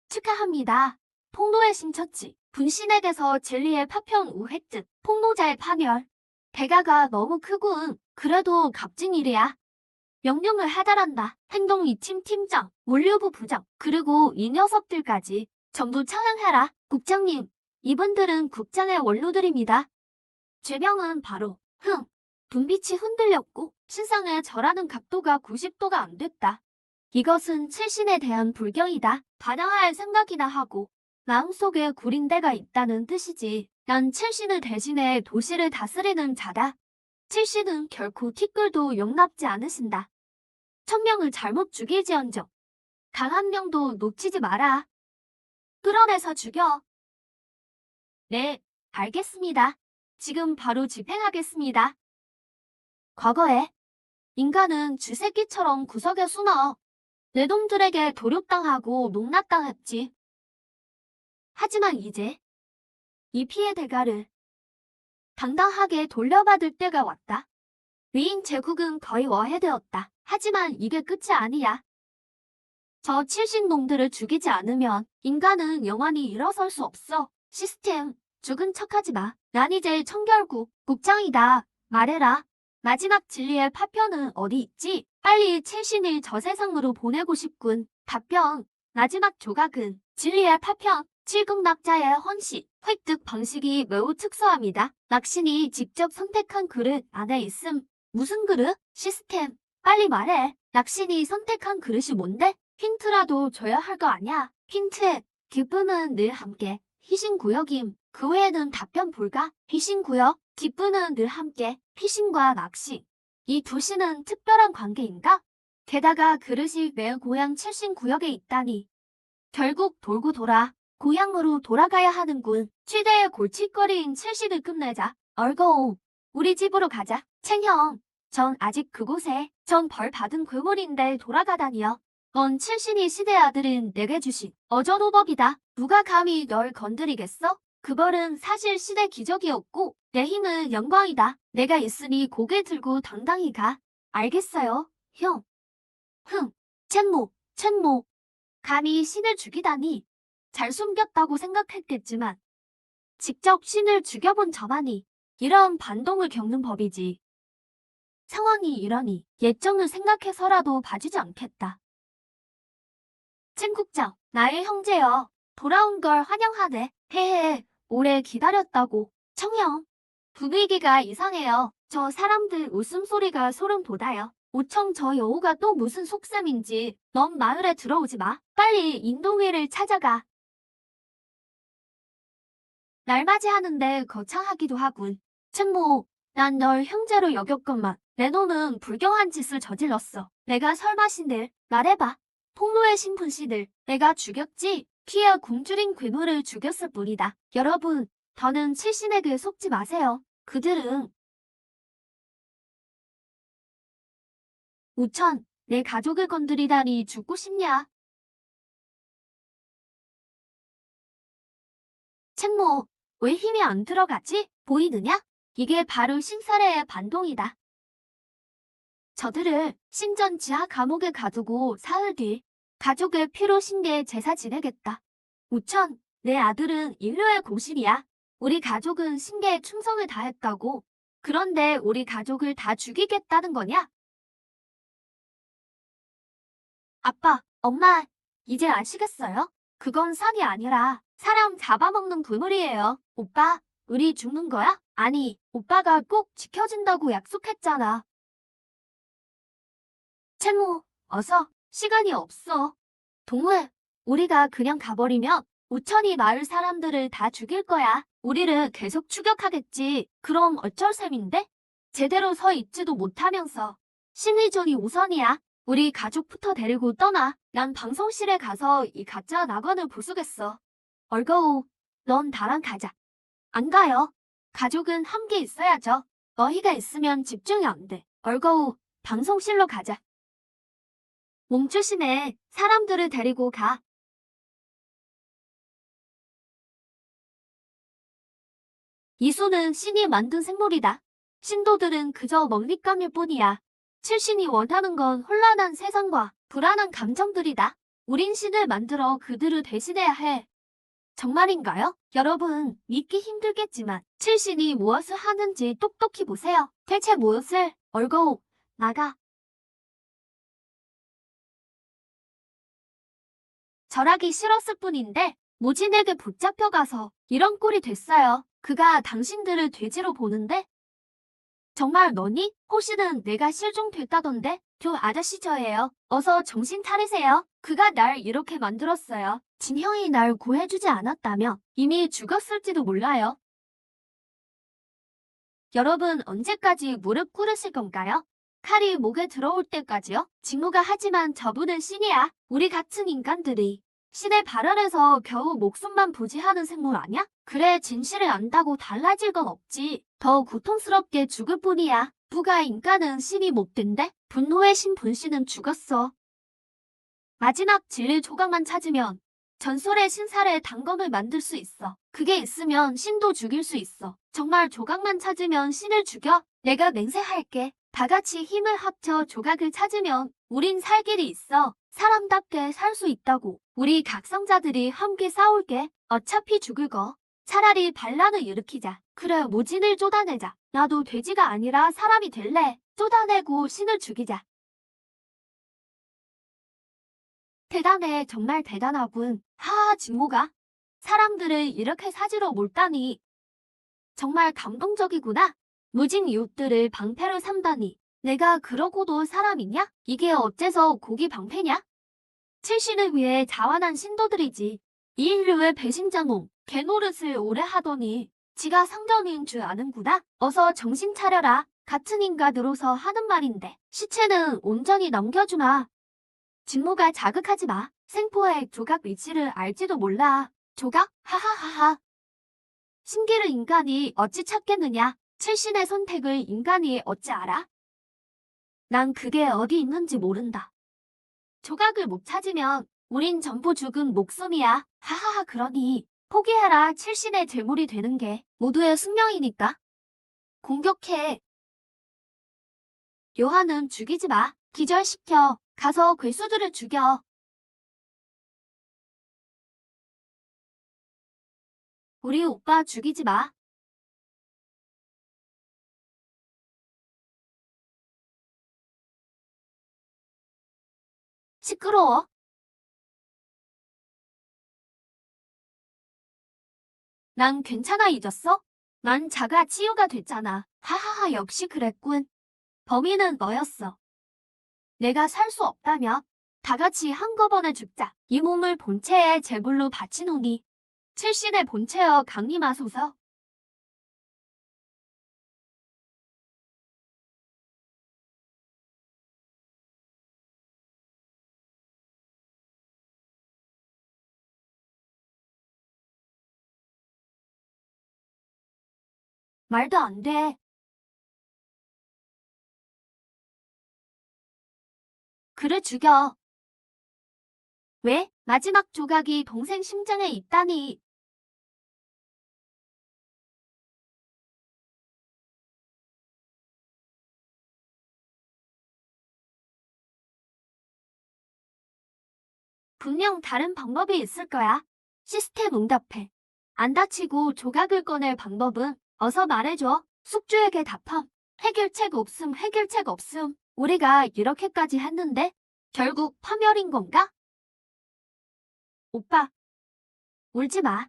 축하합니다. 폭로의 신처치. 분신에게서 진리의 파편 우획즉 폭로자의 파멸. 대가가 너무 크군. 그래도 값진 일이야. 명령을 하달한다. 행동 이팀 팀장, 물류부 부장, 그리고 이 녀석들까지 전부 처형해라. 국장님, 이분들은 국장의 원로들입니다. 죄명은 바로 분빛이 흔들렸고 신상을 절하는 각도가 90도가 안 됐다. 이것은 칠신에 대한 불경이다. 반항할 생각이나 하고 마음속에 구린 데가 있다는 뜻이지. 난 칠신을 대신해 도시를 다스리는 자다. 칠신은 결코 티끌도 용납지 않으신다. 천명을 잘못 죽일지언정 단 한 명도 놓치지 마라. 끌어내서 죽여. 네, 알겠습니다. 지금 바로 집행하겠습니다. 과거에 인간은 쥐새끼처럼 구석에 숨어 내 놈들에게 도륙당하고 농락당했지. 하지만 이제 이 피해 대가를 당당하게 돌려받을 때가 왔다. 위인 제국은 거의 워해되었다. 하지만 이게 끝이 아니야. 저 칠신 놈들을 죽이지 않으면 인간은 영원히 일어설 수 없어. 시스템, 죽은 척하지 마. 난 이제 청결국 국장이다. 말해라. 마지막 진리의 파편은 어디 있지? 빨리 칠신을 저 세상으로 보내고 싶군. 답변. 마지막 조각은 진리의 파편. 칠극낙자의 헌신. 획득 방식이 매우 특수합니다. 낙신이 직접 선택한 그릇 안에 있음. 무슨 그릇? 시스템. 빨리 말해. 낙신이 선택한 그릇이 뭔데? 힌트라도 줘야 할 거 아냐? 힌트. 기쁨은 늘 함께. 희신구역임. 그 외에는 답변 불가. 희신구역, 뒷부는 늘 함께. 희신과 낚시. 이 두 시는 특별한 관계인가? 게다가 그릇이 내 고향 칠신구역에 있다니. 결국 돌고 돌아 고향으로 돌아가야 하는군. 최대의 골칫거리인 칠시를 끝내자. 얼거오. 우리 집으로 가자. 챙형. 전 아직 그곳에 전 벌 받은 괴물인데 돌아가다니요. 넌 칠신이 시대 아들은 내게 주신 어전오법이다. 누가 감히 널 건드리겠어? 그 벌은 사실 시대 기적이었고 내 힘은 영광이다. 내가 있으니 고개 들고 당당히 가. 알겠어요, 형. 첸모. 감히 신을 죽이다니. 잘 숨겼다고 생각했겠지만 직접 신을 죽여본 저만이 이런 반동을 겪는 법이지. 상황이 이러니 예정을 생각해서라도 봐주지 않겠다. 첸국장, 나의 형제여. 돌아온 걸 환영하네. 헤헤, 오래 기다렸다고. 청형, 분위기가 이상해요. 저 사람들 웃음소리가 소름 돋아요. 오청 저 여우가 또 무슨 속셈인지. 넌 마을에 들어오지 마. 빨리 인동이를 찾아가. 날 맞이하는데 거창하기도 하군. 첸모, 난 널 형제로 여겼건만 내 놈은 불경한 짓을 저질렀어. 내가 설마 신들, 말해봐. 폭로의 신분 신들, 내가 죽였지? 피해 굶주린 괴물을 죽였을 뿐이다. 여러분, 더는 칠신에게 속지 마세요. 그들은 우천, 내 가족을 건드리다니 죽고 싶냐? 첸모, 왜 힘이 안 들어가지? 보이느냐? 이게 바로 신사례의 반동이다. 저들을 신전 지하 감옥에 가두고 사흘 뒤 가족의 피로 신게 제사 지내겠다. 우천, 내 아들은 인류의 공신이야. 우리 가족은 신계에 충성을 다했다고. 그런데 우리 가족을 다 죽이겠다는 거냐? 아빠, 엄마, 이제 아시겠어요? 그건 선이 아니라 사람 잡아먹는 괴물이에요. 오빠, 우리 죽는 거야? 아니, 오빠가 꼭 지켜준다고 약속했잖아. 채모, 어서. 시간이 없어. 동우에, 우리가 그냥 가버리면 우천이 마을 사람들을 다 죽일 거야. 우리를 계속 추격하겠지. 그럼 어쩔 셈인데? 제대로 서 있지도 못하면서. 심리전이 우선이야. 우리 가족부터 데리고 떠나. 난 방송실에 가서 이 가짜 낙원을 부수겠어. 얼거우, 넌 나랑 가자. 안 가요. 가족은 함께 있어야죠. 너희가 있으면 집중이 안 돼. 얼거우, 방송실로 가자. 몸조심해. 사람들을 데리고 가. 이수는 신이 만든 생물이다. 신도들은 그저 먹잇감일 뿐이야. 칠신이 원하는 건 혼란한 세상과 불안한 감정들이다. 우린 신을 만들어 그들을 대신해야 해. 정말인가요? 여러분, 믿기 힘들겠지만 칠신이 무엇을 하는지 똑똑히 보세요. 대체 무엇을? 얼거우, 나가. 절하기 싫었을 뿐인데 모진에게 붙잡혀가서 이런 꼴이 됐어요. 그가 당신들을 돼지로 보는데? 정말 너니? 호시는 내가 실종됐다던데? 저 아저씨 저예요. 어서 정신 차리세요. 그가 날 이렇게 만들었어요. 진형이 날 구해주지 않았다면 이미 죽었을지도 몰라요. 여러분 언제까지 무릎 꿇으실 건가요? 칼이 목에 들어올 때까지요? 직무가 하지만 저분은 신이야. 우리 같은 인간들이 신의 발언에서 겨우 목숨만 부지하는 생물 아냐? 그래 진실을 안다고 달라질 건 없지. 더 고통스럽게 죽을 뿐이야. 부가 인간은 신이 못 된대? 분노의 신 분신은 죽었어. 마지막 진리 조각만 찾으면 전설의 신사례 단검을 만들 수 있어. 그게 있으면 신도 죽일 수 있어. 정말 조각만 찾으면 신을 죽여? 내가 맹세할게. 다 같이 힘을 합쳐 조각을 찾으면 우린 살 길이 있어. 사람답게 살 수 있다고. 우리 각성자들이 함께 싸울게. 어차피 죽을 거. 차라리 반란을 일으키자. 그래 모진을 쫓아내자. 나도 돼지가 아니라 사람이 될래. 쫓아내고 신을 죽이자. 대단해. 정말 대단하군. 하하 진모가. 사람들을 이렇게 사지로 몰다니. 정말 감동적이구나. 무진 이웃들을 방패로 삼다니. 내가 그러고도 사람이냐? 이게 어째서 고기 방패냐? 칠신을 위해 자원한 신도들이지. 이 인류의 배신자 놈. 개노릇을 오래 하더니 지가 상전인 줄 아는구나. 어서 정신 차려라. 같은 인간으로서 하는 말인데 시체는 온전히 넘겨주마. 진모가 자극하지 마. 생포의 조각 위치를 알지도 몰라. 조각? 하하하하. 신기를 인간이 어찌 찾겠느냐. 칠신의 선택을 인간이 어찌 알아? 난 그게 어디 있는지 모른다. 조각을 못 찾으면 우린 전부 죽은 목숨이야. 하하하. 그러니 포기해라. 칠신의 제물이 되는 게 모두의 숙명이니까. 공격해. 요한은 죽이지 마. 기절시켜. 가서 괴수들을 죽여. 우리 오빠 죽이지 마. 시끄러워. 난 괜찮아. 잊었어? 난 자가 치유가 됐잖아. 하하하. 역시 그랬군. 범인은 너였어. 내가 살 수 없다면 다 같이 한꺼번에 죽자. 이 몸을 본체의 제물로 바치노니 칠신의 본체여 강림하소서. 말도 안 돼. 그를 죽여. 왜? 마지막 조각이 동생 심장에 있다니. 분명 다른 방법이 있을 거야. 시스템 응답해. 안 다치고 조각을 꺼낼 방법은 어서 말해줘. 숙주에게 답함. 해결책 없음. 해결책 없음. 우리가 이렇게까지 했는데 결국 파멸인 건가? 오빠, 울지 마.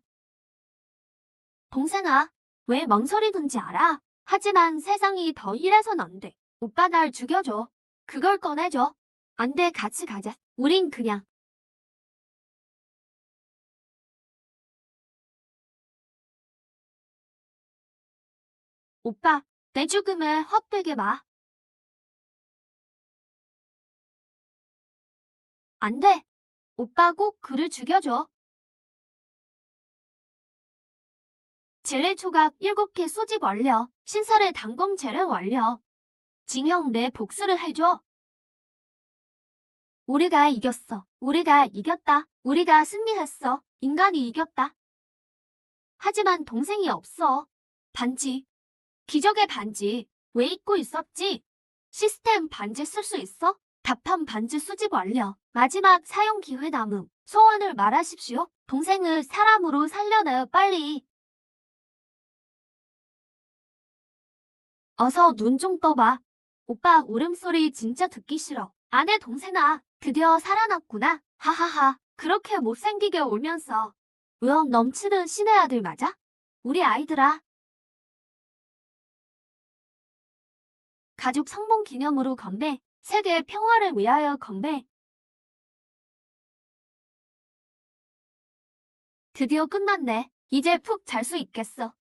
동생아, 왜 망설이든지 알아. 하지만 세상이 더 이래선 안 돼. 오빠 날 죽여줘. 그걸 꺼내줘. 안 돼. 같이 가자. 우린 그냥. 오빠, 내 죽음을 헛되게 마. 안 돼. 오빠 꼭 그를 죽여줘. 젤리 조각 7개 소집 완료. 신설의 단검 재련 완료. 징형 내 복수를 해줘. 우리가 이겼어. 우리가 이겼다. 우리가 승리했어. 인간이 이겼다. 하지만 동생이 없어. 반지. 기적의 반지. 왜 잊고 있었지? 시스템 반지 쓸 수 있어? 답한 반지 수집 완료. 마지막 사용 기회 남음. 소원을 말하십시오. 동생을 사람으로 살려내요. 빨리. 어서 눈 좀 떠봐. 오빠 울음소리 진짜 듣기 싫어. 아내 동생아, 드디어 살아났구나. 하하하. 그렇게 못생기게 울면서 의욕 넘치는 신의 아들 맞아? 우리 아이들아. 가족 성봉 기념으로 건배. 세계 평화를 위하여 건배. 드디어 끝났네. 이제 푹 잘 수 있겠어.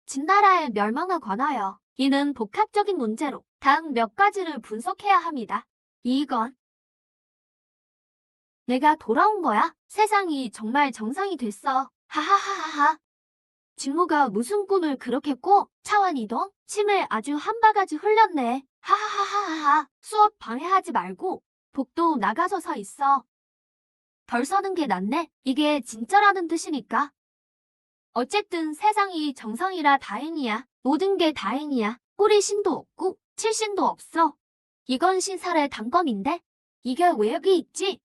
진나라의 멸망에 관하여 이는 복합적인 문제로 다음 몇 가지를 분석해야 합니다. 이건 내가 돌아온 거야. 세상이 정말 정상이 됐어. 하하하하하. 직무가 무슨 꿈을 그렇게 꿔? 차원 이동? 침을 아주 한 바가지 흘렸네. 하하하하하. 수업 방해하지 말고 복도 나가서 서 있어. 덜 서는 게 낫네. 이게 진짜라는 뜻이니까. 어쨌든 세상이 정상이라 다행이야. 모든 게 다행이야. 꼬리 신도 없고 칠신도 없어. 이건 신살의 단검인데? 이게 왜 여기 있지?